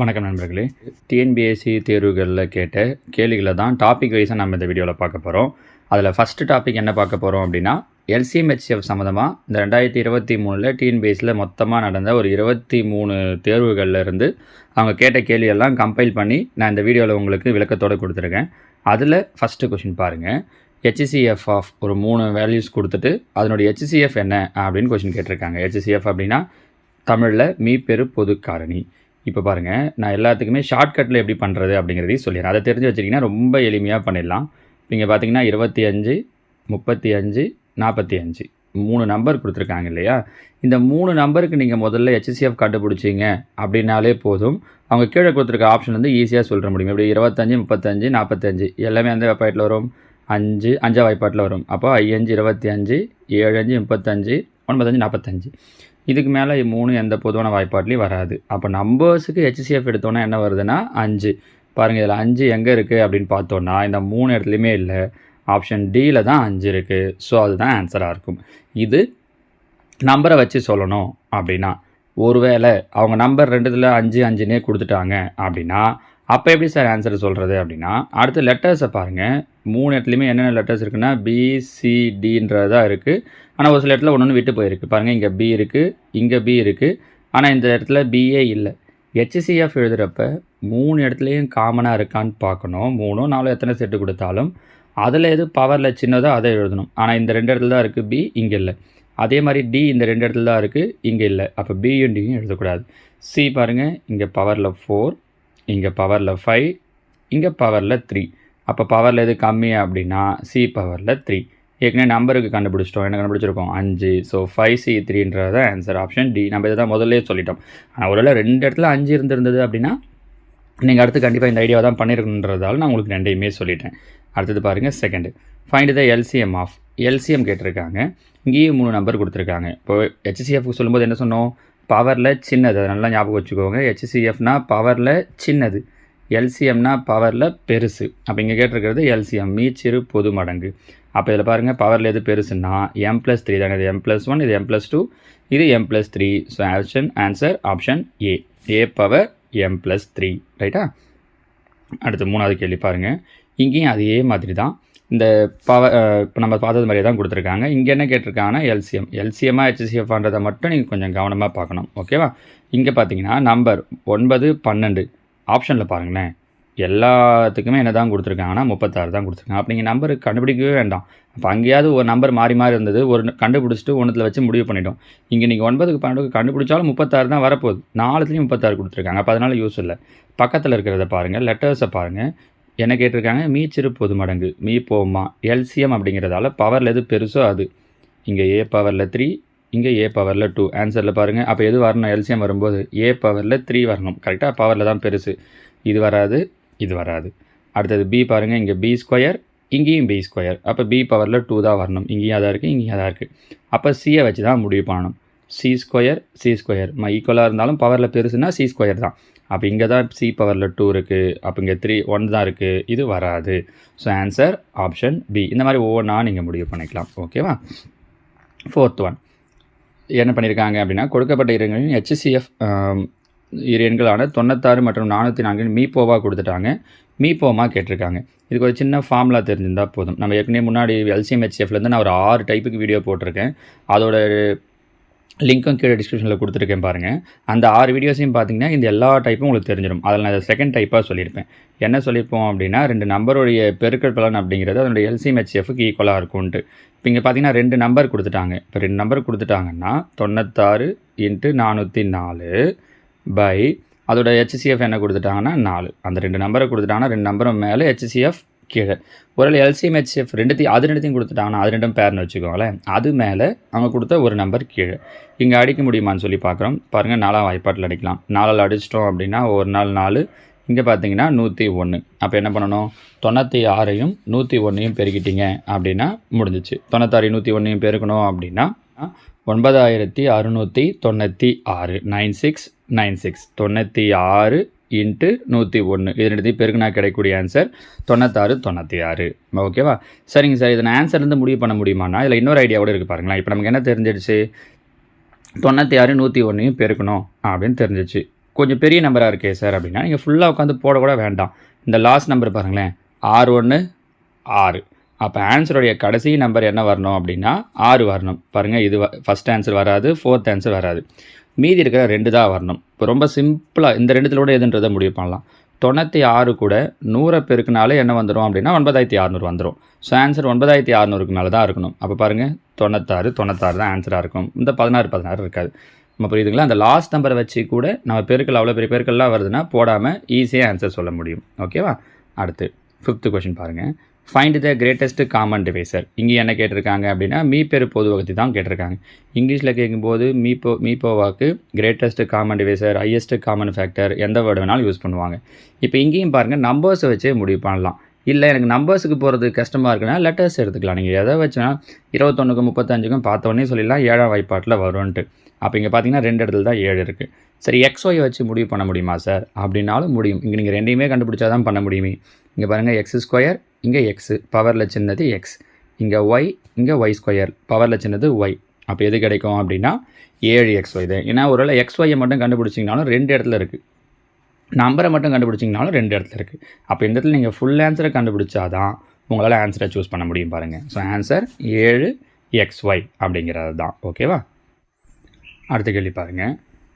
வணக்கம் நண்பர்களே. டிஎன்பிஎஸ்சி தேர்வுகளில் கேட்ட கேள்விகளை தான் டாபிக் வைஸாக நம்ம இந்த வீடியோவில் பார்க்க போகிறோம். அதில் ஃபஸ்ட்டு டாபிக் என்ன பார்க்க போகிறோம் அப்படின்னா, எல்சிஎம்ஹெச்எஃப் சம்மந்தமாக இந்த 2023 டிஎன்பிஎஸ்சியில் மொத்தமாக நடந்த ஒரு 23 தேர்வுகளில் இருந்து அவங்க கேட்ட கேள்வியெல்லாம் கம்பைல் பண்ணி நான் இந்த வீடியோவில் உங்களுக்கு விளக்கத்தோடு கொடுத்துருக்கேன். அதில் ஃபஸ்ட்டு கொஷின் பாருங்கள். ஹெச்சிசிஎஃப் ஆஃப் ஒரு 3 வேல்யூஸ் கொடுத்துட்டு அதனுடைய ஹெச்சிசிஎஃப் என்ன அப்படின்னு கொஷின் கேட்டிருக்காங்க. ஹெச்சிசிஎஃப் அப்படின்னா தமிழில் மீப்பெரு பொது காரணி. இப்போ பாருங்கள், நான் எல்லாத்துக்குமே ஷார்ட்கட்டில் எப்படி பண்ணுறது அப்படிங்கிறதையும் சொல்லிடுறேன். அதை தெரிஞ்சு வச்சிட்டிங்கன்னா ரொம்ப எளிமையாக பண்ணிடலாம். இங்கே பார்த்தீங்கன்னா 25, 35, 45 3 நம்பர் கொடுத்துருக்காங்க இல்லையா? இந்த 3 நம்பருக்கு நீங்கள் முதல்ல ஹெச்சிசிஎஃப் கண்டுபிடிச்சிங்க அப்படின்னாலே போதும். அவங்க கீழே கொடுத்துருக்க ஆப்ஷன் வந்து ஈஸியாக சொல்ல முடியும். எப்படி 25, 35, 45 எல்லாமே அந்த வாய்ப்பாட்டில் வரும். 5 வாய்ப்பாட்டில் வரும். அப்போ 5 25, 7 5 35, 9 45. இதுக்கு மேலே 3 எந்த பொதுவான வாய்ப்பாட்லேயும் வராது. அப்போ நம்பர்ஸுக்கு ஹெச்சிசிஎஃப் எடுத்தோன்னா என்ன வருதுன்னா 5. பாருங்கள், இதில் 5 எங்கே இருக்குது அப்படின்னு பார்த்தோன்னா இந்த 3 இடத்துலையுமே இல்லை. ஆப்ஷன் டியில் தான் 5 இருக்குது. ஸோ அதுதான் ஆன்சராக இருக்கும். இது நம்பரை வச்சு சொல்லணும் அப்படின்னா, ஒருவேளை அவங்க நம்பர் 2 5 5னே கொடுத்துட்டாங்க அப்படின்னா அப்போ எப்படி சார் ஆன்சர் சொல்கிறது அப்படின்னா, அடுத்த லெட்டர்ஸை பாருங்கள். 3 இடத்துலையுமே என்னென்ன லெட்டர்ஸ் இருக்குன்னா பிசிடின்றது தான் இருக்குது. ஆனால் ஒரு சில இடத்துல ஒன்று விட்டு போயிருக்கு. பாருங்கள், இங்கே பி இருக்குது, இங்கே பி இருக்குது, ஆனால் இந்த இடத்துல பிஏ இல்லை. ஹெச்சிசிஎஃப் எழுதுகிறப்ப 3 இடத்துலையும் காமனாக இருக்கான்னு பார்க்கணும். 3 4 எத்தனை செட்டு கொடுத்தாலும் அதில் எது பவரில் சின்னதோ அதை எழுதணும். ஆனால் இந்த 2 இடத்துல தான் இருக்குது பி, இங்கே இல்லை. அதே மாதிரி டி இந்த 2 இடத்துல தான் இருக்குது, இங்கே இல்லை. அப்போ பியும் டியும் எழுதக்கூடாது. சி பாருங்கள், இங்கே பவரில் 4, இங்கே பவரில் 5, இங்கே பவரில் 3. அப்போ பவரில் எது கம்மி அப்படின்னா சி பவரில் 3. ஏற்கனவே நம்பருக்கு கண்டுபிடிச்சிட்டோம். என்ன கண்டுபிடிச்சிருக்கோம்? 5. ஸோ 5C3ன்றது தான் ஆன்சர். Option D. நம்ம இதை தான் முதல்ல சொல்லிட்டோம். ஆனால் ஒருவேளை 2 இடத்துல 5 இருந்திருந்தது அப்படின்னா நீங்கள் அடுத்து கண்டிப்பாக இந்த ஐடியாவை தான் பண்ணியிருக்குன்றதால நான் உங்களுக்கு 2யுமே சொல்லிட்டேன். அடுத்தது பாருங்கள், second find the LCM of. LCM கேட்டிருக்காங்க. இங்கேயும் 3 நம்பர் கொடுத்துருக்காங்க. இப்போ ஹெச்சிசிஎஃப் சொல்லும்போது என்ன சொன்னோம்? பவரில் சின்னது. அதை நல்லா ஞாபகம் வச்சுக்கோங்க. ஹெச்சிசிஎஃப்னா பவரில் சின்னது, எல்சிஎம்னா பவரில் பெருசு. அப்போ இங்கே கேட்டிருக்கிறது எல்சிஎம், மீச்சிறு பொது மடங்கு. அப்போ இதில் பாருங்கள், பவரில் எது பெருசுன்னா M+3 தாங்க. இது M+1, இது M+2, இது M+3. So answer option A, a power M+3. ரைட்டா? அடுத்து 3வது கேள்வி பாருங்கள். இங்கேயும் அதே மாதிரி தான். இந்த பவர் இப்போ நம்ம பார்த்தது மாதிரியே தான் கொடுத்துருக்காங்க. இங்கே என்ன கேட்டிருக்காங்கன்னா எல்சிஎம். எல்சிஎம்மாக ஹெச்சிசிஎஃப்ன்றதை மட்டும் நீங்கள் கொஞ்சம் கவனமாக பார்க்கணும். ஓகேவா? இங்கே பார்த்தீங்கன்னா நம்பர் 9 12 ஆப்ஷனில் பாருங்களேன். எல்லாத்துக்குமே என்ன தான் கொடுத்துருக்காங்கன்னா 36 தான் கொடுத்துருக்காங்க. அப்போ நீங்கள் நம்பர் கண்டுபிடிக்கவே வேண்டாம். அப்போ அங்கேயாவது ஒரு நம்பர் மாறி மாறி இருந்தது, ஒரு கண்டுபிடிச்சிட்டு ஒன்றுத்தில் வச்சு முடிவு பண்ணிட்டோம். இங்கே நீங்கள் 9க்கு 12க்கு கண்டுபிடிச்சாலும் 36 தான் வரப்போகுது. 4த்துலேயும் 36 கொடுத்துருக்காங்க. அப்போ அதனால் யூஸ் இல்லை. பக்கத்தில் இருக்கிறத பாருங்கள், லெட்டர்ஸை பாருங்கள். என்ன கேட்டிருக்காங்க? மீச்சிறு பொது மடங்கு, மீ போமா. எல்சிஎம் அப்படிங்கிறதால பவரில் எது பெருசோ அது. இங்கே ஏ பவரில் 3, இங்கே ஏ பவரில் 2. ஆன்சரில் பாருங்கள். அப்போ எது வரணும்? எல்சிஎம் வரும்போது ஏ பவரில் 3 வரணும். கரெக்டாக? பவரில் தான் பெருசு. இது வராது, இது வராது. அடுத்தது பி பாருங்கள். இங்கே பி ஸ்கொயர், இங்கேயும் பி ஸ்கொயர். அப்போ பி பவரில் 2 தான் வரணும். இங்கேயும் அதான் இருக்குது, இங்கேயும் அதான் இருக்குது. அப்போ சியை வச்சு தான் முடிவு பண்ணணும். சி ஸ்கொயர், சி ஸ்கொயர் ஈக்குவலாக இருந்தாலும் பவரில் பெருசுன்னா சி ஸ்கொயர் தான். அப்போ இங்கே தான் சி பவரில் 2 இருக்குது. அப்போ இங்கே 3 1 தான் இருக்குது. இது வராது. So answer option B. இந்த மாதிரி ஒவ்வொன்றா நீங்கள் முடிவு பண்ணிக்கலாம். ஓகேவா? 4th ஒன் என்ன பண்ணியிருக்காங்க அப்படின்னா, கொடுக்கப்பட்ட இரங்களின் ஹெச்சிசிஎஃப் இரு எண்களான 96 மற்றும் 404 மீப்போவாக கொடுத்துட்டாங்க. மீப்போமா கேட்டிருக்காங்க. இதுக்கு ஒரு சின்ன ஃபார்முலா தெரிஞ்சிருந்தால் போதும். நம்ம ஏற்கனவே முன்னாடி எல்சிஎம்ஹெச்எஃப்லேருந்து நான் ஒரு 6 டைப்புக்கு வீடியோ போட்டிருக்கேன். அதோட லிங்க்கும் கீழே டிஸ்கிரிப்ஷனில் கொடுத்துருக்கேன் பாருங்கள். அந்த 6 வீடியோஸையும் பார்த்தீங்கன்னா இந்த எல்லா டைப்பும் உங்களுக்கு தெரிஞ்சிடும். அதில் நான் செகண்ட் டைப்பாக சொல்லியிருப்பேன். என்ன சொல்லியிருப்போம் அப்படின்னா, 2 நம்பருடைய பெருக்கல் பலன் அப்படிங்கிறது அதனுடைய எல்சிஎம்ஹெச்எஃப்க்கு ஈக்குவலாக இருக்கும்ன்ட்டு. இப்போ இங்கே பார்த்தீங்கன்னா 2 நம்பர் கொடுத்துட்டாங்க. இப்போ 2 நம்பர் கொடுத்துட்டாங்கன்னா 96 × 404 பை அதோட ஹெச்சிசிஎஃப் என்ன கொடுத்துட்டாங்கன்னா 4. அந்த 2 நம்பரை கொடுத்துட்டாங்கன்னா 2 நம்பரும் மேலே ஹெச்சிசிஎஃப் கீழே. ஒரு எல்சிஎம்ஹெச்எஃப் அது ரெண்டுத்தையும் கொடுத்துட்டாங்கன்னா அது 2 பேர்னு வச்சுக்கோங்களேன். அது மேலே அவங்க கொடுத்த ஒரு நம்பர் கீழே. இங்கே அடிக்க முடியுமான்னு சொல்லி பார்க்குறோம். பாருங்கள், 4 வாய்ப்பாட்டில் அடிக்கலாம். 4 அடிச்சிட்டோம் அப்படின்னா ஒரு நாள் 4. இங்கே பார்த்தீங்கன்னா 101. அப்போ என்ன பண்ணணும்? 96ஐயும் 101ஐயும் பெருக்கிட்டீங்க அப்படின்னா முடிஞ்சிச்சு. 96 101ஐயும் பெருக்கணும் அப்படின்னா 9696 9696 96 × 101 இது ரெண்டுத்தையும் பெருக்குனா கிடைக்கக்கூடிய ஆன்சர் 96. ஓகேவா? சரிங்க சார், இதை நான் ஆன்சர்லேருந்து முடிவு பண்ண முடியுமானா இதில் இன்னொரு ஐடியாவோட இருக்குது பாருங்களேன். இப்போ நமக்கு என்ன தெரிஞ்சிடுச்சு? 96 101ஐயும் பெருக்கணும் அப்படின்னு தெரிஞ்சிச்சு. கொஞ்சம் பெரிய நம்பராக இருக்கே சார் அப்படின்னா நீங்கள் ஃபுல்லாக உட்காந்து போடக்கூட வேண்டாம். இந்த லாஸ்ட் நம்பர் பாருங்களேன், 6 6. அப்போ ஆன்சருடைய கடைசி நம்பர் என்ன வரணும் அப்படின்னா 6 வரணும். பாருங்கள், இது ஃபஸ்ட் ஆன்சர் வராது, ஃபோர்த் ஆன்சர் வராது, மீதி இருக்கிற 2 தான் வரணும். இப்போ ரொம்ப சிம்பிளாக இந்த 2த்தில் கூட எதுன்றதை முடிவு பண்ணலாம். 96 கூட 100 பெருக்குனாலே என்ன வந்துடும் அப்படின்னா 9600 வந்துடும். ஸோ ஆன்சர் 9600க்கு மேலே தான் இருக்கணும். அப்போ பாருங்கள், 96 தான் ஆன்சராக இருக்கும். இந்த 16 இருக்காது. நம்ம புரியுதுங்களா? அந்த லாஸ்ட் நம்பரை வச்சு கூட நம்ம பெருக்கல் அவ்வளோ பெரிய பெருக்கல்லாம் வருதுன்னா போடாமல் ஈஸியாக ஆன்சர் சொல்ல முடியும். ஓகேவா? அடுத்து 5th கொஷின் பாருங்கள். Find the greatest common divisor. இங்கே என்ன கேட்டிருக்காங்க அப்படின்னா மீப்பெரு பொது வகுத்தி தான் கேட்டிருக்காங்க. இங்கிலீஷில் கேட்கும்போது மீப்போவாக்கு greatest common divisor, highest common factor எந்த வேர்டு வேணாலும் யூஸ் பண்ணுவாங்க. இப்போ இங்கேயும் பாருங்கள், நம்பர்ஸை வச்சே முடிவு பண்ணலாம். இல்லை எனக்கு நம்பர்ஸுக்கு போகிறது கஷ்டமாக இருக்குன்னா லெட்டர்ஸ் எடுத்துக்கலாம். நீங்கள் எதை வச்சுன்னா 21க்கும் 35க்கும் பார்த்தோன்னே சொல்லிடலாம் 7ஆம் வாய்ப்பாட்டில் வரும்ன்ட்டு. அப்போ இங்கே பார்த்தீங்கன்னா 2 இடத்துல தான் 7 இருக்குது. சரி, எக்ஸ்ஒய் வச்சு முடிவு பண்ண முடியுமா சார் அப்படின்னாலும் முடியும். இங்கே நீங்கள் ரெண்டையுமே கண்டுபிடிச்சா தான் பண்ண முடியுமே. இங்கே பாருங்கள், x², இங்கே எக்ஸு பவரில் சின்னது எக்ஸ், இங்கே ஒய், இங்கே ஒய்², பவரில் சின்னது ஒய். அப்போ எது கிடைக்கும் அப்படின்னா 7xy தான். ஏன்னா ஒருவேளை எக்ஸ்ஒய்யை மட்டும் கண்டுபிடிச்சிங்கனாலும் 2 இடத்துல இருக்குது, நம்பரை மட்டும் கண்டுபிடிச்சிங்கனாலும் 2 இடத்துல இருக்குது. அப்போ இந்த இடத்துல நீங்கள் ஃபுல் ஆன்சரை கண்டுபிடிச்சா தான் உங்களால் ஆன்சரை சூஸ் பண்ண முடியும் பாருங்கள். ஸோ ஆன்சர் 7xy அப்படிங்கிறது தான். ஓகேவா? அடுத்த கேள்வி பாருங்கள்.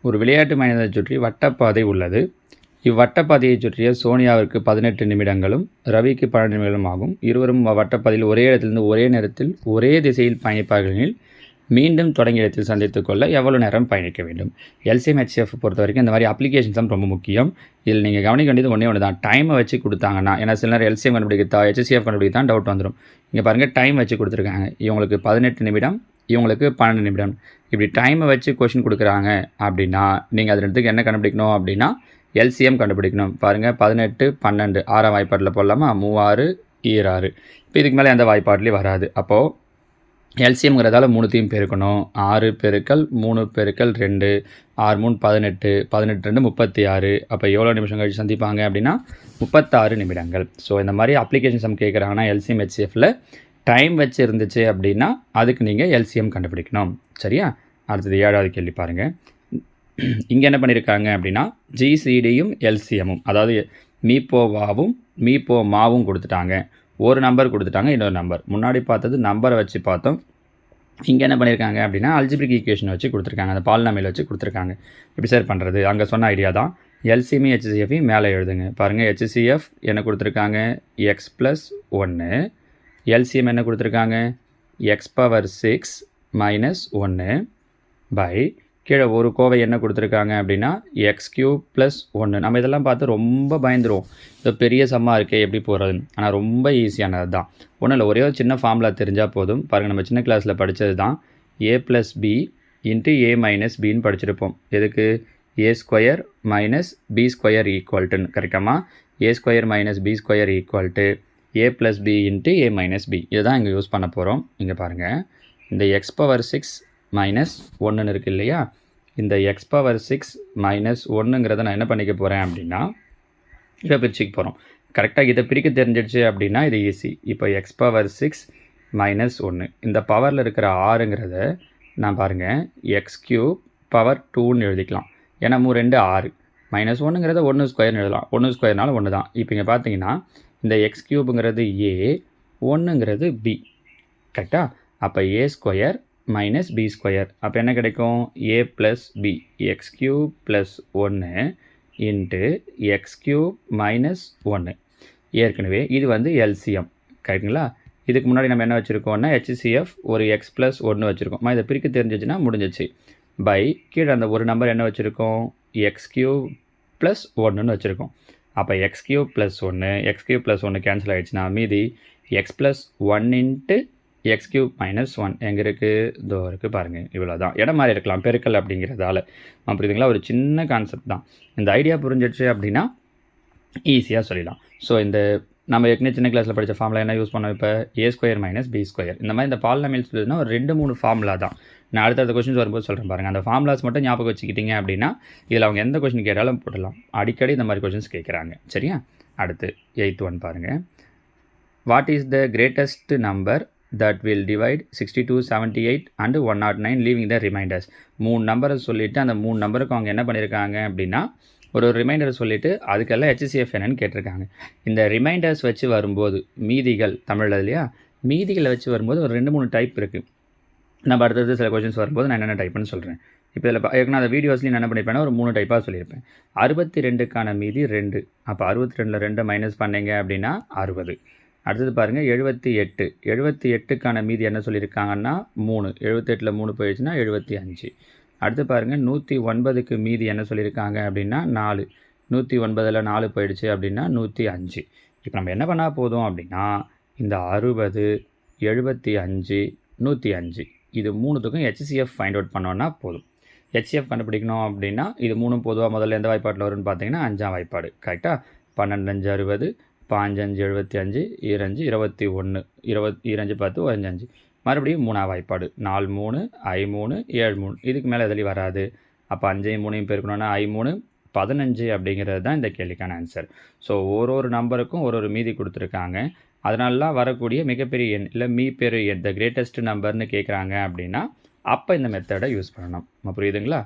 ஒரு விளையாட்டு மைதானத்தை சுற்றி வட்டப்பாதை உள்ளது. இவ்வட்டப்பாதையை சுற்றிய சோனியாவிற்கு 18 நிமிடங்களும் ரவிக்கு 12 நிமிடங்களும் ஆகும். இருவரும் வட்டப்பாதையில் ஒரே இடத்திலிருந்து ஒரே நேரத்தில் ஒரே திசையில் பயணிப்பார்கள். மீண்டும் தொடங்கிய இடத்தில் சந்தித்துக் கொள்ள எவ்வளோ நேரம் பயணிக்க வேண்டும்? எல்சிஎம் ஹெச்சிஎஃப் பொறுத்த வரைக்கும் இந்த மாதிரி அப்ளிகேஷன்ஸ் தான் ரொம்ப முக்கியம். இதில் நீங்கள் கவனிக்க வேண்டியது ஒன்று தான், டைமை வச்சு கொடுத்தாங்கன்னா. ஏன்னா சில நேரம் எல்சிஎம் கண்டுபிடிக்கத்தா ஹெச்சிஎஃப் கண்டுபிடிக்கத்தான் டவுட் வந்துடும். இங்கே பாருங்கள், டைம் வச்சு கொடுத்துருக்காங்க. இவங்களுக்கு 18 நிமிடம், இவங்களுக்கு 12 நிமிடம். இப்படி டைமை வச்சு கொஷின் கொடுக்குறாங்க அப்படின்னா நீங்கள் அது ரெண்டுத்துக்கு என்ன கண்டுபிடிக்கணும் அப்படின்னா எல்சிஎம் கண்டுபிடிக்கணும். பாருங்கள், 18 12 6ஆம் வாய்ப்பாட்டில் போடலாமா? 3 6 6. இப்போ இதுக்கு மேலே எந்த வாய்ப்பாட்லேயும் வராது. அப்போது எல்சிஎம்ங்கிறதால 3த்தையும் பெருக்கணும். 6 பெருக்கல் 3 பெருக்கல் 2, 6 3 18, 18 2 36. அப்போ எவ்வளோ நிமிஷம் கழிச்சு சந்திப்பாங்க அப்படின்னா 36 நிமிடங்கள். ஸோ இந்த மாதிரி அப்ளிகேஷன் சம் கேட்குறாங்கன்னா எல்சிஎம் ஹெச்சிஎஃப்பில் டைம் வச்சு இருந்துச்சு அப்படின்னா அதுக்கு நீங்கள் எல்சிஎம் கண்டுபிடிக்கணும். சரியா? அடுத்தது 7வது கேள்வி பாருங்கள். இங்கே என்ன பண்ணியிருக்காங்க அப்படின்னா ஜிசிடியும் எல்சிஎம்மும், அதாவது மீப்போவாவும் மீப்போமாவும் கொடுத்துட்டாங்க. ஒரு நம்பர் கொடுத்துட்டாங்க, இன்னொரு நம்பர். முன்னாடி பார்த்தது நம்பரை வச்சு பார்த்தோம். இங்கே என்ன பண்ணியிருக்காங்க அப்படின்னா அல்ஜிப்ரிக் ஈக்குவேஷன் வச்சு கொடுத்துருக்காங்க, அந்த பாலினாமியல் வச்சு கொடுத்துருக்காங்க. எப்படி சார் பண்ணுறது? அங்கே சொன்ன ஐடியா தான். எல்சிஎம் ஹெச்சிஎஃப்பையும் மேலே எழுதுங்க. பாருங்கள், ஹெச்சிஎஃப் என்ன கொடுத்துருக்காங்க? x+1. எல்சிஎம் என்ன கொடுத்துருக்காங்க? x⁻6 - 1 பை கீழே ஒரு கோவை என்ன கொடுத்துருக்காங்க அப்படின்னா x³ + 1. நம்ம இதெல்லாம் பார்த்து ரொம்ப பயந்துருவோம், இது பெரிய சம்மா இருக்கே எப்படி போகிறதுன்னு. ஆனால் ரொம்ப ஈஸியானது தான். ஒன்றும் இல்லை, ஒரே ஒரு சின்ன ஃபார்முலா தெரிஞ்சால் போதும். பாருங்கள், நம்ம சின்ன கிளாஸில் படித்தது தான். a + b × a - bன்னு படிச்சிருப்போம். எதுக்கு? a² - b² ஈக்குவல்ட்டுன்னு. கரெக்டாமா? a² - b² equal to a + b × a - b. இதை தான் இங்கே யூஸ் பண்ண போகிறோம். இங்கே பாருங்கள், இந்த x⁻6 - 1 இருக்குது இல்லையா? இந்த x⁻6 - 1ங்கிறத நான் என்ன பண்ணிக்க போகிறேன் அப்படின்னா இதை பிரிச்சுக்க போகிறோம். கரெக்டாக இதை பிரிக்க தெரிஞ்சிடுச்சு அப்படின்னா இது ஈஸி. இப்போ x⁻6 - 1 இந்த பவரில் இருக்கிற 6ங்கிறத நான் பாருங்கள் x³ பவர் 2ன்னு எழுதிக்கலாம். ஏன்னா 2 6 -1ங்கிறத 1² எழுதலாம். 1²னால 1 தான். இப்போ இங்கே பார்த்தீங்கன்னா இந்த x³ a, 1ங்கிறது b. கரெக்டாக? அப்போ a² - b². அப்போ என்ன கிடைக்கும்? a + b x³ + 1 × x³ - 1. ஏற்கனவே இது வந்து எல்சிஎம். கரெக்டுங்களா? இதுக்கு முன்னாடி நம்ம என்ன வச்சுருக்கோம்னா ஹெச்சிஎஃப் ஒரு x + 1 வச்சுருக்கோம். இதை பிரிக்க தெரிஞ்சிச்சுன்னா முடிஞ்சிச்சு. பை கீழே அந்த ஒரு நம்பர் என்ன வச்சுருக்கோம்? x³ + 1ன்னு வச்சுருக்கோம். அப்போ x³ + 1 x³ + 1 கேன்சல் ஆகிடுச்சுன்னா மீதி x + 1 × x³ - 1 எங்கே இருக்குது? இதோ இருக்குது பாருங்கள். இவ்வளோ தான். இடம் மாதிரி இருக்கலாம் பெருக்கல் அப்படிங்கிறதால. புரியுதுங்களா? ஒரு சின்ன கான்செப்ட் தான். இந்த ஐடியா புரிஞ்சிடுச்சு அப்படின்னா ஈஸியாக சொல்லிடலாம். ஸோ இந்த நம்ம ஏற்கனவே சின்ன கிளாஸில் படித்த ஃபார்முலா என்ன யூஸ் பண்ணோம்? இப்போ a² - b². இந்த மாதிரி இந்த பாலினாமியல் சொல்லுதுன்னா ஒரு 2-3 ஃபார்முலா தான். நான் அடுத்தடுத்த கொஸ்டின்ஸ் வரும்போது சொல்கிறேன் பாருங்கள். அந்த ஃபார்முலாஸ் மட்டும் ஞாபகம் வச்சுக்கிட்டீங்க அப்படின்னா இதில் அவங்க எந்த கொஸ்டின் கேட்டாலும் போடலாம். அடிக்கடி இந்த மாதிரி கொஸ்டின்ஸ் கேட்குறாங்க. சரியா? அடுத்து 8th one பாருங்கள். What is the greatest number that will divide 62, 78 and 109 leaving the reminders? 3 நம்பரை சொல்லிவிட்டு அந்த 3 நம்பருக்கு அவங்க என்ன பண்ணியிருக்காங்க அப்படின்னா ஒரு ரிமைண்டர் சொல்லிவிட்டு அதுக்கெல்லாம் ஹெச்சிஎஃப் என்னன்னு கேட்டிருக்காங்க. இந்த ரிமைண்டர்ஸ் வச்சு வரும்போது மீதிகள் தமிழில் இல்லையா, மீதிகளை வச்சு வரும்போது ஒரு 2-3 டைப் இருக்குது. நம்ம அடுத்தது சில கொஷின்ஸ் வரும்போது நான் என்னென்ன டைப்புன்னு சொல்கிறேன். இப்போ இதில் ஏற்கனவே அந்த வீடியோஸ்லையும் என்ன பண்ணியிருப்பேன்னா ஒரு 3 டைப்பாக சொல்லியிருப்பேன். 62க்கான மீதி 2. அப்போ 62ல் 2 மைனஸ் பண்ணிங்க அப்படின்னா 60. அடுத்தது பாருங்கள் 78. 78க்கான மீதி என்ன சொல்லியிருக்காங்கன்னா 3. 78ல் 3 போயிடுச்சுன்னா 75. அடுத்து பாருங்கள் 109க்கு மீதி என்ன சொல்லியிருக்காங்க அப்படின்னா 4. 109ல் 4 போயிடுச்சு அப்படின்னா 105. இப்போ நம்ம என்ன பண்ணால் போதும் அப்படின்னா இந்த 60, 75, 105 இது 3த்துக்கும் ஹெச்சிஎஃப் ஃபைண்ட் அவுட் பண்ணோன்னா போதும். ஹெச்சிஎஃப் கண்டுபிடிக்கணும் அப்படின்னா இது 3 பொதுவாக முதல்ல எந்த வாய்ப்பாட்டில் வரும்னு பார்த்தீங்கன்னா 5ஆம் வாய்ப்பாடு. கரெக்டாக 12 5 60, 5 5 75, 2 21, 22 10 15. மறுபடியும் 3ஆம் வாய்ப்பாடு 4 3 I 3 7 3. இதுக்கு மேலே எதுலையும் வராது. அப்போ 5 3 பெருக்கணும்னா I 3 15 அப்படிங்கிறது தான் இந்த கேள்விக்கான ஆன்சர். ஸோ ஒரு நம்பருக்கும் ஒரு மீதி கொடுத்துருக்காங்க. அதனாலலாம் வரக்கூடிய மிகப்பெரிய எண் இல்லை மீப்பெரு எண் த கிரேட்டஸ்ட் நம்பர்னு கேட்குறாங்க அப்படின்னா அப்போ இந்த மெத்தடை யூஸ் பண்ணணும். நம்ம புரியுதுங்களா?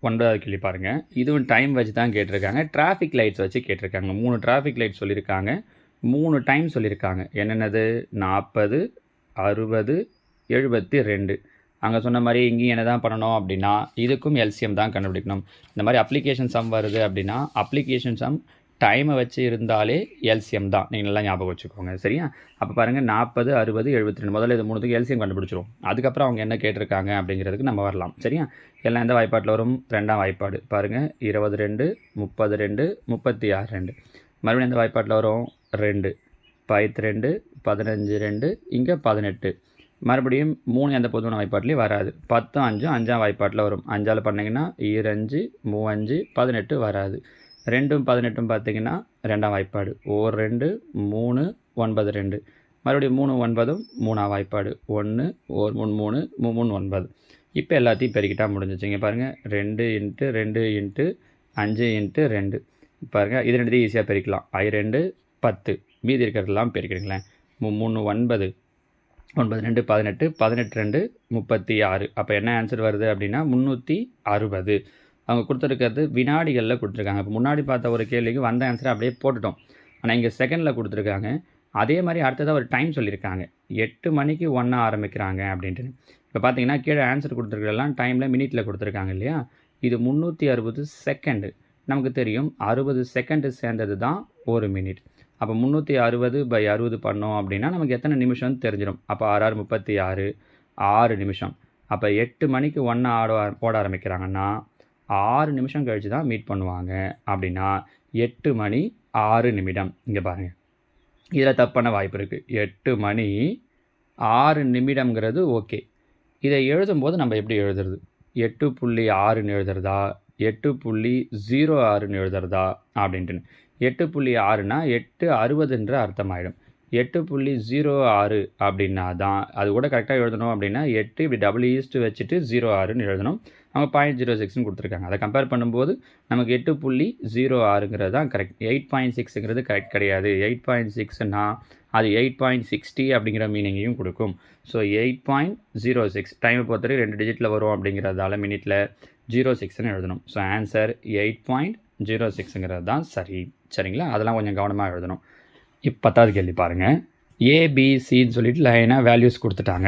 9வது கேள்வி பாருங்கள். இதுவும் டைம் வச்சு தான் கேட்டிருக்காங்க. டிராஃபிக் லைட்ஸ் வச்சு கேட்டிருக்காங்க. 3 டிராஃபிக் லைட் சொல்லியிருக்காங்க. 3 டைம் சொல்லியிருக்காங்க. என்னென்னது 40, 60, 72. அங்கே சொன்ன மாதிரி இங்கேயும் என்ன தான் பண்ணணும் அப்படின்னா இதுக்கும் எல்சிஎம் தான் கண்டுபிடிக்கணும். இந்த மாதிரி அப்ளிகேஷன் சம் வருது அப்படின்னா அப்ளிகேஷன் சம் டைமை வச்சு இருந்தாலே எல்சிஎம் தான். நீங்கள் நல்லா ஞாபகம் வச்சுக்கோங்க. சரியா? அப்போ பாருங்கள் 40, 60, 72. முதல்ல இது 3த்துக்கு எல்சிஎம் கண்டுபிடிச்சிரும். அதுக்கப்புறம் அவங்க என்ன கேட்டிருக்காங்க அப்படிங்கிறதுக்கு நம்ம வரலாம். சரியா? எல்லாம் எந்த வாய்ப்பாட்டில் வரும்? 2ஆம் வாய்ப்பாடு. பாருங்கள் 22, 32, 36 2. மறுபடியும் எந்த வாய்ப்பாட்டில் வரும்? 2, 12, 15 2, இங்கே 18. மறுபடியும் 3 எந்த பொதுவான வாய்ப்பாட்டிலையும் வராது. 10 5 5ஆம் வாய்ப்பாட்டில் வரும். 5ஆல் பண்ணிங்கன்னா 25, 35, 18 வராது. 2 18 பார்த்தீங்கன்னா 2ஆம் வாய்ப்பாடு. 2 3 9 2. மறுபடியும் 3 9 3ஆம் வாய்ப்பாடு. 1 3 3 3 9. இப்போ எல்லாத்தையும் பெருக்கிட்டா முடிஞ்சிச்சிங்க. பாருங்கள் 2 × 2 × 5 × 2. பாருங்கள் இது 2 ஈஸியாக பெருக்கலாம். I2 10. மீதி இருக்கிறதெல்லாம் பெருக்கிறீங்களேன். 3 9 9 2 18 18 2 36. அப்போ என்ன ஆன்சர் வருது அப்படின்னா 360. அவங்க கொடுத்துருக்கிறது வினாடிகளில் கொடுத்துருக்காங்க. இப்போ முன்னாடி பார்த்த ஒரு கேள்விக்கு வந்த ஆன்சரை அப்படியே போட்டுட்டோம். ஆனால் இங்கே செகண்டில் கொடுத்துருக்காங்க. அதே மாதிரி அடுத்ததாக ஒரு டைம் சொல்லியிருக்காங்க. 8 மணிக்கு 1 ஆரம்பிக்கிறாங்க அப்படின்ட்டு. இப்போ பார்த்தீங்கன்னா கீழே ஆன்சர் கொடுத்துருக்கலாம் டைமில் மினிட்டில் கொடுத்துருக்காங்க இல்லையா. இது 360 செகண்டு. நமக்கு தெரியும் 60 செகண்டு சேர்ந்தது தான் 1 மினிட். அப்போ 360/60 பண்ணோம் அப்படின்னா நமக்கு எத்தனை நிமிஷம்னு தெரிஞ்சிடும். அப்போ 6 36 6 நிமிஷம். அப்போ 8 மணிக்கு 1 ஓட ஆரம்பிக்கிறாங்கன்னா 6 நிமிஷம் கழித்து தான் மீட் பண்ணுவாங்க. அப்படின்னா 8 மணி 6 நிமிடம். இங்கே பாருங்கள் இதில் தப்பான வாய்ப்பு இருக்குது. 8 மணி 6 நிமிடம்ங்கிறது ஓகே. இதை எழுதும்போது நம்ம எப்படி எழுதுறது? 8.6ன்னு எழுதுறதா 8.06ன்னு எழுதுறதா அப்படின்ட்டு. 8.6னா 8:60ன்ற அர்த்தமாயிடும். 8.06 அப்படின்னா தான் அது கூட கரெக்டாக எழுதணும். அப்படின்னா 8 இப்படி டபுள் ஈஸ்ட்டு வச்சுட்டு 06ன்னு எழுதணும். அவங்க 0.06ன்னு கொடுத்துருக்காங்க. அதை கம்பேர் பண்ணும்போது நமக்கு 8.06ங்கிறது தான் கரெக்ட். 8.6ங்கிறது கரெக்ட் கிடையாது. 8.6னா அது 8.60 அப்படிங்கிற மீனிங்கையும் கொடுக்கும். ஸோ 8.06 டைமை பொறுத்தவரை 2 டிஜிட்டில் வரும் அப்படிங்கிறதால மினிட்டில் 06ன்னு எழுதணும். ஸோ ஆன்சர் 8.06ங்கிறது தான் சரி. சரிங்களா? அதெல்லாம் கொஞ்சம் கவனமாக எழுதணும். இப்போ 10வது கேள்வி பாருங்கள். ஏபிசின்னு சொல்லிட்டு லைனாக வேல்யூஸ் கொடுத்துட்டாங்க.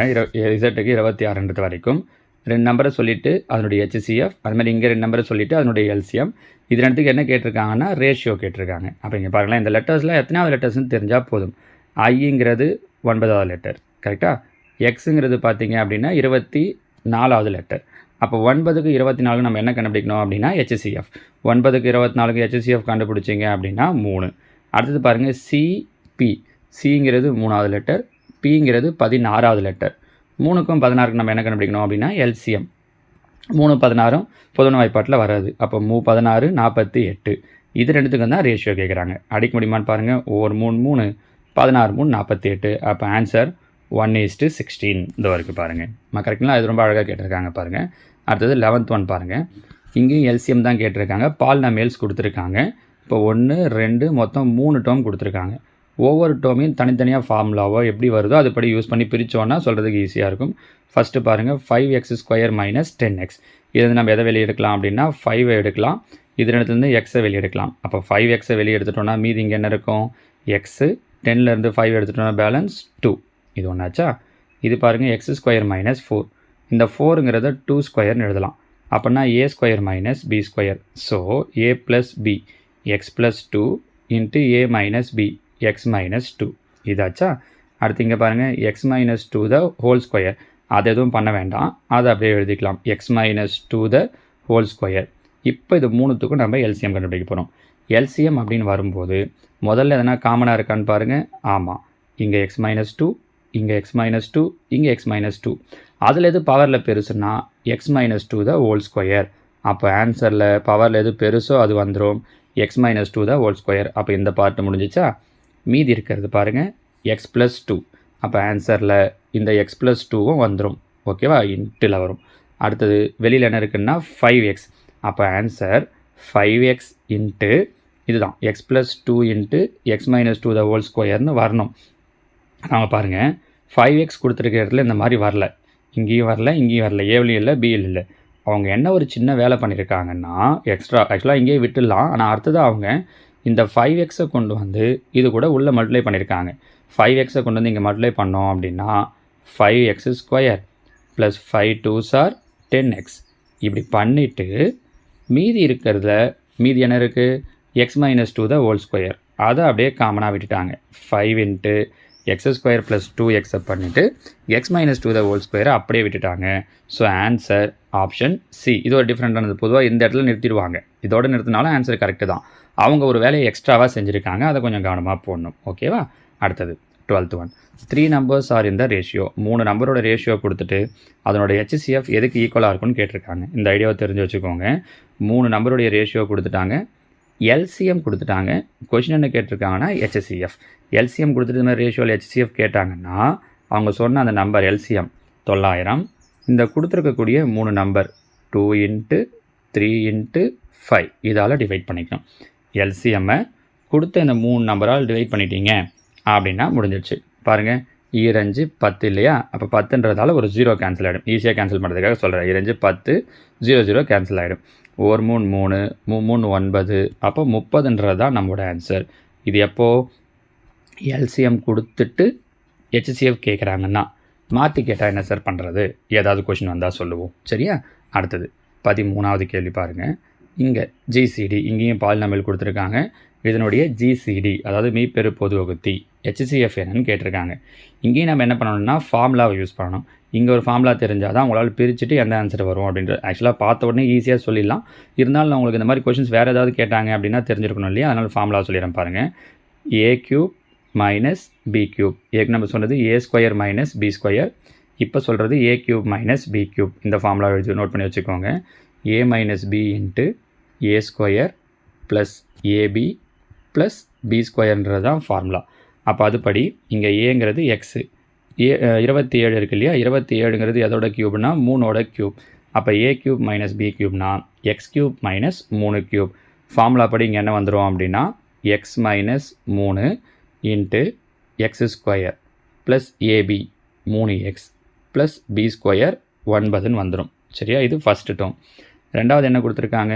இசட்டுக்கு 26 வரைக்கும் 2 நம்பரை சொல்லிவிட்டு அதனுடைய HCF, அது மாதிரி இங்கே 2 நம்பரை சொல்லிவிட்டு அதனுடைய LCM. இது ரெண்டுத்துக்கு என்ன கேட்டிருக்காங்கன்னா ரேஷியோ கேட்டிருக்காங்க. அப்போ இங்கே பாருங்களேன், இந்த லெட்டர்ஸில் எத்தனாவது லெட்டர்ஸ்னு தெரிஞ்சால் போதும். ஐங்கிறது 9வது லெட்டர் கரெக்டாக. எக்ஸுங்கிறது பார்த்தீங்க அப்படின்னா 24வது லெட்டர். அப்போ 9க்கு 24 நம்ம என்ன கண்டுபிடிக்கணும் அப்படின்னா HCF. 9க்கு 24க்கு HCF கண்டுபிடிச்சிங்க அப்படின்னா 3. அடுத்தது பாருங்கள் சிபி. சிங்கிறது 3வது லெட்டர், பிங்கிறது 16வது லெட்டர். 3க்கும் 16க்கும் நம்ம என்ன கண்டுபிடிக்கணும் அப்படின்னா LCM. 3 16 பொதுவான வாய்ப்பாட்டில் வராது. அப்போ 16 48. இது ரெண்டுத்துக்கும் தான் ரேஷியோ கேட்குறாங்க. அடிக்க முடியுமான்னு பாருங்கள். 3 3 16 3 48. அப்போ ஆன்சர் 1:16 இந்த வரைக்கும் பாருங்கள். கரெக்டுங்களா? இது ரொம்ப அழகாக கேட்டிருக்காங்க பாருங்கள். அடுத்தது 11th ஒன் பாருங்கள். இங்கேயும் LCM தான் கேட்டிருக்காங்க. பாலினாமியல்ஸ் கொடுத்துருக்காங்க. இப்போ 1 2 மொத்தம் 3 டேர்ம் கொடுத்துருக்காங்க. ஒவ்வொரு டேர்மையும் தனித்தனியாக ஃபார்முலாவோ எப்படி வருதோ அதுபடி யூஸ் பண்ணி பிரித்தோன்னா சொல்கிறதுக்கு ஈஸியாக இருக்கும். ஃபஸ்ட்டு பாருங்கள் 5x² - 10x. இது வந்து நம்ம எதை வெளியே எடுக்கலாம் அப்படின்னா 5 எடுக்கலாம். இது ரெண்டுத்துலேருந்து எக்ஸை வெளியே எடுக்கலாம். அப்போ 5xஐ வெளியே எடுத்துட்டோம்னா மீதி இங்கே என்ன இருக்கும், எக்ஸு 10லேருந்து 5 எடுத்துட்டோம்னா பேலன்ஸ் 2. இது ஒன்றாச்சா. இது பாருங்கள் எக்ஸ் ஸ்கொயர் மைனஸ் 4. இந்த 4ங்கிறத 2 ஸ்கொயர்னு எழுதலாம். அப்படின்னா A square minus B square. So A plus B X plus 2 into A minus B X minus 2. இதாச்சா. அடுத்து இங்கே பாருங்கள் X minus 2 the whole square. அது எதுவும் பண்ண வேண்டாம், அதை அப்படியே எழுதிக்கலாம். X minus 2 the whole square. இப்போ இது மூணுத்துக்கும் நம்ம எல்சிஎம் கண்டுபிடிக்க போகிறோம். எல்சிஎம் அப்படின்னு வரும்போது முதல்ல எதனா காமனாக இருக்கான்னு பாருங்கள். ஆமாம், இங்கே எக்ஸ் மைனஸ் 2, இங்கே எக்ஸ் மைனஸ் 2, இங்கே எக்ஸ் மைனஸ் 2. அதில் எது பவரில் பெருசுன்னா X minus 2 the whole square. அப்போ ஆன்சரில் பவரில் எது பெருசோ அது வந்துடும், X minus 2 the whole square. அப்போ இந்த பார்ட்டு முடிஞ்சிச்சா. மீதி இருக்கிறது பாருங்கள் எக்ஸ் ப்ளஸ் 2. அப்போ ஆன்சரில் இந்த எக்ஸ் ப்ளஸ் 2வும் வந்துடும். ஓகேவா, இன்ட்டில் வரும். அடுத்தது வெளியில் என்ன இருக்குன்னா 5x. அப்போ ஆன்சர் 5x இன்ட்டு இதுதான் X plus 2 into X minus 2 the whole ஸ்கொயர்னு வரணும். நாங்கள் பாருங்கள் 5x கொடுத்துருக்க இடத்துல இந்த மாதிரி வரல, இங்கேயும் வரல, இங்கேயும் வரல, ஏவிலையும் இல்லை, பியில் இல்லை. அவங்க என்ன ஒரு சின்ன வேலை பண்ணியிருக்காங்கன்னா எக்ஸ்ட்ரா ஆக்சுவலாக இங்கேயே விட்டுடலாம், ஆனால் அடுத்தது அவங்க இந்த 5xஐ கொண்டு வந்து இது கூட உள்ளே மல்டிப்ளை பண்ணியிருக்காங்க. 5xஐ கொண்டு வந்து இங்கே மல்டிப்ளை பண்ணோம் அப்படின்னா 5x square plus 5 2s are 10x. இப்படி பண்ணிவிட்டு மீதி இருக்கிறதுல மீதி என்ன இருக்குது, X minus 2 the whole square. அதை அப்படியே காமனாக விட்டுட்டாங்க. 5 இன்ட்டு எக்ஸ் ஸ்கொயர் ப்ளஸ் 2xஐ பண்ணிவிட்டு எக்ஸ் மைனஸ் 2 த ஹோல் ஸ்கொயரை அப்படியே விட்டுட்டாங்க. So answer option C. இது ஒரு டிஃப்ரெண்ட்டானது. பொதுவாக இந்த இடத்துல நிறுத்திடுவாங்க, இதோடு நிறுத்தினாலும் ஆன்சர் கரெக்டு தான். அவங்க ஒரு வேலையை எக்ஸ்ட்ராவாக செஞ்சுருக்காங்க, அதை கொஞ்சம் கவனமாக போடணும். ஓகேவா. அடுத்தது 12th ஒன். 3 numbers ஆர் இந்த ரேஷியோ. 3 நம்பரோட ரேஷியோ கொடுத்துட்டு அதனோட ஹெச்சிஎஃப் எதுக்கு ஈக்குவலாக இருக்குன்னு கேட்டிருக்காங்க. இந்த ஐடியாவை தெரிஞ்சு வச்சுக்கோங்க. 3 நம்பருடைய ரேஷியோ கொடுத்துட்டாங்க, எல்சிஎம் கொடுத்துட்டாங்க. கொஷின் என்ன கேட்டிருக்காங்கன்னா ஹெச்சிஎஃப். எல்சிஎம் கொடுத்துட்டு இந்த மாதிரி ரேஷியோவில் ஹெச்சிஎஃப் கேட்டாங்கன்னா அவங்க சொன்ன அந்த நம்பர் எல்சிஎம் 900. இந்த கொடுத்துருக்கக்கூடிய 3 நம்பர் 2 இன்ட்டு 3 இன்ட்டு 5 இதால் டிவைட் பண்ணிக்கணும். எல்சிஎம்மை கொடுத்த இந்த 3 நம்பரால் டிவைட் பண்ணிட்டீங்க அப்படின்னா முடிஞ்சிடுச்சு. பாருங்கள் 2 10 இல்லையா. அப்போ 10ன்றதால ஒரு 0 கேன்சல் ஆகிடும். ஈஸியாக கேன்சல் பண்ணுறதுக்காக சொல்கிறேன். 2 10 0 0 கேன்சல் ஆகிடும். 1 3 3 3 9. அப்போ 30ன்றது தான் நம்மளோட ஆன்சர். இது எப்போது எல்சிஎம் கொடுத்துட்டு ஹெச்சிஎஃப் கேட்குறாங்கன்னா. மாற்றி கேட்டால் என்ன சார் பண்ணுறது, ஏதாவது கொஷின் வந்தால் சொல்லுவோம். சரியா. அடுத்தது 13வது கேள்வி பாருங்கள். இங்கே ஜிசிடி, இங்கேயும் பாலினாமியல் கொடுத்துருக்காங்க. இதனுடைய ஜிசிடி அதாவது மீப்பெரு பொது வகுத்தி ஹெச்சிஎஃப் என்னன்னு கேட்டிருக்காங்க. இங்கேயும் நம்ம என்ன பண்ணணும்னா ஃபார்முலாவை யூஸ் பண்ணணும். இங்கே ஒரு ஃபார்முலா தெரிஞ்சால் தான் உங்களால் பிரிச்சுட்டு எந்த ஆன்சர் வரும் அப்படின்றது. ஆக்சுவலாக பார்த்த உடனே ஈஸியாக சொல்லிடலாம். இருந்தாலும் நான் உங்களுக்கு இந்த மாதிரி கொஷின்ஸ் வேறு ஏதாவது கேட்டாங்க அப்படின்னா தெரிஞ்சிருக்கணும் இல்லையா. அதனால் ஃபார்முலா சொல்லிடுறேன் பாருங்கள். A cube minus B cube. ஏக்கு நம்ம சொன்னது A square minus B square. இப்போ சொல்கிறது A cube minus B cube. இந்த ஃபார்முலா எழுதி நோட் பண்ணி வச்சுக்கோங்க. A minus B into A square plus AB plus B ஸ்கொயர்ன்றது தான் ஃபார்முலா. அப்போ அதுபடி இங்கே ஏங்கிறது எக்ஸு, 27 இருக்கு இல்லையா. 27ங்கிறது எதோட க்யூப்னா 3ஓட க்யூப். அப்போ ஏ க்யூப் மைனஸ் பி க்யூப்னா X cube minus 3 cube. Formula படி இங்கே என்ன வந்துடும் அப்படின்னா X minus 3 into X square plus AB 3x plus B square 9ன்னு வந்துடும். சரியா. இது ஃபஸ்ட்டு டேர்ம். ரெண்டாவது என்ன கொடுத்துருக்காங்க,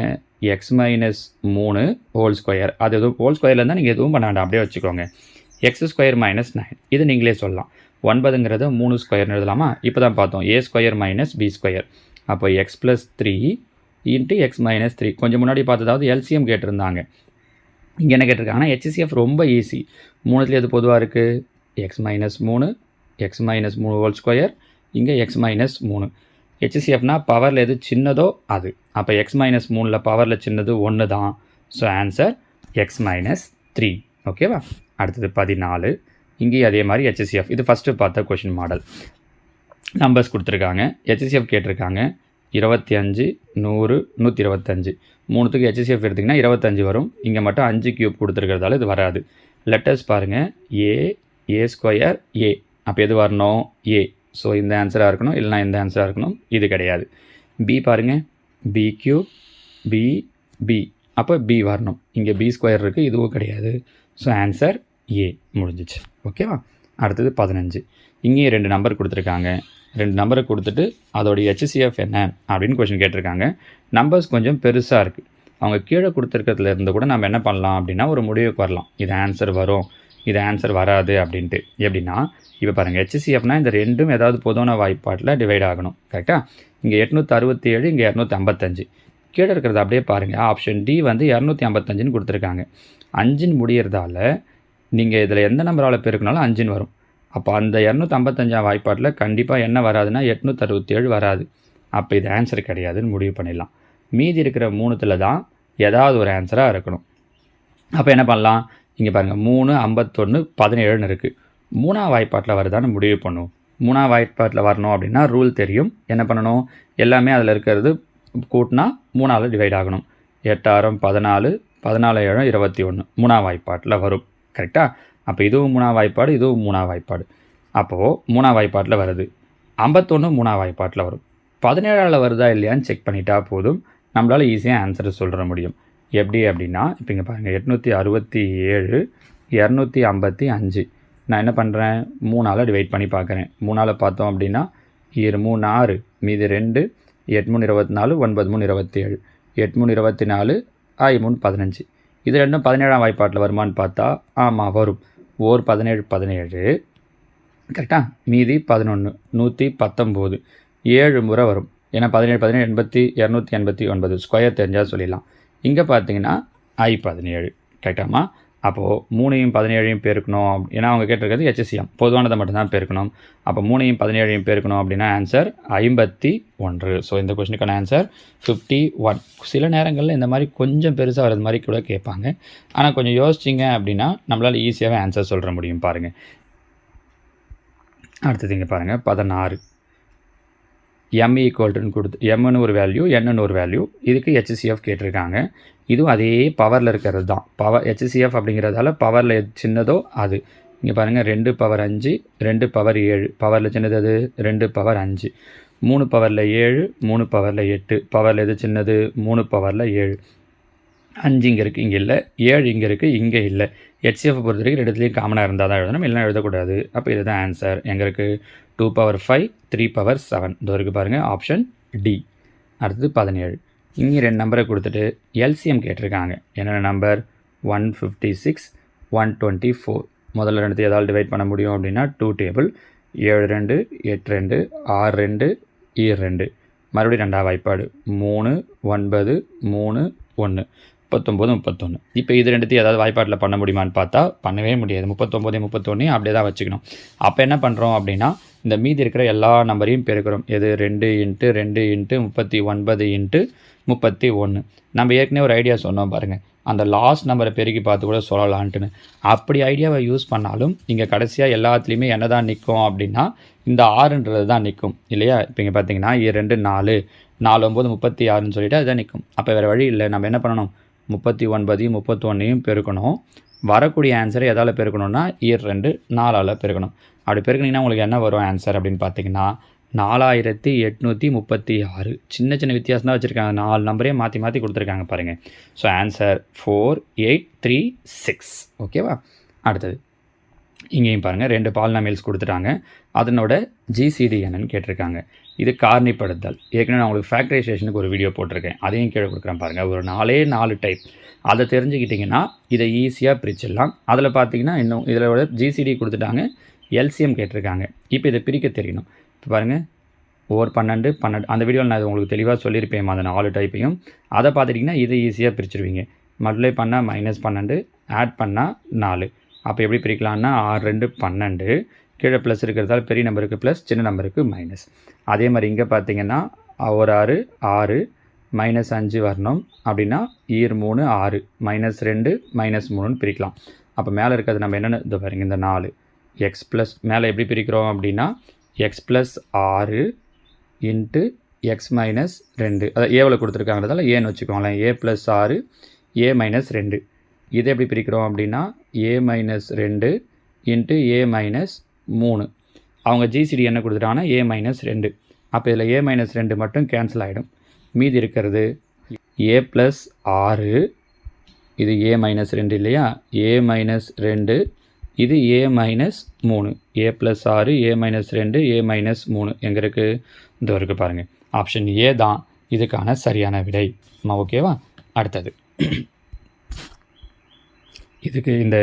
எக்ஸ் மைனஸ் 3 ஹோல் ஸ்கொயர். அது எதுவும் ஹோல் ஸ்கொயரில் இருந்தால் நீங்கள் எதுவும் பண்ண வேண்டாம், அப்படியே வச்சுக்கோங்க. எக்ஸ் ஸ்கொயர் மைனஸ் 9 இது நீங்களே சொல்லலாம். 9ங்கிறத 3 ஸ்கொயர்னு எழுதலாமா. இப்போ தான் பார்த்தோம் ஏ ஸ்கொயர் மைனஸ் பி ஸ்கொயர். அப்போ X plus 3 into X minus 3. கொஞ்சம் முன்னாடி பார்த்ததாவது எல்சிஎம் கேட்டிருந்தாங்க. இங்கே என்ன கேட்டிருக்காங்கன்னா ஹெச்சிஎஃப் ரொம்ப ஈஸி. 3த்துல எது பொதுவாக இருக்குது, X minus 3 X minus 3 whole square. இங்கே எக்ஸ் மைனஸ் 3. ஹெச்சிஎஃப்னா பவரில் எது சின்னதோ அது. அப்போ எக்ஸ் மைனஸ் 3ல் பவரில் சின்னது 1 தான். So answer X minus 3. ஓகேவா. அடுத்தது 14. இங்கேயும் அதே மாதிரி ஹெச்சிஎஃப். இது ஃபஸ்ட்டு பார்த்த கொஷின் மாடல். நம்பர்ஸ் கொடுத்துருக்காங்க, ஹெச்சிஎஃப் கேட்டிருக்காங்க. 25 100 125. மூணுத்துக்கு ஹெச்சிஎஃப் எடுத்திங்கன்னா 25 வரும். இங்கே மட்டும் 5 க்யூப் கொடுத்துருக்கிறதால இது வராது. லெட்டர்ஸ் பாருங்கள், ஏ ஸ்கொயர் ஏ. அப்போ எது வரணும், ஏ. ஸோ இந்த ஆன்சராக இருக்கணும், இல்லைனா இந்த ஆன்சராக இருக்கணும். இது கிடையாது. பி பாருங்கள், பி கியூப் பி. அப்போ பி வரணும். இங்கே பி ஸ்கொயர் இருக்குது, இதுவும் கிடையாது. So answer A. முடிஞ்சிச்சு. ஓகேவா. அடுத்தது 15. இங்கேயும் 2 நம்பர் கொடுத்துருக்காங்க. 2 நம்பரை கொடுத்துட்டு அதோடைய HCF என்ன அப்படின்னு கொஷின் கேட்டிருக்காங்க. நம்பர்ஸ் கொஞ்சம் பெருசாக இருக்குது. அவங்க கீழே கொடுத்துருக்கிறதுல இருந்து கூட நம்ம என்ன பண்ணலாம் அப்படின்னா ஒரு முடிவுக்கு வரலாம். இது ஆன்சர் வரும், இது ஆன்சர் வராது அப்படின்ட்டு. எப்படின்னா இப்போ பாருங்கள், HCFனா இந்த ரெண்டும் ஏதாவது பொதுவான வாய்ப்பாட்டில் டிவைட் ஆகணும். கரெக்டாக? இங்கே 867, இங்கே 255. கீழே இருக்கிறது அப்படியே பாருங்கள். ஆப்ஷன் டி வந்து 255ன்னு கொடுத்துருக்காங்க. 5ன்னு முடியறதால நீங்கள் இதில் எந்த நம்பரால் பெருக்கினாலும் 5ன்னு வரும். அப்போ அந்த 255 வாய்ப்பாட்டில் கண்டிப்பாக என்ன வராதுன்னா 867 வராது. அப்போ இது ஆன்சர் கிடையாதுன்னு முடிவு பண்ணிடலாம். மீதி இருக்கிற 3த்தில் தான் ஏதாவது ஒரு ஆன்சராக இருக்கணும். அப்போ என்ன பண்ணலாம்? இங்கே பாருங்கள், 3, 51, 17ன்னு இருக்குது. 3ஆம் வாய்ப்பாட்டில் வருதான்னு முடிவு பண்ணுவோம். 3ஆம் வாய்ப்பாட்டில் வரணும் அப்படின்னா ரூல் தெரியும். என்ன பண்ணணும்? எல்லாமே அதில் இருக்கிறது கூட்டினா 3ஆல் டிவைட் ஆகணும். 8 6 14, 14 7 21 3ஆம் வாய்ப்பாட்டில் வரும். கரெக்டாக? அப்போ இதுவும் 3ஆம் வாய்ப்பாடு, இதுவும் 3ஆம் வாய்ப்பாடு. அப்போது 3ஆம் வாய்ப்பாட்டில் வருது. 51 3ஆம் வாய்ப்பாட்டில் வரும். 17ஆல் வருதா இல்லையான்னு செக் பண்ணிட்டா போதும். நம்மளால் ஈஸியாக ஆன்சர் சொல்கிற முடியும். எப்படி அப்படின்னா இப்போ இங்கே பாருங்கள், 867, 255. நான் என்ன பண்ணுறேன்? 3ஆல் டிவைட் பண்ணி பார்க்குறேன். 3ஆல் பார்த்தோம் அப்படின்னா 2 3 6, மீதி 2, 8 3 24, 9 3 27, 8 3 24, 5 3 15. இது ரெண்டும் 17ஆம் வாய்ப்பாட்டில் வருமானு பார்த்தா ஆமாம் வரும். 17 17. கரெக்டாக? மீதி 11 119, 7 முறை வரும். ஏன்னா 17 17 80 289 ஸ்கொயர் தெரிஞ்சால் சொல்லிடலாம். இங்கே பார்த்தீங்கன்னா I17. கரெக்டாமா? அப்போது 3ஐயும் 17ஐயும் பெருக்கணும். ஏன்னா அவங்க கேட்டிருக்கிறது HCF பொதுவானதை மட்டும்தான் பெருக்கணும். அப்போ 3ஐயும் 17ஐயும் பெருக்கணும் அப்படின்னா ஆன்சர் 51. ஸோ இந்த கொஸ்டினுக்கான ஆன்சர் 51. சில நேரங்களில் இந்த மாதிரி கொஞ்சம் பெருசாக வர்றது மாதிரி கூட கேட்பாங்க. ஆனால் கொஞ்சம் யோசிச்சிங்க அப்படின்னா நம்மளால் ஈஸியாகவே ஆன்சர் சொல்கிற முடியும். பாருங்கள், அடுத்தது இங்கே பாருங்கள், 16. M ஈக்குவல்ட்டுன்னு கொடுத்து எம்னு ஒரு வேல்யூ, என்னன்னு ஒரு வேல்யூ. இதுக்கு HCF கேட்டிருக்காங்க. இதுவும் அதே பவரில் இருக்கிறது தான். பவர் HCF அப்படிங்கிறதால பவரில் எது சின்னதோ அது. இங்கே பாருங்கள், 2 பவர் 5, 2 பவர் 7. பவரில் சின்னது அது 2 பவர் 5. 3 பவரில் 7, 3 பவரில் 8. பவரில் எது சின்னது? 3 பவரில் 7. 5 இங்கே இருக்குது, இங்கே இல்லை. 7 இங்கே இருக்குது, இங்கே இல்லை. HCF பொறுத்த வரைக்கும் இடத்துலையும் காமனாக இருந்தால் தான் எழுதணும், இல்லைனா எழுதக்கூடாது. அப்போ இதுதான் ஆன்சர். எங்கே இருக்குது? 2 பவர் 5, 3 பவர் 7. இதோ இருக்குது பாருங்கள், ஆப்ஷன் டி. அடுத்தது 17. இங்கே 2 நம்பரை கொடுத்துட்டு LCM கேட்டிருக்காங்க. என்னென்ன நம்பர்? 156, 124. முதல்ல ரெண்டுத்தையும் ஏதாவது டிவைட் பண்ண முடியும் அப்படின்னா 2 டேபிள். 7 2, 8 2, 6 2, 2. மறுபடியும் 2ஆம் வாய்ப்பாடு 3 9 3 1 39 31. இப்போ இது ரெண்டுத்தையும் ஏதாவது வாய்ப்பாட்டில் பண்ண முடியுமான்னு பார்த்தா பண்ணவே முடியாது. 39 31 அப்படியே தான் வச்சுக்கணும். அப்போ என்ன பண்ணுறோம் அப்படின்னா இந்த மீதி இருக்கிற எல்லா நம்பரையும் பெருக்கிறோம். எது? 2 × 2 × 39 × 31. நம்ம ஏற்கனவே ஒரு ஐடியா சொன்னோம் பாருங்கள், அந்த லாஸ்ட் நம்பரை பெருக்கி பார்த்து கூட சொல்லலான்ட்டுன்னு. அப்படி ஐடியாவை யூஸ் பண்ணாலும் இங்கே கடைசியாக எல்லாத்துலேயுமே என்ன தான் நிற்கும் அப்படின்னா இந்த 6ன்றது தான் நிற்கும் இல்லையா? இப்போ இங்கே பார்த்தீங்கன்னா 2 4, 4 9 36ன்னு சொல்லிவிட்டு அதுதான் நிற்கும். அப்போ வேறு வழி இல்லை, நம்ம என்ன பண்ணணும்? 39 31 பெருக்கணும். வரக்கூடிய ஆன்சரை எதால் பெருக்கணும்னா 2 4ஆல் பெருக்கணும். அப்படி பெருக்கினீங்கன்னா உங்களுக்கு என்ன வரும் ஆன்சர் அப்படின்னு பார்த்தீங்கன்னா 4836. சின்ன சின்ன வித்தியாசம் தான் வச்சுருக்காங்க. 4 நம்பரே மாற்றி மாற்றி கொடுத்துருக்காங்க பாருங்கள். So answer 4836. ஓகேவா? அடுத்தது இங்கேயும் பாருங்கள், 2 பாலினாமியல்ஸ் கொடுத்துட்டாங்க. அதனோட GCD என்னன்னு கேட்டிருக்காங்க. இது காரணிப்படுத்தல். ஏற்கனவே நான் உங்களுக்கு ஃபேக்டரைசேஷனுக்கு ஒரு வீடியோ போட்டிருக்கேன், அதையும் கீழே கொடுக்குறேன் பாருங்கள். ஒரு 4 டைப். அதை தெரிஞ்சுக்கிட்டிங்கன்னா இதை ஈஸியாக பிரிச்சிடலாம். அதில் பார்த்தீங்கன்னா இன்னும் இதில் GCD கொடுத்துட்டாங்க, LCM கேட்டிருக்காங்க. இப்போ இதை பிரிக்க தெரியணும். இப்போ பாருங்கள், ஒவ்வொரு 12 12 அந்த வீடியோவில் நான் உங்களுக்கு தெளிவாக சொல்லியிருப்பேன் அந்த 4 டைப்பையும். அதை பார்த்துட்டிங்கன்னா இதை ஈஸியாக பிரிச்சுருவீங்க. மல்டிப்ளை பண்ணால் -12, ஆட் பண்ணால் 4. அப்போ எப்படி பிரிக்கலான்னா 6 2 12, கீழே ப்ளஸ் இருக்கிறதால பெரிய நம்பருக்கு ப்ளஸ், சின்ன நம்பருக்கு மைனஸ். அதே மாதிரி இங்கே பார்த்தீங்கன்னா ஒரு 6 6 -5 வரணும் அப்படின்னா 3 6 -2 -3ன்னு பிரிக்கலாம். அப்போ மேலே இருக்கிறது நம்ம என்னென்ன இது பாருங்கள், இந்த 4 எக்ஸ் ப்ளஸ் மேலே எப்படி பிரிக்கிறோம் அப்படின்னா x + 6 × x - 2. அதாவது ஏவில் கொடுத்துருக்காங்கிறதால ஏன்னு வச்சுக்கோங்களேன். a + 6 a - 2. இதை எப்படி பிரிக்கிறோம் அப்படின்னா a - 2 × a - 3. அவங்க GCD என்ன கொடுத்துட்டாங்கன்னா a - 2. அப்போ இதில் a - 2 மட்டும் கேன்சல் ஆகிடும். மீதி இருக்கிறது a + 6, இது a - 2 இல்லையா? a - 2 இது a minus 3, a plus 6, a minus 2, a minus 3 எங்கே இருக்குது? இந்த இருக்குது பாருங்கள். ஆப்ஷன் ஏ தான் இதுக்கான சரியான விடை. ஓகேவா? அடுத்தது இதுக்கு இந்த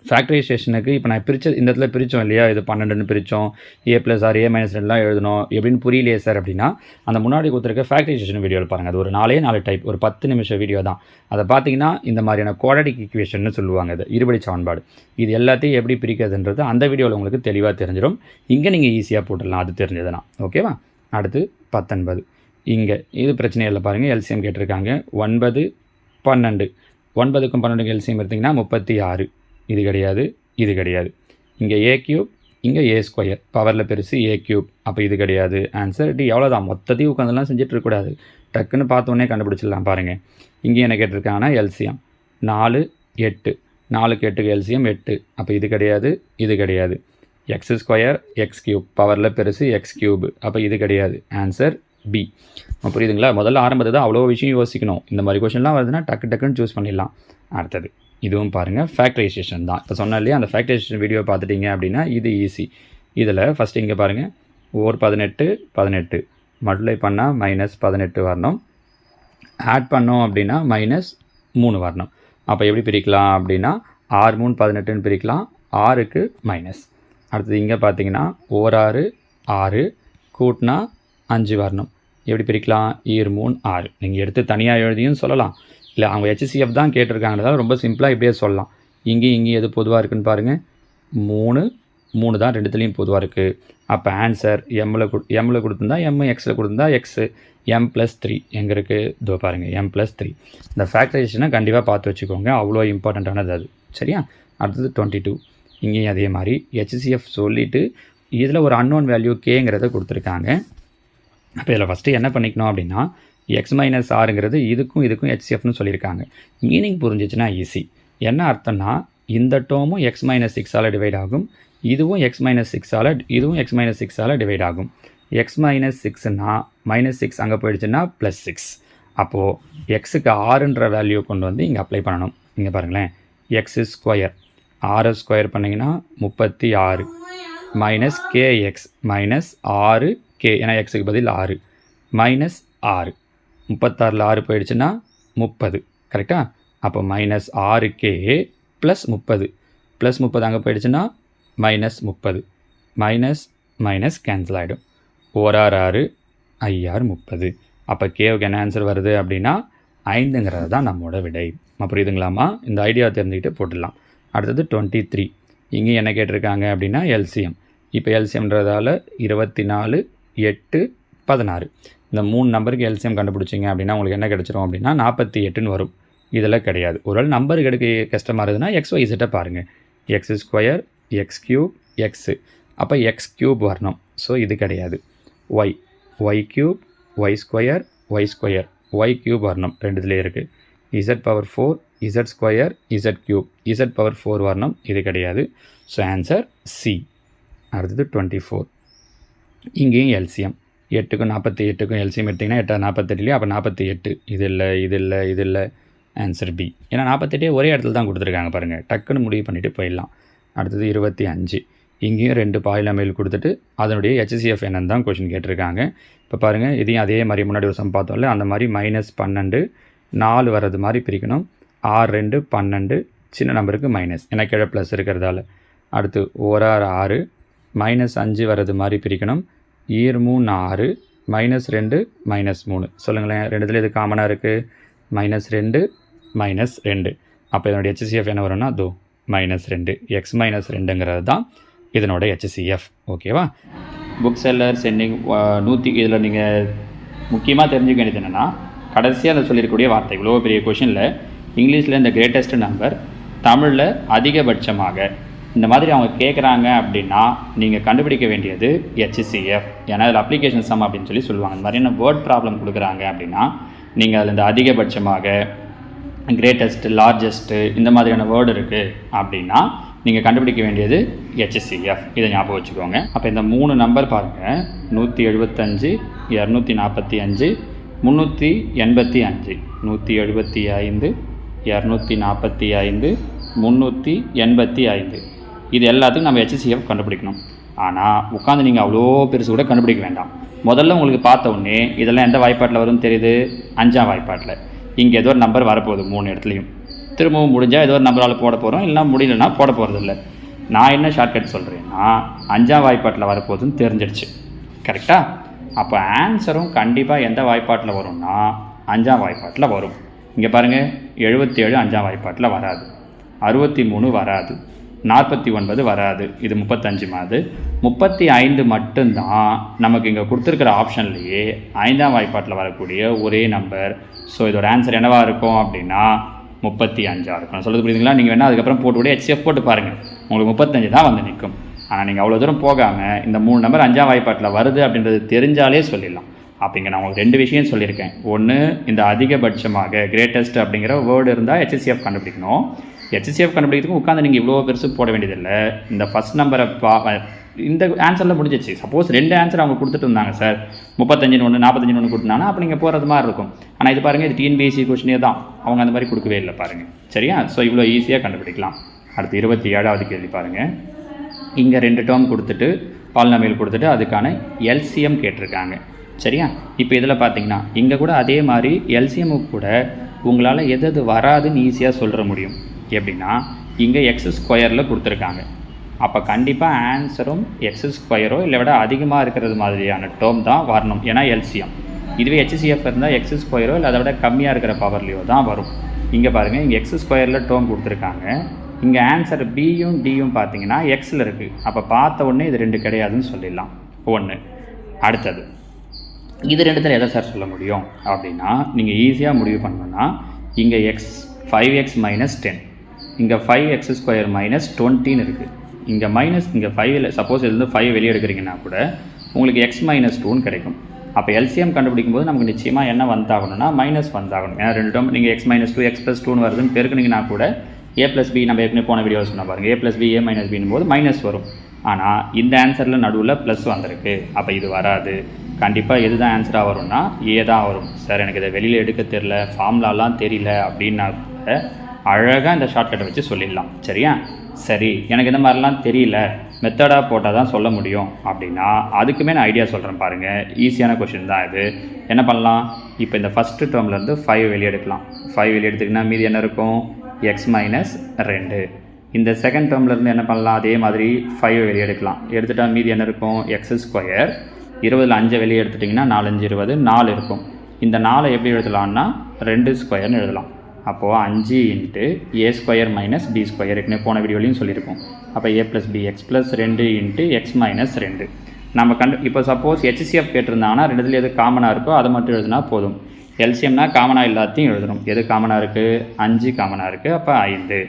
ஃபேக்டரைசேஷனுக்கு இப்போ நான் இந்த இடத்துல பிரித்தோம் இல்லையா, இது 12ன்னு பிரித்தோம், a + 6 a - 2லாம் எழுதணும் எப்படின்னு புரியலையே சார் அப்படின்னா, அந்த முன்னாடி கொடுத்துருக்க ஃபேக்டரைசேஷன் வீடியோவில் பாருங்கள். அது ஒரு 4 டைப், ஒரு 10 நிமிஷம் வீடியோ தான். அதை பார்த்தீங்கன்னா இந்த மாதிரியான குவாட்ரடிக் ஈக்குவேஷன்னு சொல்லுவாங்க. இது இருபடி சமன்பாடு. இது எல்லாத்தையும் எப்படி பிரிக்கிறதுன்றது அந்த வீடியோவில் உங்களுக்கு தெளிவாக தெரிஞ்சிடும். இங்கே நீங்கள் ஈஸியாக போட்டுடலாம், அது தெரிஞ்சதுன்னா. ஓகேவா? அடுத்து 19. இங்கே இது பிரச்சனை இல்லை பாருங்கள். எல்சிஎம் கேட்டிருக்காங்க. 9, 12. 9க்கும் 12க்கும் எல்சிஎம் எடுத்திங்கன்னா 36. இது கிடையாது, இது கிடையாது. இங்கே a3, இங்கே a². பவரில் பெருசு a3. அப்போ இது கிடையாது. Answer D. எவ்வளோதான். மொத்தத்தையும் உட்காந்துலாம் செஞ்சுட்டு இருக்கக்கூடாது. டக்குன்னு பார்த்தோன்னே கண்டுபிடிச்சிடலாம் பாருங்கள். இங்கே என்ன கேட்டிருக்காங்கன்னா எல்சிஎம் 4, 8. 4க்கு 8க்கு எல்சிஎம் 8. அப்போ இது கிடையாது, இது கிடையாது. x² x³ பவரில் பெருசு x³. அப்போ இது கிடையாது. Answer B. புரியுதுங்களா? முதல்ல ஆரம்பத்தை தான் அவ்வளோ விஷயம் யோசிக்கணும். இந்த மாதிரி கொஷின்லாம் வருதுன்னா டக்குன்னு சூஸ் பண்ணிடலாம். அடுத்தது இதுவும் பாருங்கள், ஃபேக்டரைசேஷன் தான். இப்போ சொன்ன இல்லையா, அந்த ஃபேக்டரைசேஷன் வீடியோ பார்த்துட்டிங்க அப்படின்னா இது ஈஸி. இதில் ஃபஸ்ட்டு இங்கே பாருங்கள், ஓர் 18, 18 மல்டிப்ளை பண்ணால் -18 வரணும். ஆட் பண்ணோம் அப்படின்னா -3 வரணும். அப்போ எப்படி பிரிக்கலாம் அப்படின்னா 6 3 18ன்னு பிரிக்கலாம். 6க்கு மைனஸ். அடுத்தது இங்கே பார்த்தீங்கன்னா ஓர் 6 6 கூட்டினா 5 வரணும். எப்படி பிரிக்கலாம்? 2 3 6. நீங்கள் எடுத்து தனியாக எழுதியும் சொல்லலாம், இல்லை அவங்க HCF தான் கேட்டிருக்காங்கன்றதால ரொம்ப சிம்பிளாக இப்படியே சொல்லலாம். இங்கேயும் எது பொதுவாக இருக்குதுன்னு பாருங்கள். 3 தான் ரெண்டுத்துலேயும் பொதுவாக இருக்குது. அப்போ ஆன்சர் எம்மில் கொடுத்துருந்தா எம், எக்ஸில் கொடுத்துருந்தா எக்ஸு. m+3 எங்கே இருக்குது? இதோ பாருங்கள், m+3. இந்த ஃபேக்டரைசேஷனை கண்டிப்பாக பார்த்து வச்சுக்கோங்க, அவ்வளோ இம்பார்ட்டண்ட்டானது அது. சரியா? அடுத்தது 22. இங்கேயும் அதே மாதிரி HCF சொல்லிவிட்டு இதில் ஒரு அன்னோன் வேல்யூ கேங்கிறத கொடுத்துருக்காங்க. அப்போ இதில் ஃபஸ்ட்டு என்ன பண்ணிக்கணும் அப்படின்னா, x - rங்கிறது இதுக்கும் HCFன்னு சொல்லியிருக்காங்க. மீனிங் புரிஞ்சிச்சுன்னா ஈஸி. என்ன அர்த்தம்னா, இந்த டேர்மும் x - 6ஆல் டிவைட் ஆகும், இதுவும் x - 6ஆல், இதுவும் x - 6ஆல் டிவைட் ஆகும். x - 6னா -6 அங்கே போயிடுச்சுன்னா +6. அப்போது எக்ஸுக்கு 6ன்ற வேல்யூ கொண்டு வந்து இங்கே அப்ளை பண்ணணும். இங்கே பாருங்களேன், x² 6² பண்ணிங்கன்னா 36 -kx -6k, ஏன்னா எக்ஸுக்கு பதில் 6 -6. 36ல் 6 போயிடுச்சுன்னா 30. கரெக்டாக? அப்போ -6k +30. +30 அங்கே போயிடுச்சுன்னா -30. மைனஸ் கேன்சல் ஆகிடும். ஓர் 6 ஐஆர் 30. அப்போ கேவுக்கு என்ன ஆன்சர் வருது அப்படின்னா 5ங்கிறது தான் நம்மளோட விடை. புரியுதுங்களாமா? இந்த ஐடியா தெரிஞ்சுக்கிட்டு போட்டுடலாம். அடுத்தது 23. இங்கே என்ன கேட்டிருக்காங்க அப்படின்னா எல்சிஎம். இப்போ எல்சிஎம்ன்றதால 24, 8, 16. இந்த 3 நம்பருக்கு எல்சிஎம் கண்டுபிடிச்சிங்க அப்படின்னா உங்களுக்கு என்ன கிடச்சிரும் அப்படின்னா 48ன்னு வரும். இதில் கிடையாது. ஒரு நம்பருக்கு எடுக்க கஷ்டமாக இருக்குதுன்னா XYZ பாருங்கள். x² x³ x. அப்போ x³ வரணும். ஸோ இது கிடையாது. y³ y² y². y³ வரணும். ரெண்டுத்துலேயே இருக்குது. z⁴ z² z³ z⁴ வரணும். இது கிடையாது. So answer C. அடுத்தது 24. இங்கேயும் எல்சிஎம் 8க்கும் 48க்கும் எல்சிஎம் எடுத்திங்கன்னா 8 48 அப்போ 48. இது இல்லை. Answer B. ஏன்னா 48 ஒரே இடத்துல தான் கொடுத்துருக்காங்க பாருங்கள். டக்குன்னு முடிவு பண்ணிவிட்டு போயிடலாம். அடுத்தது 25. இங்கேயும் 2 பாலினாமியல் கொடுத்துட்டு அதனுடைய HCF என்னன்னு தான் கொஷின் கேட்டிருக்காங்க. இப்போ பாருங்கள், இதையும் அதே மாதிரி முன்னாடி ஒரு சம் பார்த்தோம்ல, அந்த மாதிரி -12 4 வர்றது மாதிரி பிரிக்கணும். 6 2 12, சின்ன நம்பருக்கு மைனஸ், ஏன்னா கீழே ப்ளஸ் இருக்கிறதால. அடுத்து ஓர் 6 -5 வர்றது மாதிரி பிரிக்கணும். 2 3 6 -2 -3. சொல்லுங்களேன், ரெண்டுத்துல இது காமனாக இருக்குது. -2 -2. அப்போ இதனுடைய HCF என்ன வரும்னா தோ -2. x - 2ங்கிறது தான் இதனோட HCF. ஓகேவா? Book seller sending 100. இதில் நீங்கள் முக்கியமாக தெரிஞ்சுக்க வேண்டியது என்னென்னா, கடைசியாக அதை சொல்லியிருக்கக்கூடிய வார்த்தை இவ்வளோ பெரிய கொஷினில் இங்கிலீஷில் இந்த கிரேட்டஸ்ட் நம்பர், தமிழில் அதிகபட்சமாக, இந்த மாதிரி அவங்க கேட்குறாங்க அப்படின்னா நீங்கள் கண்டுபிடிக்க வேண்டியது HCF. ஏன்னா அதில் அப்ளிகேஷன் சம் அப்படின்னு சொல்லுவாங்க. இந்த மாதிரியான வேர்ட் ப்ராப்ளம் கொடுக்குறாங்க அப்படின்னா நீங்கள் அதில் இந்த அதிகபட்சமாக, கிரேட்டஸ்ட்டு, லார்ஜஸ்ட்டு, இந்த மாதிரியான வேர்டு இருக்குது அப்படின்னா நீங்கள் கண்டுபிடிக்க வேண்டியது HCF. இதை ஞாபகம் வச்சுக்கோங்க. அப்போ இந்த 3 நம்பர் பாருங்கள், 175 245 385. 175 245 385. இது எல்லாத்துக்கும் நம்ம HCF கண்டுபிடிக்கணும். ஆனால் உட்காந்து நீங்கள் அவ்வளோ பெருசு கூட கண்டுபிடிக்க வேண்டாம். முதல்ல உங்களுக்கு பார்த்த உடனே இதெல்லாம் எந்த வாய்ப்பாட்டில் வரும்னு தெரியுது? 5ஆம் வாய்ப்பாட்டில். இங்கே ஏதோ ஒரு நம்பர் வரப்போகுது 3 இடத்துலையும். திரும்பவும் முடிஞ்சால் ஏதோ ஒரு நம்பரால் போட போகிறோம், இல்லைனா முடியலன்னா போட போகிறதில்ல. நான் என்ன ஷார்ட்கட் சொல்கிறேன்னா 5ஆம் வாய்ப்பாட்டில் வரப்போகுதுன்னு தெரிஞ்சிடுச்சு. கரெக்டாக? அப்போ ஆன்சரும் கண்டிப்பாக எந்த வாய்ப்பாட்டில் வரும்னா 5ஆம் வாய்ப்பாட்டில் வரும். இங்கே பாருங்கள், 77 5ஆம் வாய்ப்பாட்டில் வராது, 63 வராது, 49 வராது, இது 35 மாதிரி. 35 மட்டும்தான் நமக்கு இங்கே கொடுத்துருக்கிற ஆப்ஷன்லேயே 5ஆம் வாய்ப்பாட்டில் வரக்கூடிய ஒரே நம்பர். ஸோ இதோட ஆன்சர் என்னவாக இருக்கும் அப்படின்னா 35 இருக்கும். சொல்லுறது புரியுதுங்களா? நீங்கள் வேணால் அதுக்கப்புறம் போட்டு கூட HCF போட்டு பாருங்கள், உங்களுக்கு 35 தான் வந்து நிற்கும். ஆனால் நீங்கள் அவ்வளோ தூரம் போகாமல் இந்த 3 நம்பர் 5ஆம் வாய்ப்பாட்டில் வருது அப்படின்றது தெரிஞ்சாலே சொல்லிடலாம். அப்படிங்க நான் உங்களுக்கு 2 விஷயம் சொல்லியிருக்கேன். ஒன்று, இந்த அதிகபட்சமாக கிரேட்டஸ்ட் அப்படிங்கிற வேர்டு இருந்தால் HCF கண்டுபிடிக்கணும். HCF கண்டுபிடிக்கிறதுக்கு உட்காந்து நீங்கள் இவ்வளோ பெருசு போட வேண்டியதில்லை. இந்த ஃபஸ்ட் நம்பரை இந்த ஆன்சரில் முடிஞ்சிச்சு. சப்போஸ் 2 ஆன்சர் அவங்க கொடுத்துட்டு இருந்தாங்க, சார் 35 ஒன்று 45 ஒன்று கொடுத்தாங்கன்னா அப்போ நீங்கள் போகிறது மாதிரி இருக்கும். ஆனால் இது பாருங்கள், இது TNPSC கொஸ்டினே தான், அவங்க அந்த மாதிரி கொடுக்கவே இல்லை பாருங்கள். சரியா? ஸோ இவ்வளோ ஈஸியாக கண்டுபிடிக்கலாம். அடுத்து 27வது கேள்வி பாருங்கள். இங்கே 2 டேர்ம் கொடுத்துட்டு பாலினாமியல் கொடுத்துட்டு அதுக்கான LCM கேட்டிருக்காங்க. சரியா? இப்போ இதில் பார்த்தீங்கன்னா இங்கே கூட அதே மாதிரி LCMக்கு கூட உங்களால் எது வராதுன்னு ஈஸியாக சொல்கிற முடியும். எப்படின்னா இங்கே x² கொடுத்துருக்காங்க. அப்போ கண்டிப்பாக ஆன்சரும் x² இல்லை விட அதிகமாக இருக்கிறது மாதிரியான டேர்ம் தான் வரணும், ஏன்னா LCM. இதுவே HCF இருந்தால் x² இல்லை அதை விட கம்மியாக இருக்கிற பவர்லேயோ தான் வரும். இங்கே பாருங்கள், இங்கே x² டேர்ம் கொடுத்துருக்காங்க. இங்கே ஆன்சர் Bயும் Dயும் பார்த்தீங்கன்னா எக்ஸில் இருக்குது. அப்போ பார்த்த உடனே இது 2 கிடையாதுன்னு சொல்லிடலாம். 1. அடுத்தது, இது 2த்தில் எதை சார் சொல்ல முடியும் அப்படின்னா நீங்கள் ஈஸியாக முடிவு பண்ணணும்னா இங்கே 5x - 10, இங்கே 5x² - 20ன்னு இருக்குது. இங்கே இங்கே 5 சப்போஸ் இதுலேருந்து 5 வெளியே எடுக்கிறீங்கன்னா கூட உங்களுக்கு x - 2ன்னு கிடைக்கும். அப்போ LCM கண்டுபிடிக்கும் போது நமக்கு நிச்சயமாக என்ன வந்தாகணும்னா மைனஸ் வந்தாகணும். ஏன்னா 2 டேர்ம் நீங்கள் x - 2 x + 2ன்னு வருதுன்னு பெருக்குனீங்கன்னா கூட a + b நம்ம ஏற்கனவே போன வீடியோ சொன்ன பாருங்கள், a + b a - bன்னும் போது மைனஸ் வரும். ஆனால் இந்த ஆன்சரில் நடுவில் ப்ளஸ் வந்திருக்கு. அப்போ இது வராது. கண்டிப்பாக எது தான் ஆன்சராக வரும்னா ஏ தான் வரும். சார் எனக்கு இதை வெளியில் எடுக்க தெரியல, ஃபார்முலாலாம் தெரியல அப்படின்னா கூட அழகாக இந்த ஷார்ட்கட்டை வச்சு சொல்லிடலாம். சரியா? சரி, எனக்கு இந்த மாதிரிலாம் தெரியல, மெத்தடாக போட்டால் தான் சொல்ல முடியும் அப்படின்னா அதுக்குமே நான் ஐடியா சொல்கிறேன் பாருங்கள். ஈஸியான கொஷின் தான் இது. என்ன பண்ணலாம்? இப்போ இந்த ஃபஸ்ட்டு டேர்ம்லேருந்து 5 வெளியே எடுக்கலாம். 5 வெளியே எடுத்துக்கிங்கன்னா மீதி என்ன இருக்கும்? x - 2. இந்த செகண்ட் டேர்ம்லேருந்து என்ன பண்ணலாம்? அதே மாதிரி 5 வெளியே எடுக்கலாம். எடுத்துகிட்டா மீதி என்ன இருக்கும்? x². 20ல் 5 வெளியே எடுத்துட்டிங்கன்னா 4 5 20 4 இருக்கும். இந்த 4 எப்படி எழுதலான்னா 2² எழுதலாம். அப்போது 5 × a² - b². ஏற்கனவே போன வீடியோலையும் சொல்லியிருக்கோம். அப்போ a + b x + 2 × x - 2. நம்ம இப்போ சப்போஸ் HCF கேட்டிருந்தாங்கன்னா 2த்தில் எது காமனாக இருக்கோ அதை மட்டும் எழுதினா போதும். LCMனா காமனாக எல்லாத்தையும் எழுதணும். எது காமனாக இருக்குது? 5 காமனாக இருக்குது, அப்போ 5.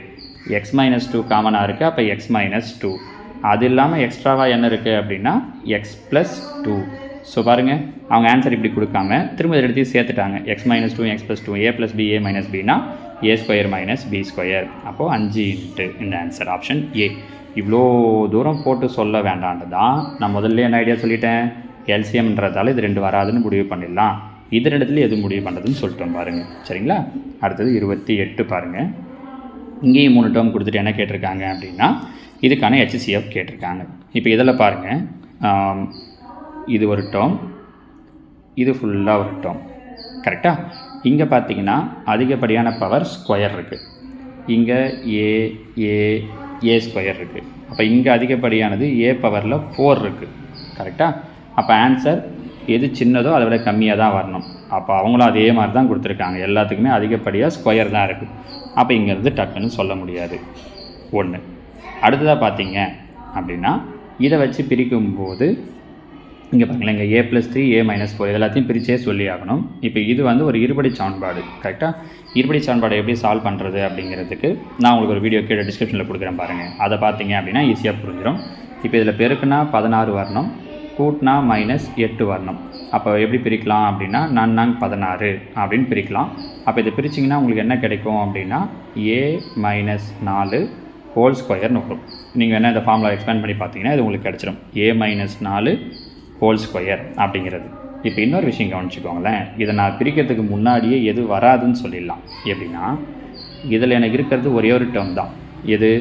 x - 2 காமனாக இருக்குது, அப்போ x - 2. அது இல்லாமல் எக்ஸ்ட்ராவாக என்ன இருக்குது அப்படின்னா x + 2. ஸோ பாருங்கள், அவங்க ஆன்சர் இப்படி கொடுக்காம திரும்ப இதை எடுத்து சேர்த்துட்டாங்க. x - 2 x + 2 a + b a - bனா a² - b². அப்போது 5 × இந்த ஆன்சர் ஆப்ஷன் A. இவ்வளோ தூரம் போட்டு சொல்ல வேண்டான்னு தான் நான் முதல்ல என்ன ஐடியா சொல்லிட்டேன். LCMன்றதால இது 2 வராதுன்னு முடிவு பண்ணிடலாம். இது 2த்துல எது முடிவு பண்ணுறதுன்னு சொல்லிட்டோம் பாருங்கள். சரிங்களா? அடுத்தது 28 பாருங்கள். இங்கேயும் 3 டேர்ம் கொடுத்துட்டு என்ன கேட்டிருக்காங்க அப்படின்னா இதுக்கான HCF கேட்டிருக்காங்க. இப்போ இதில் பாருங்கள், இது ஒரு டேர்ம், இது ஃபுல்லாக ஒரு டேர்ம். கரெக்டாக? இங்கே பார்த்தீங்கன்னா அதிகப்படியான பவர் ஸ்கொயர் இருக்குது. இங்கே a² இருக்குது. அப்போ இங்கே அதிகப்படியானது a பவரில் 4 இருக்குது. கரெக்டாக? அப்போ ஆன்சர் எது சின்னதோ அதை விட கம்மியாக தான் வரணும். அப்போ அவங்களும் அதே மாதிரி தான் கொடுத்துருக்காங்க. எல்லாத்துக்குமே அதிகப்படியாக ஸ்கொயர் தான் இருக்குது. அப்போ இங்கேருந்து டக்குன்னு சொல்ல முடியாது. 1. அடுத்ததாக பார்த்தீங்க அப்படின்னா இதை வச்சு பிரிக்கும்போது இங்கே பாருங்களேன், இங்கே a + 3 a - 4 எல்லாத்தையும் பிரித்தே சொல்லி ஆகணும். இப்போ இது வந்து ஒரு இருபடி சமன்பாடு. கரெக்டாக? இருபடி சமன்பாடு எப்படி சால்வ் பண்ணுறது அப்படிங்கிறதுக்கு நான் உங்களுக்கு ஒரு வீடியோ கீழே டிஸ்கிரிப்ஷனில் கொடுக்குறேன் பாருங்கள். அதை பார்த்தீங்க அப்படின்னா ஈஸியாக புரிஞ்சிடும். இப்போ இதில் பெருக்குனா 16 வரணும், கூட்டினா -8 வரணும். அப்போ எப்படி பிரிக்கலாம் அப்படின்னா 4 16 அப்படின்னு பிரிக்கலாம். அப்போ இதை பிரிச்சிங்கன்னா உங்களுக்கு என்ன கிடைக்கும் அப்படின்னா a - 4² வரும். நீங்கள் வேணால் இந்த ஃபார்முலா எக்ஸ்பேண்ட் பண்ணி பார்த்தீங்கன்னா இது உங்களுக்கு கிடச்சிடும். a - 4² அப்படிங்கிறது. இப்போ இன்னொரு விஷயம் கவனிச்சுக்கோங்களேன். இதை நான் பிரிக்கிறதுக்கு முன்னாடியே எது வராதுன்னு சொல்லிடலாம். எப்படின்னா இதில் எனக்கு இருக்கிறது ஒரே ஒரு டேர்ம் தான். எது?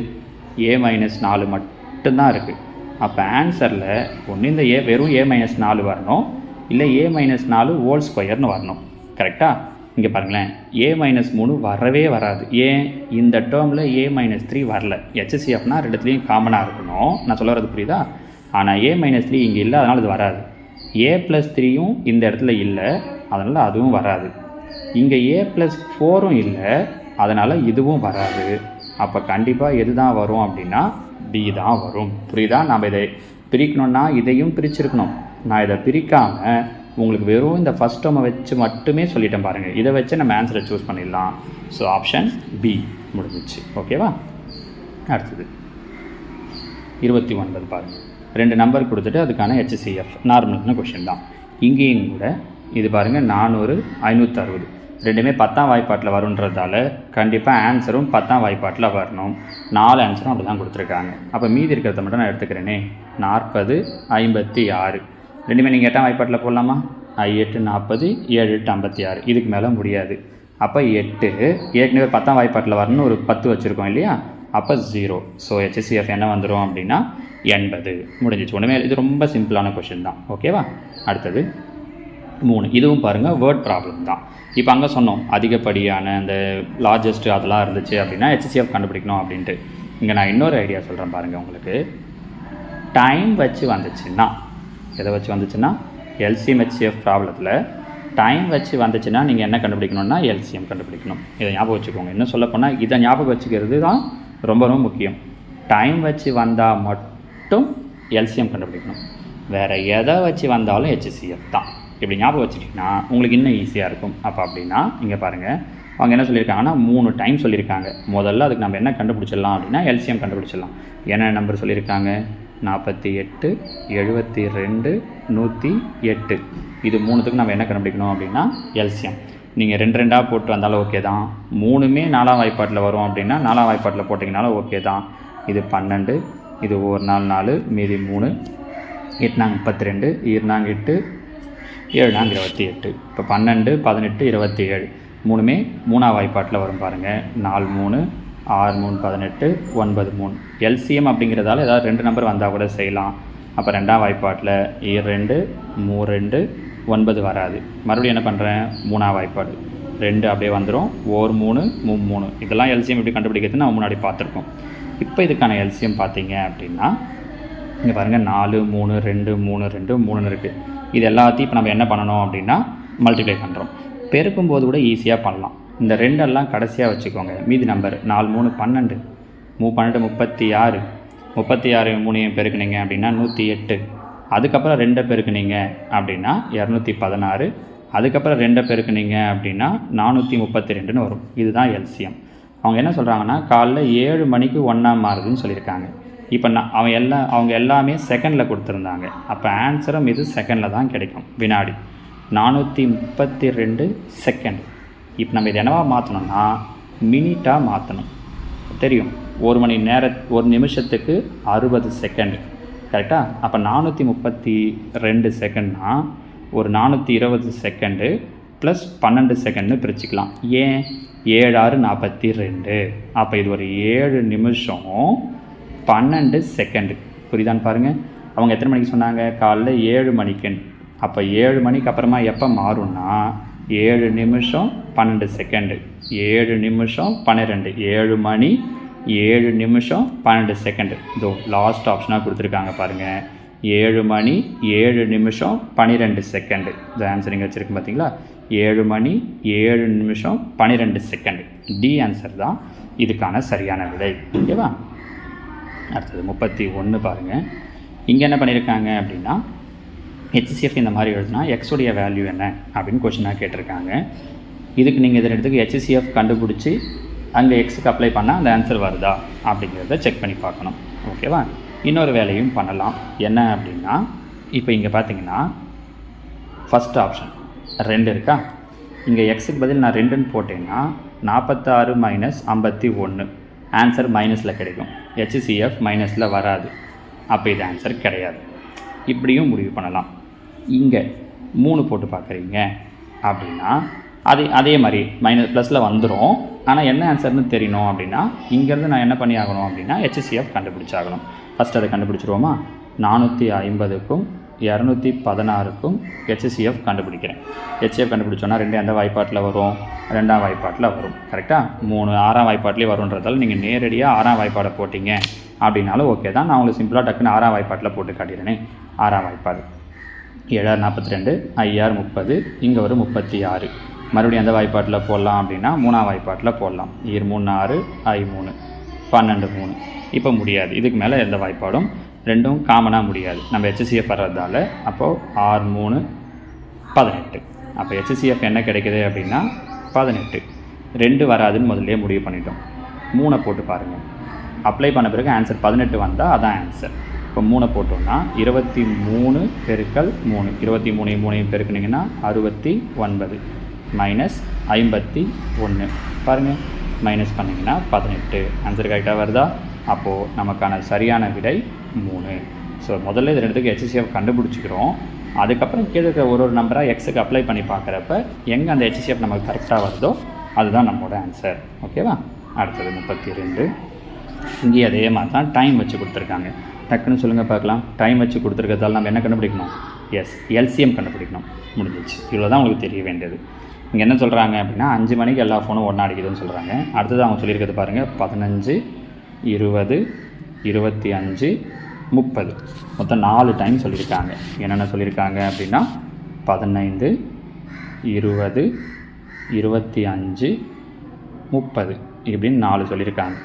a - 4 மட்டும் மட்டும்தான் இருக்குது. அப்போ ஆன்சரில் ஒன்று இந்த வெறும் a-4 வரணும், இல்லை a-4 ஹோல் ஸ்கொயர்னு வரணும். கரெக்டாக? இங்கே பாருங்களேன், a-3 வரவே வராது. ஏன்? இந்த டேர்மில் a-3 வரல. HCFனா ரெண்டுத்துலேயும் காமனாக இருக்கணும். நான் சொல்ல வரது புரியுதா? ஆனால் a-3 இங்கே இல்லை, அதனால் இது வராது. a+3யும் இந்த இடத்துல இல்லை, அதனால் அதுவும் வராது. இங்கே a+4ம் இல்லை, அதனால் இதுவும் வராது. அப்போ கண்டிப்பாக எது தான் வரும் அப்படின்னா B தான் வரும். புரியுதா? நாம் இதை பிரிக்கணும்னா இதையும் பிரிச்சிருக்கணும். நான் இதை பிரிக்காமல் உங்களுக்கு வெறும் இந்த ஃபஸ்ட் டேர்மை வச்சு மட்டுமே சொல்லிட்டேன் பாருங்கள். இதை வச்சு நம்ம ஆன்சரை சூஸ் பண்ணிடலாம். ஸோ ஆப்ஷன் B முடிஞ்சிச்சு. ஓகேவா? அடுத்தது 29 பாருங்கள். 2 நம்பர் கொடுத்துட்டு அதுக்கான HCF நார்மலான கொஷின் தான். இங்கேயும் கூட இது பாருங்கள் 400 560 ரெண்டுமே 10ஆம் வாய்ப்பாட்டில் வருன்றதால கண்டிப்பாக ஆன்சரும் 10ஆம் வாய்ப்பாட்டில் வரணும். 4 ஆன்சரும் அப்படி தான் கொடுத்துருக்காங்க. அப்போ மீதி இருக்கிறத மட்டும் நான் எடுத்துக்கிறேனே. 40 56 ரெண்டுமே நீங்கள் 8ஆம் வாய்ப்பாட்டில் போடலாமா? 8 40 7 8 56 இதுக்கு மேலே முடியாது. அப்போ 8 ஏற்கனவே 10ஆம் வாய்ப்பாட்டில் வரணும்னு ஒரு 10 வச்சுருக்கோம் இல்லையா? அப்போ 0. ஸோ HCF என்ன வந்துடும் அப்படின்னா 80 முடிஞ்சிச்சு. ஒன்றுமே இது ரொம்ப சிம்பிளான கொஷின் தான். ஓகேவா? அடுத்தது 3. இதுவும் பாருங்கள் வேர்ட் ப்ராப்ளம் தான். இப்போ அங்கே சொன்னோம் அதிகப்படியான அந்த லார்ஜஸ்ட்டு அதெல்லாம் இருந்துச்சு அப்படின்னா HCF கண்டுபிடிக்கணும் அப்படின்ட்டு. இங்கே நான் இன்னொரு ஐடியா சொல்கிறேன் பாருங்கள். உங்களுக்கு டைம் வச்சு வந்துச்சுன்னா, எதை வச்சு வந்துச்சுன்னா LCM HCF ப்ராப்ளத்தில் டைம் வச்சு வந்துச்சுன்னா நீங்கள் என்ன கண்டுபிடிக்கணும்னா LCM கண்டுபிடிக்கணும். இதை ஞாபகம் வச்சுக்கோங்க. இன்னும் சொல்லப்போனால் இதை ஞாபகம் வச்சுக்கிறது தான் ரொம்ப ரொம்ப முக்கியம். டைம் வச்சு வந்தால் மட்டும் LCM கண்டுபிடிக்கணும். வேறு எதை வச்சு வந்தாலும் HCF தான். இப்படி ஞாபகம் வச்சுட்டிங்கன்னா உங்களுக்கு இன்னும் ஈஸியாக இருக்கும். அப்போ அப்படின்னா இங்கே பாருங்கள், அவங்க என்ன சொல்லியிருக்காங்கன்னா 3 டைம் சொல்லியிருக்காங்க. முதல்ல அதுக்கு நம்ம என்ன கண்டுபிடிச்சிடலாம் அப்படின்னா LCM கண்டுபிடிச்சிடலாம். என்ன நம்பர் சொல்லியிருக்காங்க? 48 72 108 இது 3த்துக்கு நம்ம என்ன கண்டுபிடிக்கணும் அப்படின்னா LCM. நீங்கள் 2 2ஆக போட்டு வந்தாலும் ஓகே தான். 3மே 4ஆம் வாய்ப்பாட்டில் வரும் அப்படின்னா 4ஆம் வாய்ப்பாட்டில் போட்டிங்கனாலும் ஓகே தான். இது 12, இது ஒரு நாள் 4 மீதி 3 8 32 8 7 28. இப்போ 12 18 27 3மே 3ஆம் வாய்ப்பாட்டில் வரும் பாருங்கள். 4 3 6 3 18 9 3 LCM அப்படிங்கிறதால ஏதாவது 2 நம்பர் வந்தால் கூட செய்யலாம். அப்போ 2ஆம் வாய்ப்பாட்டில் 2 3 9 வராது. மறுபடியும் என்ன பண்ணுறேன்? 3ஆம் வாய்ப்பாடு 2 அப்படியே வந்துடும். 1 3 3 இதெல்லாம் LCM எப்படி கண்டுபிடிக்கிறதுன்னு நம்ம முன்னாடி பார்த்துருக்கோம். இப்போ இதுக்கான LCM பார்த்தீங்க அப்படின்னா இங்கே பாருங்கள் 4 3 2 3 2 3 இருக்குது. இது எல்லாத்தையும் இப்போ நம்ம என்ன பண்ணணும் அப்படின்னா மல்டிப்ளை பண்ணுறோம். பெருக்கும்போது கூட ஈஸியாக பண்ணலாம். இந்த 2 எல்லாம் கடைசியாக வச்சுக்கோங்க. மீதி நம்பர் 4 3 12 12 36 36 3 பெருக்குனீங்க அப்படின்னா 108. அதுக்கப்புறம் 2 பெருக்குனீங்க அப்படின்னா 216. அதுக்கப்புறம் 2 பெருக்குனீங்க அப்படின்னா 432ன்னு வரும். இதுதான் LCM. அவங்க என்ன சொல்கிறாங்கன்னா காலைல 7 மணிக்கு 1ஆக மாறுதுன்னு சொல்லியிருக்காங்க. இப்போ அவங்க எல்லாமே செகண்டில் கொடுத்துருந்தாங்க. அப்போ ஆன்சரும் இது செகண்டில் தான் கிடைக்கும். வினாடி 432 செகண்ட். இப்போ நம்ம இது என்னவா மாற்றணும்னா மினிட்டாக மாற்றணும். தெரியும், 1 நிமிஷத்துக்கு 60 செகண்ட். கரெக்டாக? அப்போ 432 செகண்ட்னா ஒரு 420 செகண்டு ப்ளஸ் 12 செகண்ட்னு பிரிச்சுக்கலாம். ஏன்? 7 6 42. அப்போ இது ஒரு 7 நிமிஷம் 12 செகண்டு. புரியுதான்னு பாருங்கள். அவங்க எத்தனை மணிக்கு சொன்னாங்க? காலைல 7 மணிக்குன்னு. அப்போ 7 மணிக்கு அப்புறமா எப்போ மாறும்னா 7 நிமிஷம் 12 செகண்டு. 7 நிமிஷம் 12 7 மணி 7 நிமிஷம் 12 செகண்டு. இதோ லாஸ்ட் ஆப்ஷனாக கொடுத்துருக்காங்க பாருங்கள். 7 மணி 7 நிமிஷம் 12 செகண்டு. இந்த ஆன்சர் இங்கே வச்சுருக்கு பார்த்தீங்களா? 7 மணி 7 நிமிஷம் 12 செகண்டு. டி ஆன்சர் தான் இதுக்கான சரியான விடை. ஓகேவா? அடுத்தது 31 பாருங்கள். இங்கே என்ன பண்ணியிருக்காங்க அப்படின்னா HCF இந்த மாதிரி எழுதுனா எக்ஸுடைய வேல்யூ என்ன அப்படின்னு கொஷினாக கேட்டிருக்காங்க. இதுக்கு நீங்கள் இதில் இடத்துக்கு HCF கண்டுபிடிச்சி அங்கே எக்ஸுக்கு அப்ளை பண்ணால் அந்த ஆன்சர் வருதா அப்படிங்கிறத செக் பண்ணி பார்க்கணும். ஓகேவா? இன்னொரு வேலையும் பண்ணலாம். என்ன அப்படின்னா இப்போ இங்கே பார்த்தீங்கன்னா ஃபஸ்ட் ஆப்ஷன் 2 இருக்கா? இங்கே எக்ஸுக்கு பதில் நான் 2ன்னு போட்டேன்னா 46 - 51 ஆன்சர் மைனஸில் கிடைக்கும். HCF மைனஸில் வராது. அப்போ இது ஆன்சர் கிடையாது. இப்படியும் முடிவு பண்ணலாம். இங்கே 3 போட்டு பார்க்குறீங்க அப்படின்னா அதே மாதிரி ப்ளஸில் வந்துடும். ஆனால் என்ன ஆன்சர்னு தெரியணும் அப்படின்னா இங்கேருந்து நான் என்ன பண்ணி ஆகணும் அப்படின்னா ஹெச்சிஎஃப் கண்டுபிடிச்சாகணும். ஃபஸ்ட் அதை கண்டுபிடிச்சிருவோமா? 450க்கும் 216க்கும் ஹெச்சிஎஃப் கண்டுபிடிக்கிறேன். ஹெச்சிஎஃப் கண்டுபிடிச்சோன்னா 2 எந்த வாய்ப்பாட்டில் வரும்? 2ஆம் வாய்ப்பாட்டில் வரும். கரெக்டாக 3 6ஆம் வாய்ப்பாட்டிலே வருன்றதால் நீங்கள் நேரடியாக 6ஆம் வாய்ப்பாடை போட்டிங்க அப்படின்னாலும் ஓகே தான். நான் உங்களுக்கு சிம்பிளாக டக்குன்னு 6ஆம் வாய்ப்பாட்டில் போட்டு காட்டிடுறேனே. 6ஆம் வாய்ப்பாடு 7 42 5 30, இங்கே ஒரு 36. மறுபடியும் எந்த வாய்ப்பாட்டில் போடலாம் அப்படின்னா 3ஆம் வாய்ப்பாட்டில் போடலாம். 2 3 6 5 3 12 3. இப்போ முடியாது, இதுக்கு மேலே எந்த வாய்ப்பாடும் ரெண்டும் காமனாக முடியாது. நம்ம ஹெச்சிஎஃப் வர்றதால அப்போது 6 3 18. அப்போ ஹெச்சிஎஃப் என்ன கிடைக்குது அப்படின்னா 18. 2 வராதுன்னு முதல்ல முடிவு பண்ணிட்டோம். 3 போட்டு பாருங்கள். அப்ளை பண்ண பிறகு ஆன்சர் 18 வந்தால் அதான் ஆன்சர். இப்போ 3 போட்டோம்னா 23 பெருக்கல் 3, 23 3 பெருக்குனிங்கன்னா 69 மைனஸ் 51. பாருங்கள், மைனஸ் பண்ணிங்கன்னா 18. ஆன்சர் கரெக்டாக வருதா? அப்போது நமக்கான சரியான விடை 3. ஸோ முதல்ல இது ரெண்டுத்துக்கு ஹெச்சிஎஃப் கண்டுபிடிச்சிக்கிறோம். அதுக்கப்புறம் கீழே இருக்கிற ஒரு நம்பராக எக்ஸுக்கு அப்ளை பண்ணி பார்க்குறப்ப எங்கே அந்த ஹெச்சிஎஃப் நமக்கு கரெக்டாக வருதோ அதுதான் நம்மளோட ஆன்சர். ஓகேவா? அடுத்தது 32. இங்கேயே அதே மாதிரி தான் டைம் வச்சு கொடுத்துருக்காங்க. டக்குன்னு சொல்லுங்கள் பார்க்கலாம். டைம் வச்சு கொடுத்துருக்கிறதால நம்ம என்ன கண்டுபிடிக்கணும்? எல்சிஎம் கண்டுபிடிக்கணும். முடிஞ்சிச்சு. இவ்வளோ தான் உங்களுக்கு தெரிய வேண்டியது. இங்கே என்ன சொல்கிறாங்க அப்படின்னா 5 மணிக்கு எல்லா ஃபோனும் ஒன்றா அடிக்குதுன்னு சொல்கிறாங்க. அடுத்தது அவங்க சொல்லியிருக்கிறது பாருங்கள், 15 20 25 30, மொத்தம் 4 டைம் சொல்லியிருக்காங்க. என்னென்ன சொல்லியிருக்காங்க அப்படின்னா 15 20 25 30 இப்படின்னு 4 சொல்லியிருக்காங்க.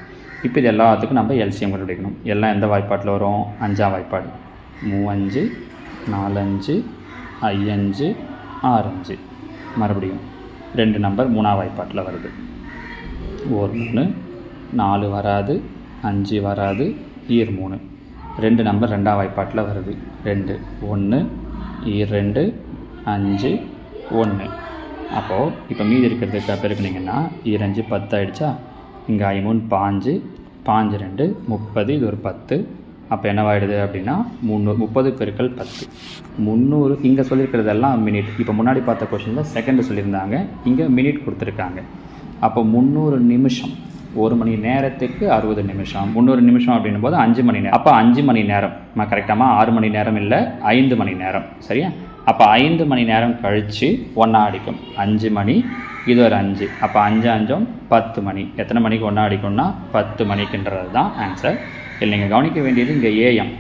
இப்போ இது எல்லாத்துக்கும் நம்ம எல்சிஎம் கண்டுபிடிக்கணும். எல்லாம் எந்த வாய்ப்பாட்டில் வரும்? 5ஆம் வாய்ப்பாடு. 3 5 4 5 6 5. மறுபடியும் 2 நம்பர் 3ஆம் வாய்ப்பாட்டில் வருது. 1 3 4 வராது, 5 வராது, 3. 2 நம்பர் 2ஆம் வாய்ப்பாட்டில் வருது. 2 1 2 5 1. அப்போது இப்போ மீதி இருக்கிறதுக்கு பெருக்குனிங்கன்னா 2 10 ஆகிடுச்சா? இங்கே 3 5 5 2 30, இது ஒரு 10. அப்போ என்னவாயிடுது அப்படின்னா 30 பெருக்கல் 10 300. இங்கே சொல்லியிருக்கிறதெல்லாம் மினிட். இப்போ முன்னாடி பார்த்த கொஷனில் செகண்டு சொல்லியிருந்தாங்க, இங்கே மினிட் கொடுத்துருக்காங்க. அப்போ 300 நிமிஷம், 1 மணி நேரத்துக்கு 60 நிமிஷம். 300 நிமிஷம் அப்படின்னும் போது 5 மணி நேரம். அப்போ 5 மணி நேரம் கரெக்டாமா? 6 மணி நேரம் இல்லை, 5 மணி நேரம். சரியா? அப்போ 5 மணி நேரம் கழித்து ஒன்றா அடிக்கும். 5 மணி, இது ஒரு 5. அப்போ 5 5 10 மணி. எத்தனை மணிக்கு ஒன்றா அடிக்கும்னா 10 மணிக்குன்றது தான் ஆன்சர். இல்லை நீங்கள் கவனிக்க வேண்டியது இங்கே ஏஎம்.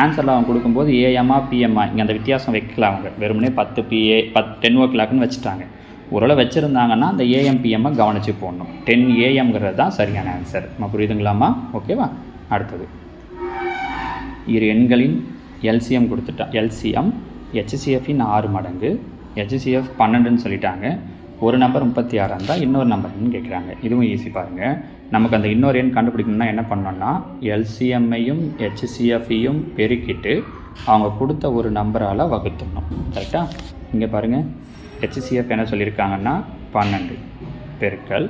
ஆன்சரில் அவங்க கொடுக்கும்போது ஏஎம்மா பிஎம்மா இங்கே அந்த வித்தியாசம் வைக்கல. அவங்க வெறுமனே 10 PA 10 o'clockனு வச்சுட்டாங்க. ஓரளவு வச்சுருந்தாங்கன்னா அந்த ஏஎம் பிஎம்மை கவனித்து போடணும். 10 AM தான் சரியான ஆன்சர். நம்ம புரியுதுங்களாம்மா? ஓகேவா? அடுத்தது இரு எண்களின் எல்சிஎம் கொடுத்துட்டா. எல்சிஎம் ஹெச்சிஎஃப்பின் 6 மடங்கு. ஹெச்சிஎஃப் 12ன்னு சொல்லிட்டாங்க. ஒரு நம்பர் 36 இருந்தால் இன்னொரு நம்பர்னு கேட்குறாங்க. இதுவும் ஈஸி பாருங்கள். நமக்கு அந்த இன்னொரு எண் கண்டுபிடிக்கணும்னா என்ன பண்ணோன்னா எல்சிஎம்மையும் ஹெச்சிஎஃப்பையும் பெருக்கிட்டு அவங்க கொடுத்த ஒரு நம்பரால் வகுத்துடணும். கரெக்டாக? இங்கே பாருங்கள், ஹெச்சிஎஃப் என்ன சொல்லியிருக்காங்கன்னா 12 பெருக்கல்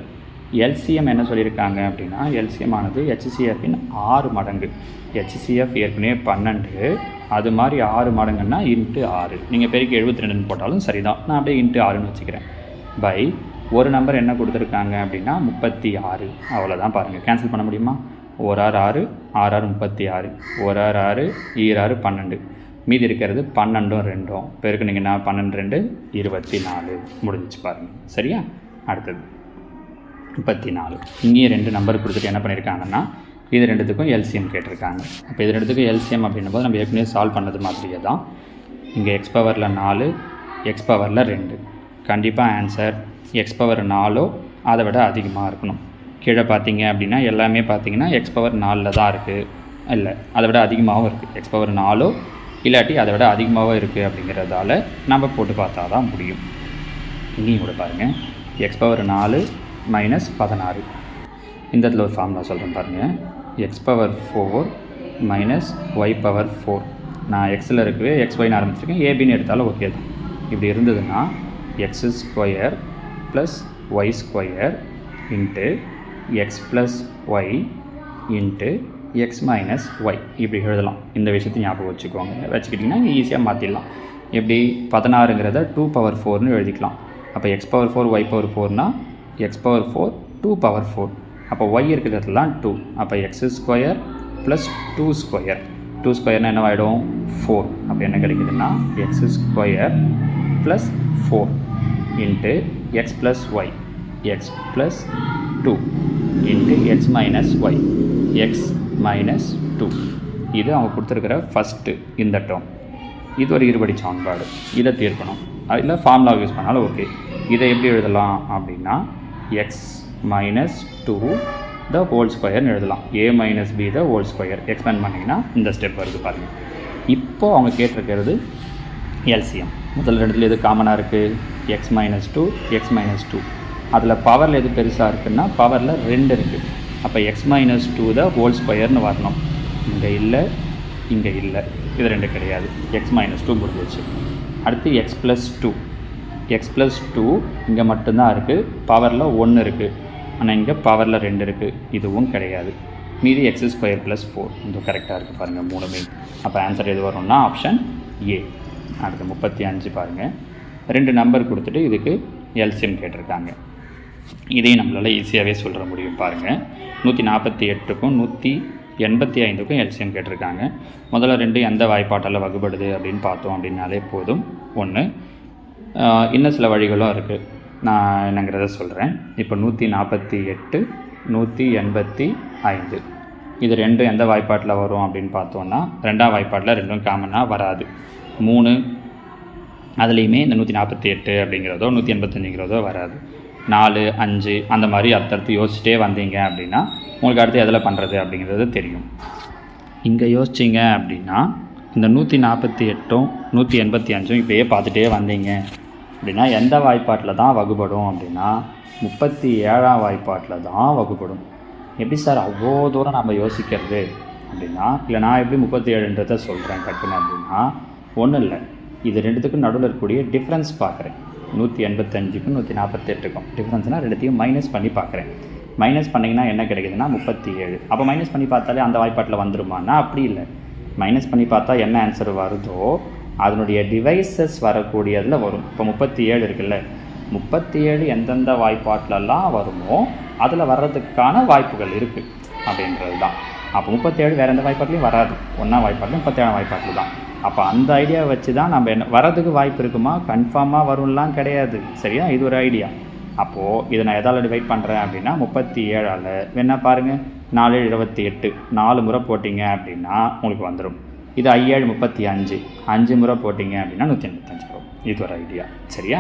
எல்சிஎம் என்ன சொல்லியிருக்காங்க அப்படின்னா எல்சிஎம் ஆனது ஹெச்சிஎஃப்பின் 6 மடங்கு. ஹெச்சிஎஃப் ஏற்கனவே 12, அது மாதிரி 6 மடங்குன்னா இன்ட்டு 6. நீங்கள் பெருக்கி 72ன்னு போட்டாலும் சரிதான். நான் அப்படியே இன்ட்டு 6ன்னு வச்சுக்கிறேன். பை ஒரு நம்பர் என்ன கொடுத்துருக்காங்க அப்படின்னா 36. அவ்வளோதான். பாருங்கள், கேன்சல் பண்ண முடியுமா? 1 6 6 6 6 36, 1 6 6 2 12. மீதி இருக்கிறது 12 2 பெருக்குனிங்கன்னா 12 2 24. முடிஞ்சிச்சு பாருங்கள். சரியா? அடுத்தது 34. இங்கேயும் 2 நம்பர் கொடுத்துட்டு என்ன பண்ணியிருக்காங்கன்னா இது ரெண்டுத்துக்கும் எல்சிஎம் கேட்டிருக்காங்க. அப்போ இது ரெண்டுத்துக்கும் எல்சிஎம் அப்படின்னும் போது நம்ம ஏற்கனவே சால்வ் பண்ணது மாதிரியே தான். இங்கே x பவரில் 4 x பவரில் 2. கண்டிப்பாக ஆன்சர் x பவர் 4 அதை விட அதிகமாக இருக்கணும். கீழே பார்த்தீங்க அப்படின்னா எல்லாமே பார்த்தீங்கன்னா x பவர் 4 தான் இருக்குது. இல்லை, அதை விட அதிகமாகவும் இருக்குது. x பவர் 4 இல்லாட்டி அதை விட அதிகமாகவும் இருக்குது அப்படிங்கிறதால நம்ம போட்டு பார்த்தா தான் முடியும். இங்கேயும் கூட பாருங்கள், x பவர் 4 மைனஸ் 16. இந்த இடத்துல ஒரு ஃபார்முலா சொல்கிறேன் பாருங்கள். x power 4 minus y power 4. நான் எக்ஸில் இருக்குது xyன்னு ஆரம்பிச்சிருக்கேன். ஏபின்னு எடுத்தாலும் ஓகே தான். இப்படி இருந்ததுன்னா x square plus y square into X plus y into X minus y இப்படி எழுதலாம். இந்த விஷயத்தை ஞாபகம் வச்சுக்கோங்க. வச்சுக்கிட்டிங்கன்னா ஈஸியாக மாற்றிடலாம். எப்படி 16ங்கிறத 2 பவர் 4னு எழுதிக்கலாம். அப்போ எக்ஸ் பவர் 4 ஒய் பவர் 4னா எக்ஸ் பவர் 4 2 பவர் 4. அப்போ ஒய் இருக்கிறதுலாம் 2. அப்போ எக்ஸ் ஸ்கொயர் ப்ளஸ் 2 ஸ்கொயர். 2 ஸ்கொயர்னால் என்ன ஆகிடும் 4. அப்போ என்ன கிடைக்குதுன்னா X square plus 4 into X plus Y X plus 2 into X minus Y X minus 2. இது அவங்க கொடுத்துருக்கிற ஃபஸ்ட்டு இந்த டேர்ம். இது ஒரு இருபடி சமன்பாடு. இதை தீர்க்கணும். அதில் ஃபார்முலா யூஸ் பண்ணாலும் ஓகே. இதை எப்படி எழுதலாம் அப்படின்னா எக்ஸ் மைனஸ் 2 த ஹோல் ஸ்கொயர்னு எழுதலாம். A minus B the whole square expand பண்ணிங்கன்னா இந்த ஸ்டெப் வருது பாருங்கள். இப்போது அவங்க கேட்டிருக்கிறது எல்சிஎம். முதல் ரெண்டுத்தில் எது காமனாக இருக்குது எக்ஸ் மைனஸ் 2 எக்ஸ் மைனஸ் 2. அதில் பவரில் எது பெருசாக இருக்குதுன்னா பவரில் 2 இருக்குது. அப்போ எக்ஸ் மைனஸ் 2 த ஹோல் ஸ்கொயர்னு வரணும். இங்கே இல்லை இங்கே இல்லை, இது 2 கிடையாது. எக்ஸ் மைனஸ் 2 முடிஞ்சிச்சு. அடுத்து எக்ஸ் ப்ளஸ் 2. எக்ஸ் ப்ளஸ் 2 இங்கே மட்டும்தான் இருக்குது. பவரில் 1 இருக்குது. ஆனால் இங்கே பவரில் 2 இருக்குது. இதுவும் கிடையாது. மீதி எக்ஸ் ஸ்கொயர் ப்ளஸ் 4 இது கரெக்டாக இருக்குது பாருங்கள் 3மே. அப்போ ஆன்சர் எது வரும்னா ஆப்ஷன் ஏ. அடுத்து 35 பாருங்கள். 2 நம்பர் கொடுத்துட்டு இதுக்கு எல்சிஎம் கேட்டிருக்காங்க. இதையும் நம்மளால் ஈஸியாகவே சொல்கிற முடியும் பாருங்கள். 148க்கும் 185க்கும் எல்சிஎம் கேட்டிருக்காங்க. முதல்ல 2 எந்த வாய்ப்பாட்டால் வகுப்படுது அப்படின்னு பார்த்தோம் அப்படின்னாலே போதும். 1 இன்னும் சில வழிகளும் இருக்குது. நான் என்னங்கிறத சொல்கிறேன். இப்போ 148 185 இது 2 எந்த வாய்ப்பாட்டில் வரும் அப்படின்னு பார்த்தோன்னா 2ஆம் வாய்ப்பாட்டில் 2ம் காமனாக வராது. 3 அதுலேயுமே இந்த 148 அப்படிங்கிறதோ 185ங்கிறதோ வராது. 4 5 அந்த மாதிரி அடுத்தடுத்து யோசிச்சுட்டே வந்தீங்க அப்படின்னா உங்களுக்கு அடுத்து எதில் பண்ணுறது அப்படிங்கிறது தெரியும். இங்கே யோசிச்சிங்க அப்படின்னா இந்த 148ம் 185ம் இப்போயே பார்த்துட்டே வந்தீங்க அப்படின்னா எந்த வாய்ப்பாட்டில் தான் வகுப்படும் அப்படின்னா 37ஆம் வாய்ப்பாட்டில் தான் வகுப்படும். எப்படி சார் அவ்வளோ தூரம் நம்ம யோசிக்கிறது அப்படின்னா, இல்லை நான் எப்படி 37ன்றதை சொல்கிறேன் டக்குன்னு அப்படின்னா ஒன்றும் இல்லை. இது 2த்துக்கும் நடுவில் இருக்கக்கூடிய டிஃப்ரென்ஸ் பார்க்குறேன். 185க்கும் 148க்கும் டிஃப்ரென்ஸ்னால் 2த்தையும் மைனஸ் பண்ணி பார்க்குறேன். மைனஸ் பண்ணிங்கன்னா என்ன கிடைக்குதுன்னா 37. அப்போ மைனஸ் பண்ணி பார்த்தாலே அந்த வாய்ப்பாட்டில் வந்துருமானா அப்படி இல்லை. மைனஸ் பண்ணி பார்த்தா என்ன ஆன்சர் வருதோ அதனுடைய டிவைசஸ் வரக்கூடியதில் வரும். இப்போ 37 இருக்குல்ல, 37 எந்தெந்த வாய்ப்பாட்டிலலாம் வருமோ அதில் வர்றதுக்கான வாய்ப்புகள் இருக்குது அப்படின்றது தான். அப்போ 37 வேறு எந்த வாய்ப்பாட்லையும் வராது. 1ஆம் வாய்ப்பாட்டிலும் 37ஆம் வாய்ப்பாட்டில் தான். அப்போ அந்த ஐடியாவை வச்சு தான் நம்ம என்ன வரதுக்கு வாய்ப்பு இருக்குமா கன்ஃபார்மாக வரும்லாம் கிடையாது. சரியா, இது ஒரு ஐடியா. அப்போது இதை நான் எதால் டிவைட் பண்ணுறேன் அப்படின்னா 37ஆல் வேணா பாருங்கள் 4 28 4 முறை போட்டிங்க அப்படின்னா உங்களுக்கு வந்துடும். இது 5 35 5 முறை போட்டிங்க அப்படின்னா 185 வரும். இது ஒரு ஐடியா. சரியா,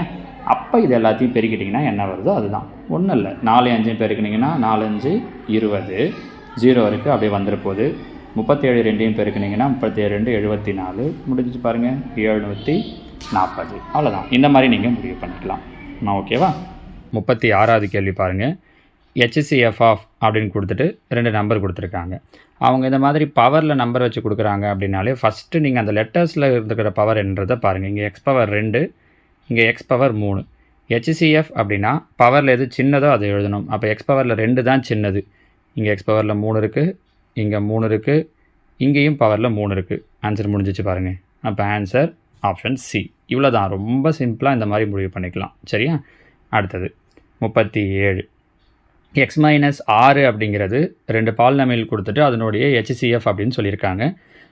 அப்போ இது எல்லாத்தையும் பெருக்கிட்டிங்கன்னா என்ன வருதோ அதுதான். ஒன்றும் இல்லை, 4 5 பெருக்கினீங்கன்னா 4 5 20 0 இருக்குது அப்படியே வந்துட போகுது. 37 2 பெருக்கினீங்கன்னா 37 2 74 முடிஞ்சிச்சு பாருங்கள் 740. அவ்வளோதான். இந்த மாதிரி நீங்கள் முடிவு பண்ணிக்கலாம். ஓகேவா. 36வது கேள்வி பாருங்கள். HCF ஆஃப் அப்படின்னு கொடுத்துட்டு 2 நம்பர் கொடுத்துருக்காங்க. அவங்க இந்த மாதிரி பவரில் நம்பர் வச்சு கொடுக்குறாங்க அப்படின்னாலே ஃபஸ்ட்டு நீங்கள் அந்த லெட்டர்ஸில் இருக்கிற பவர் என்றதை பாருங்கள். இங்கே எக்ஸ் பவர் 2 இங்கே எக்ஸ் பவர் 3. HCF அப்படின்னா பவரில் எது சின்னதோ அதை எழுதணும். அப்போ எக்ஸ் பவரில் 2 தான் சின்னது. இங்கே எக்ஸ் பவரில் 3 இருக்குது, இங்கே 3 இருக்குது, இங்கேயும் பவரில் 3 இருக்குது. ஆன்சர் முடிஞ்சிச்சு பாருங்கள். அப்போ ஆன்சர் ஆப்ஷன் சி. இவ்வளோ தான். ரொம்ப சிம்பிளாக இந்த மாதிரி முடிவு பண்ணிக்கலாம். சரியா, அடுத்தது 37. எக்ஸ் மைனஸ் 6 அப்படிங்கிறது 2 பாலினாமியல் கொடுத்துட்டு அதனுடைய HCF அப்படின்னு சொல்லியிருக்காங்க.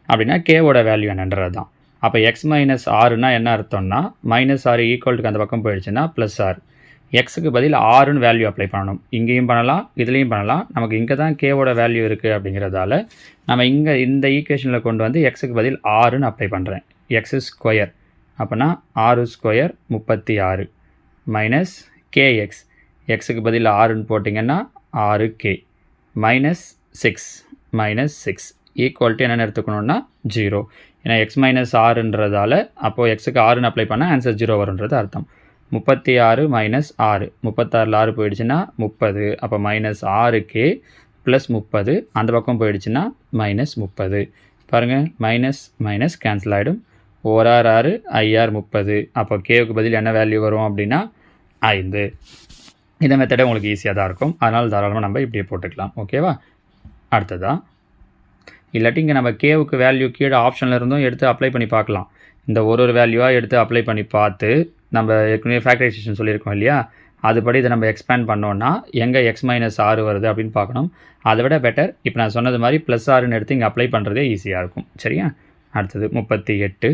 அப்படின்னா கேவோட வேல்யூ என்னன்றது தான். அப்போ எக்ஸ் மைனஸ் 6னா என்ன அர்த்தம்னா -6 ஈக்குவல்ட்டுக்கு அந்த பக்கம் போயிடுச்சுன்னா +6. எக்ஸுக்கு பதில் 6ன்னு வேல்யூ அப்ளை பண்ணணும். இங்கேயும் பண்ணலாம், இதுலேயும் பண்ணலாம். நமக்கு இங்கே தான் கேவோட வேல்யூ இருக்குது அப்படிங்கிறதால நம்ம இங்கே இந்த ஈக்குவேஷனில் கொண்டு வந்து எக்ஸுக்கு பதில் 6ன்னு அப்ளை பண்ணுறேன். எக்ஸ் ஸ்கொயர் அப்போனா 6 ஸ்கொயர் 36 மைனஸ் கேஎக்ஸ். எக்ஸுக்கு பதில் 6ன்னு போட்டிங்கன்னா 6k -6 ஈக்குவல்ட்டு என்னென்னு எடுத்துக்கணுன்னா 0. ஏன்னா எக்ஸ் மைனஸ் 6ன்றதால அப்போது எக்ஸுக்கு 6ன்னு அப்ளை பண்ணால் ஆன்சர் 0 வரும்ன்றது அர்த்தம். 36 மைனஸ் 6 36 6 போயிடுச்சுன்னா 30. அப்போ -6k ப்ளஸ் 30 அந்த பக்கம் போயிடுச்சுன்னா -30. பாருங்கள் மைனஸ் கேன்சல் ஆகிடும். 1 6 IR 30. அப்போ கேவுக்கு பதில் என்ன வேல்யூ வரும் அப்படின்னா 5. இந்த மெத்தடே உங்களுக்கு ஈஸியாக தான் இருக்கும். அதனால் தாராளமாக நம்ம இப்படியே போட்டுக்கலாம். ஓகேவா. அடுத்ததா இல்லாட்டி இங்கே நம்ம கேவுக்கு வேல்யூ கீழே ஆப்ஷனில் இருந்தும் எடுத்து அப்ளை பண்ணி பார்க்கலாம். இந்த ஒரு வேல்யூவாக எடுத்து அப்ளை பண்ணி பார்த்து நம்ம ஏற்கனவே ஃபேக்டரைசேஷன் சொல்லியிருக்கோம் இல்லையா, அதுபடி இதை நம்ம எக்ஸ்பேண்ட் பண்ணோன்னா எங்கே x-6 வருது அப்படின்னு பார்க்கணும். அதை விட பெட்டர் இப்போ நான் சொன்னது மாதிரி +6ன்னு எடுத்து இங்கே அப்ளை பண்ணுறதே ஈஸியாக இருக்கும். சரியா? அடுத்தது 38.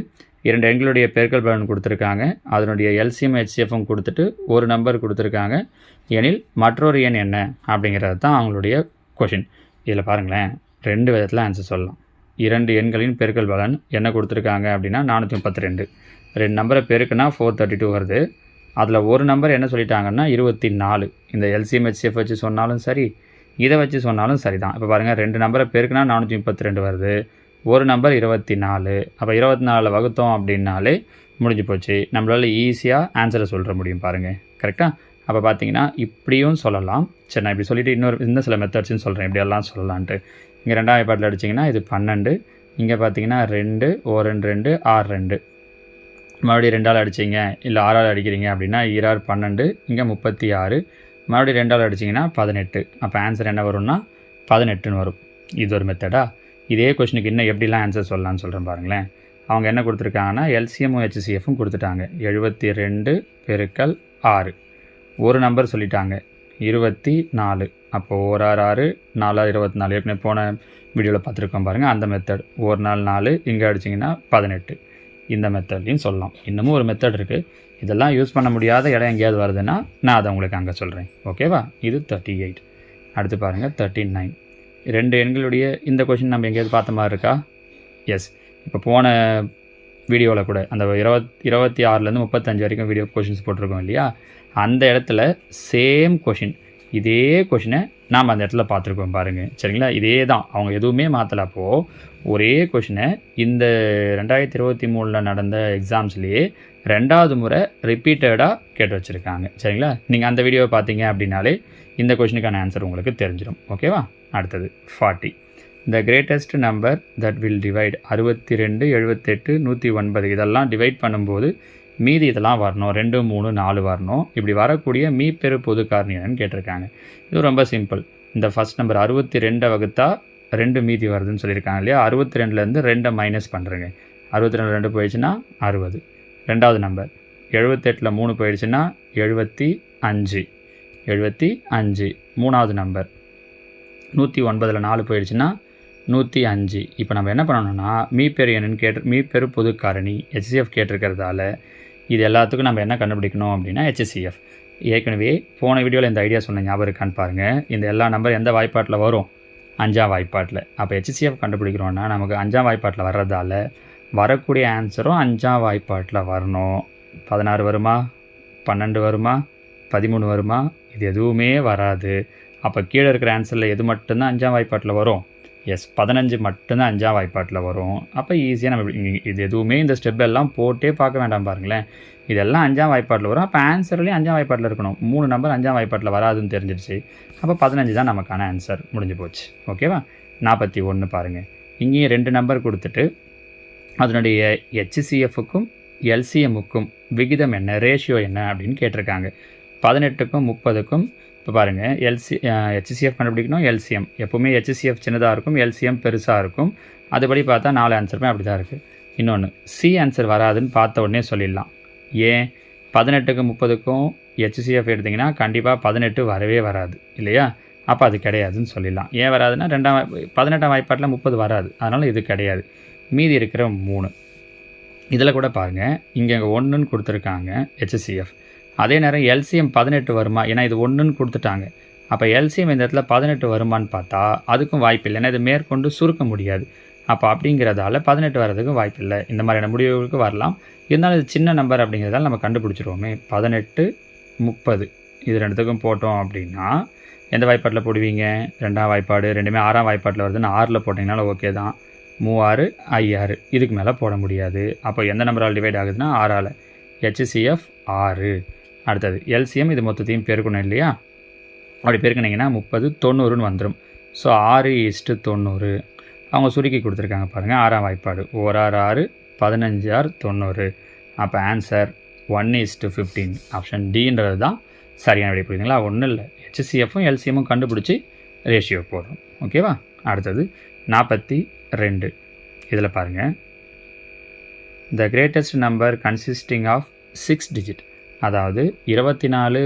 2 எண்களுடைய பெருக்கல் பலன் கொடுத்துருக்காங்க. அதனுடைய எல்சிஎம் ஹெச்சிஎஃப்பும் கொடுத்துட்டு ஒரு நம்பர் கொடுத்துருக்காங்க. எனில் மற்றொரு எண் என்ன அப்படிங்கிறது தான் அவங்களுடைய கொஷின். இதில் பாருங்களேன், 2 விதத்தில் ஆன்சர் சொல்லலாம். 2 எண்களின் பெருக்கல் பலன் என்ன கொடுத்துருக்காங்க அப்படின்னா 432. 2 நம்பரை பெருக்குனா 432 வருது. அதில் ஒரு நம்பர் என்ன சொல்லிட்டாங்கன்னா 24. இந்த எல்சிஎம் ஹெச்சிஎஃப் வச்சு சொன்னாலும் சரி, இதை வச்சு சொன்னாலும் சரி தான். இப்போ பாருங்கள், 2 நம்பரை பெருக்குனா 432 வருது. ஒரு நம்பர் 24. அப்போ 24 வகுத்தோம் அப்படின்னாலே முடிஞ்சு போச்சு. நம்மளால் ஈஸியாக ஆன்சரை சொல்கிற முடியும் பாருங்கள். கரெக்டாக? அப்போ பார்த்தீங்கன்னா இப்படியும் சொல்லலாம். சரி, நான் இப்படி சொல்லிவிட்டு இன்னும் சில மெத்தட்ஸ்ன்னு சொல்கிறேன் இப்படியெல்லாம் சொல்லலான்ட்டு. இங்கே 2ஆம் வாய்ப்பாட்டில் அடிச்சிங்கன்னா இது 12. இங்கே பார்த்தீங்கன்னா 2 2 2 6 2. மறுபடியும் 2ஆல் அடிச்சிங்க இல்லை 6ஆல் அடிக்கிறீங்க அப்படின்னா 2 12. இங்கே 36. மறுபடியும் 2ஆல் அடிச்சிங்கன்னா 18. அப்போ ஆன்சர் என்ன வரும்னா 18ன்னு வரும். இது ஒரு மெத்தடா? இதே கொஷனுக்கு இன்னும் எப்படிலாம் ஆன்சர் சொல்லலான்னு சொல்கிறேன் பாருங்களேன். அவங்க என்ன கொடுத்துருக்காங்கன்னா எல்சிஎம்மும் ஹெச்சிஎஃப்பும் கொடுத்துட்டாங்க. 72 பெருக்கல் 6. ஒரு நம்பர் சொல்லிட்டாங்க 24. அப்போ 1 6 6 4 24. ஏற்கனவே போன வீடியோவில் பார்த்துருக்கோம் பாருங்கள், அந்த மெத்தட். 1 4 4 இங்கே அடிச்சிங்கன்னா 18. இந்த மெத்தட்லையும் சொல்லலாம். இன்னமும் ஒரு மெத்தட் இருக்குது. இதெல்லாம் யூஸ் பண்ண முடியாத இடம் எங்கேயாவது வருதுன்னா நான் அதை உங்களுக்கு அங்கே சொல்கிறேன். ஓகேவா? இது 38. அடுத்து பாருங்கள் 39. 2 எண்களுடைய இந்த கொஷின் நம்ம எங்கேயாவது பார்த்த மாதிரி இருக்கா? எஸ். இப்போ போன வீடியோவில் கூட அந்த 26லேருந்து 35 வரைக்கும் வீடியோ கொஷின்ஸ் போட்டிருக்கோம் இல்லையா, அந்த இடத்துல சேம் கொஷின், இதே கொஷினை நாம் அந்த இடத்துல பார்த்துருக்கோம் பாருங்கள். சரிங்களா? இதே தான், அவங்க எதுவுமே மாற்றலை. அப்போது ஒரே கொஷினை இந்த 2023 நடந்த எக்ஸாம்ஸ்லேயே 2வது முறை ரிப்பீட்டடாக கேட்டு வச்சுருக்காங்க. சரிங்களா? நீங்கள் அந்த வீடியோவை பார்த்தீங்க அப்படின்னாலே இந்த கொஷினுக்கான ஆன்சர் உங்களுக்கு தெரிஞ்சிடும். ஓகேவா? அடுத்தது 40. த greatest number that will divide 62 78 109 இதெல்லாம் டிவைட் பண்ணும்போது மீதி இதெல்லாம் வரணும். 2 3 4 வரணும். இப்படி வரக்கூடிய மீப்பெரு பொது காரணி என்னன்னு கேட்டிருக்காங்க. இது ரொம்ப சிம்பிள். இந்த ஃபஸ்ட் நம்பர் 62 வகுத்தா 2 மீதி வருதுன்னு சொல்லியிருக்காங்க இல்லையா, 62லேருந்து 2 மைனஸ் பண்ணுறேங்க. 62 2 போயிடுச்சுன்னா 60. 2வது நம்பர் 78ல் 3 போயிடுச்சுன்னா 75. 75. 3வது நம்பர் 109ல் 4 போயிடுச்சுன்னா 105. இப்போ நம்ம என்ன பண்ணணும்னா மீப்பெரு என்னன்னு மீப்பெரு பொது காரணி ஹெச்சிஎஃப் கேட்டிருக்கிறதால இது எல்லாத்துக்கும் நம்ம என்ன கண்டுபிடிக்கணும் அப்படின்னா ஹெச்சிஎஃப். ஏற்கனவே போன வீடியோவில் இந்த ஐடியா சொன்ன ஞாபகம் இருக்கான்னு பாருங்கள். இந்த எல்லா நம்பர் எந்த வாய்ப்பாட்டில் வரும்? 5ஆம் வாய்ப்பாட்டில். அப்போ ஹெச்சிஎஃப் கண்டுபிடிக்கிறோன்னா நமக்கு 5ஆம் வாய்ப்பாட்டில் வர்றதால வரக்கூடிய ஆன்சரும் 5ஆம் வாய்ப்பாட்டில் வரணும். 16 வருமா? 12 வருமா? 13 வருமா? இது எதுவுமே வராது. அப்போ கீழே இருக்கிற ஆன்சரில் எது மட்டும்தான் 5ஆம் வாய்ப்பாட்டில் வரும்? எஸ், 15 மட்டும்தான் 5ஆம் வாய்ப்பாட்டில் வரும். அப்போ ஈஸியாக நம்ம இது எதுவுமே இந்த ஸ்டெப் எல்லாம் போட்டே பார்க்க வேண்டாம் பாருங்களேன். இதெல்லாம் 5ஆம் வாய்ப்பாட்டில் வரும். அப்போ ஆன்சர்லேயும் 5ஆம் வாய்ப்பாட்டில் இருக்கணும். 3 நம்பர் 5ஆம் வாய்ப்பாட்டில் வராதுன்னு தெரிஞ்சிடுச்சு. அப்போ 15 தான் நமக்கான ஆன்சர். முடிஞ்சு போச்சு. ஓகேவா? 41 பாருங்கள். இங்கேயும் 2 நம்பர் கொடுத்துட்டு அதனுடைய ஹெச்சிஎஃப்புக்கும் எல்சிஎம்முக்கும் விகிதம் என்ன, ரேஷியோ என்ன அப்படின்னு கேட்டிருக்காங்க. 18க்கும் 30க்கும் இப்போ பாருங்கள், ஹெச்சிஎஃப் கண்டுபிடிக்கணும். எல்சிஎம் எப்போவுமே ஹெச்சிஎஃப் சின்னதாக இருக்கும், எல்சிஎம் பெருசாக இருக்கும். அதுபடி பார்த்தா 4 ஆன்சருமே அப்படி தான் இருக்குது. இன்னொன்று சி ஆன்சர் வராதுன்னு பார்த்த உடனே சொல்லிடலாம். ஏன்? 18க்கும் 30க்கும் ஹெச்சிஎஃப் எடுத்திங்கன்னா கண்டிப்பாக 18 வரவே வராது இல்லையா? அப்போ அது கிடையாதுன்னு சொல்லிடலாம். ஏன் வராதுன்னா 18ஆம் வாய்ப்பாட்டில் 30 வராது, அதனால் இது கிடையாது. மீதி இருக்கிற 3 இதில் கூட பாருங்கள், இங்கே 1ன்னு கொடுத்துருக்காங்க ஹெச்சிஎஃப். அதே நேரம் எல்சிஎம் 18 வருமா? ஏன்னா இது 1ன்னு கொடுத்துட்டாங்க. அப்போ எல்சிஎம் இந்த இடத்துல 18 வருமானு பார்த்தா அதுக்கும் வாய்ப்பு இல்லை. ஏன்னா இது மேற்கொண்டு சுருக்க முடியாது. அப்போ அப்படிங்கிறதால 18 வர்றதுக்கு வாய்ப்பு இல்லை. இந்த மாதிரியான முடிவுகளுக்கு வரலாம். இருந்தாலும் இது சின்ன நம்பர் அப்படிங்கிறதால நம்ம கண்டுபிடிச்சிருவோமே. 18 30 இது ரெண்டுத்துக்கும் போட்டோம் அப்படின்னா எந்த வாய்ப்பாட்டில் போடுவீங்க? 2ஆம் வாய்ப்பாடு. ரெண்டுமே 6ஆம் வாய்ப்பாட்டில் வருதுன்னு 6ல் போட்டிங்கனால ஓகே தான். 3 6 5 இதுக்கு மேலே போட முடியாது. அப்போ எந்த நம்பரால் டிவைட் ஆகுதுன்னா 6ஆல். ஹெச்சிஎஃப் 6. அடுத்தது எல்சிஎம், இது மொத்தத்தையும் பெருக்கணும் இல்லையா? அப்படி பெருக்கினீங்கன்னா 30 90ன்னு வந்துடும். ஸோ 6:90 அவங்க சுருக்கி கொடுத்துருக்காங்க பாருங்கள். 6ஆம் வாய்ப்பாடு 1 6 6 15 6 90. அப்போ ஆன்சர் 1:15. ஆப்ஷன் டின்றது தான் சரியான விடை. புரியுதுங்களா? ஒன்றும் இல்லை, ஹெச்சிஎஃப்பும் எல்சிஎம்மும் கண்டுபிடிச்சி ரேஷியோ போடுறோம். ஓகேவா? அடுத்தது 42. இதில் பாருங்கள், the greatest number consisting of 6 digit, அதாவது 24,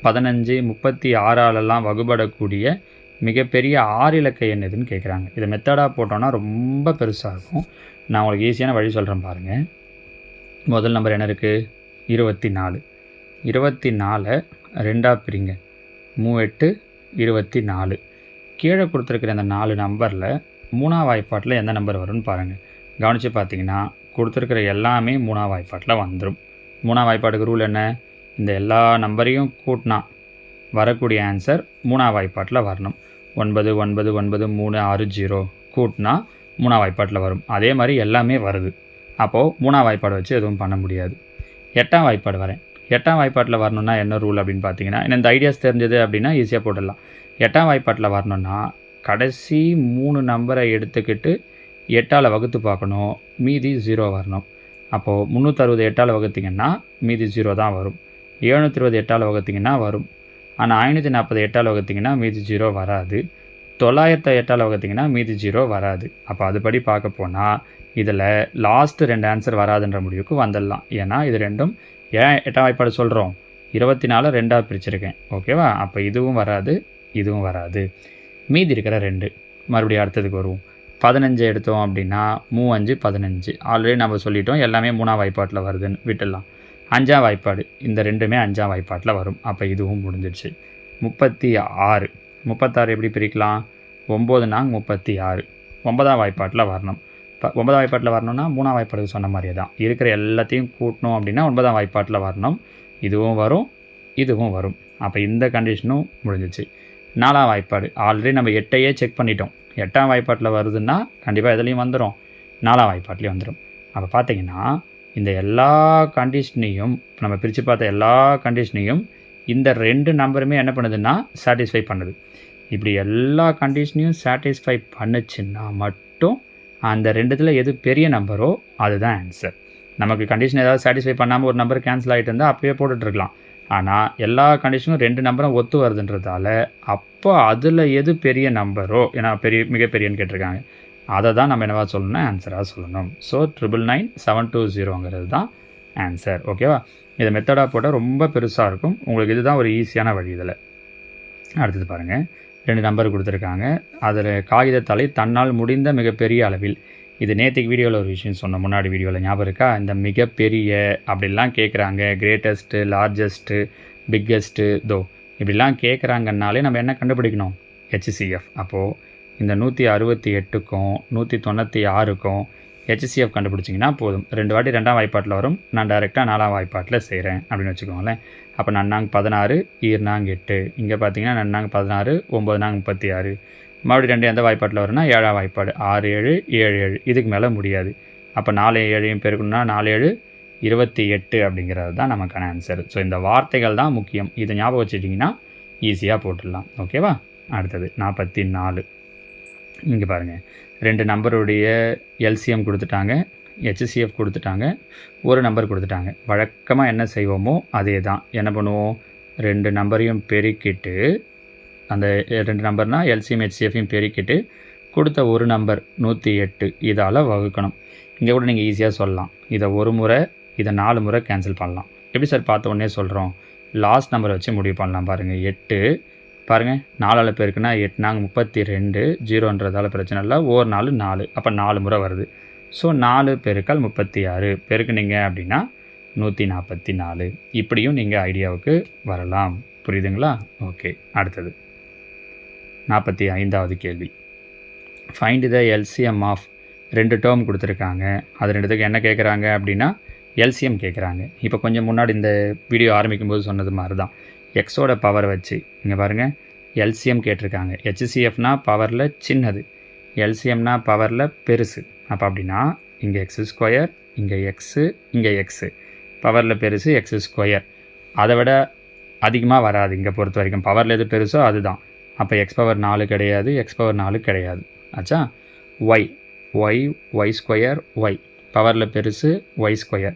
15, 36 வகுபடக்கூடிய மிகப்பெரிய 6 இலக்க எண் எதுன்னு கேட்குறாங்க. இதை மெத்தடாக போட்டோன்னா ரொம்ப பெருசாக இருக்கும். நான் உங்களுக்கு ஈஸியான வழி சொல்கிறேன் பாருங்கள். முதல் நம்பர் என்ன இருக்குது? 24. 24 2ஆக பிரிங்க. 3 8 24. கீழே கொடுத்துருக்கிற அந்த 4 நம்பரில் 3ஆம் வாய்ப்பாட்டில் எந்த நம்பர் வரும்னு பாருங்கள். கவனித்து பார்த்தீங்கன்னா கொடுத்துருக்கிற எல்லாமே 3ஆம் வாய்ப்பாட்டில் வந்துடும். 3ஆம் வாய்ப்பாட்டுக்கு ரூல் என்ன? இந்த எல்லா நம்பரையும் கூட்டினா வரக்கூடிய ஆன்சர் 3ஆம் வாய்ப்பாட்டில் வரணும். 9 9 9 3 6 0 கூட்டினா 3ஆம் வாய்ப்பாட்டில் வரும். அதே மாதிரி எல்லாமே வருது. அப்போது 3ஆம் வாய்ப்பாடு வச்சு எதுவும் பண்ண முடியாது. 8ஆம் வாய்ப்பாடு வரேன். 8ஆம் வாய்ப்பாட்டில் வரணுன்னா என்ன ரூல் அப்படின்னு பார்த்தீங்கன்னா, இந்த ஐடியாஸ் தெரிஞ்சது அப்படின்னா ஈஸியாக போட்டுடலாம். 8ஆம் வாய்ப்பாட்டில் வரணுன்னா கடைசி 3 நம்பரை எடுத்துக்கிட்டு 8ஆல் வகுத்து பார்க்கணும், மீதி 0 வரணும். அப்போது 360 8ஆல் வகுத்திங்கன்னா மீதி 0 தான் வரும். 720 8ஆல் வகுத்திங்கன்னா வரும். ஆனால் 540 8ஆல் வகுத்திங்கன்னா மீதி 0 வராது. 900 8ஆல் வகுத்திங்கன்னா மீதி 0 வராது. அப்போ அதுபடி பார்க்க போனால் இதில் லாஸ்ட்டு 2 ஆன்சர் வராதுன்ற முடிவுக்கு வந்துடலாம். ஏன்னா இது ரெண்டும் ஏன் 8ஆம் வாய்ப்பாடு சொல்கிறோம்? 24 2ஆக பிரிச்சிருக்கேன். ஓகேவா? அப்போ இதுவும் வராது, இதுவும் வராது. மீதி இருக்கிற 2 மறுபடியும் அடுத்ததுக்கு வருவோம். 15 எடுத்தோம் அப்படின்னா 3 5 15. ஆல்ரெடி நம்ம சொல்லிட்டோம் எல்லாமே 3ஆம் வாய்ப்பாட்டில் வருதுன்னு விட்டுடலாம். 5ஆம் வாய்ப்பாடு, இந்த ரெண்டுமே 5ஆம் வாய்ப்பாட்டில் வரும். அப்போ இதுவும் முடிஞ்சிடுச்சு. 36. 36 எப்படி பிரிக்கலாம்? 9 4 36. 9ஆம் வாய்ப்பாட்டில் வரணும். இப்போ 9ஆம் வாய்ப்பாட்டில் வரணும்னா 3ஆம் வாய்ப்பாடுக்கு சொன்ன மாதிரியே தான். இருக்கிற எல்லாத்தையும் கூட்டணும் அப்படின்னா 9ஆம் வாய்ப்பாட்டில் வரணும். இதுவும் வரும், இதுவும் வரும். அப்போ இந்த கண்டிஷனும் முடிஞ்சிச்சு. 4ஆம் வாய்ப்பாடு ஆல்ரெடி நம்ம 8ஐயே செக் பண்ணிட்டோம். 8ஆம் வாய்ப்பாட்டில் வருதுன்னா கண்டிப்பாக எதுலேயும் வந்துடும், 4ஆம் வாய்ப்பாட்லேயும் வந்துடும். அப்போ பார்த்தீங்கன்னா இந்த எல்லா கண்டிஷனையும் நம்ம பிரித்து பார்த்த எல்லா கண்டிஷனையும் இந்த 2 நம்பருமே என்ன பண்ணுதுன்னா சாட்டிஸ்ஃபை பண்ணுது. இப்படி எல்லா கண்டிஷனையும் சாட்டிஸ்ஃபை பண்ணுச்சுன்னா மட்டும் அந்த 2த்தில் எது பெரிய நம்பரோ அதுதான் ஆன்சர். நமக்கு கண்டிஷன் ஏதாவது சாட்டிஸ்ஃபை பண்ணாமல் ஒரு நம்பர் கேன்சல் ஆகிட்டு இருந்தால் அப்போயே போட்டுட்ருக்கலாம். ஆனால் எல்லா கண்டிஷனும் 2 நம்பரும் ஒத்து வருதுன்றதால அப்போ அதில் எது பெரிய நம்பரோ, ஏன்னா மிகப்பெரியன்னு கேட்டிருக்காங்க, அதை தான் நம்ம என்னவா சொல்லணும்னா ஆன்சராக சொல்லணும். ஸோ 99720 தான் ஆன்சர். ஓகேவா? இதை மெத்தடாக போட்டால் ரொம்ப பெருசாக இருக்கும். உங்களுக்கு இதுதான் ஒரு ஈஸியான வழி. இதில் அடுத்தது பாருங்கள். 2 நம்பர் கொடுத்துருக்காங்க. அதில் காகிதத்தலை தன்னால் முடிந்த மிகப்பெரிய அளவில், இது நேற்றுக்கு வீடியோவில் ஒரு விஷயம் சொன்னோம், முன்னாடி வீடியோவில் ஞாபகம் இருக்கா? இந்த மிகப்பெரிய அப்படிலாம் கேட்குறாங்க. கிரேட்டஸ்ட்டு, லார்ஜஸ்ட்டு, பிக்கஸ்ட்டு, இப்படிலாம் கேட்குறாங்கன்னாலே நம்ம என்ன கண்டுபிடிக்கணும்? HCF. அப்போது இந்த 168க்கும் 196க்கும் HCF கண்டுபிடிச்சிங்கன்னா போதும். 2 வாட்டி 2ஆம் வாய்ப்பாட்டில் வரும். நான் டைரெக்டாக 4ஆம் வாய்ப்பாட்டில் செய்கிறேன் அப்படின்னு வச்சுக்கோங்களேன். அப்போ நன்னாங்க 16, ஈர்னாங்க 8. இங்கே பார்த்தீங்கன்னா நன்னாங்க 16, 9 நாங்க 36. மறுபடியும் 2 எந்த வாய்ப்பாட்டில் வரும்னா 7ஆம் வாய்ப்பாடு. 6 7 7 7. இதுக்கு மேலே முடியாது. அப்போ 4 7 பெருக்கணும்னா 4 7 28 அப்படிங்கிறது தான் நமக்கான ஆன்சர். ஸோ இந்த வார்த்தைகள் தான் முக்கியம். இதை ஞாபகம் வச்சுட்டிங்கன்னா ஈஸியாக போட்டுடலாம். ஓகேவா? அடுத்தது 44. இங்கே பாருங்கள். 2 நம்பருடைய LCM கொடுத்துட்டாங்க, HCF கொடுத்துட்டாங்க, ஒரு நம்பர் கொடுத்துட்டாங்க. வழக்கமாக என்ன செய்வோமோ அதே தான். என்ன பண்ணுவோம்? 2 நம்பரையும் பெருக்கிட்டு, அந்த 2 நம்பர்னால் LCM HCFையும் பெருக்கிட்டு கொடுத்த ஒரு நம்பர் 108 இதால் வகுக்கணும். இங்கே கூட நீங்கள் ஈஸியாக சொல்லலாம். இதை ஒரு முறை, இதை 4 முறை கேன்சல் பண்ணலாம். எப்படி சார் பார்த்த உடனே சொல்கிறோம்? லாஸ்ட் நம்பரை வச்சு முடிவு பண்ணலாம். பாருங்கள் 8 பாருங்கள், 4ஆல் பெருக்குன்னா 8 நாங்க 32, 0ன்றதால பிரச்சனை இல்லை. 1 4 4. அப்போ 4 முறை வருது. ஸோ 4 பெருக்கல் 36 பெருக்குனீங்க அப்படின்னா 144. இப்படியும் நீங்கள் ஐடியாவுக்கு வரலாம். புரியுதுங்களா? ஓகே. அடுத்தது 45வது கேள்வி. Find the LCM of 2 term கொடுத்துருக்காங்க. அது 2த்துக்கு என்ன கேட்குறாங்க அப்படின்னா LCM கேட்குறாங்க. இப்போ கொஞ்சம் முன்னாடி இந்த வீடியோ ஆரம்பிக்கும்போது சொன்னது மாதிரி தான். எக்ஸோட பவர் வச்சு இங்கே பாருங்கள் LCM கேட்டிருக்காங்க. HCFனா பவரில் சின்னது, LCMனா பவரில் பெருசு. அப்போ அப்படின்னா இங்கே x², இங்கே எக்ஸு, இங்கே எக்ஸு. பவரில் பெருசு x². அதை விட அதிகமாக வராது. இங்கே பொறுத்த வரைக்கும் பவரில் எது பெருசோ அதுதான். அப்போ x⁴ கிடையாது, x⁴ கிடையாது. ஆச்சா? y² பவரில் பெருசு y².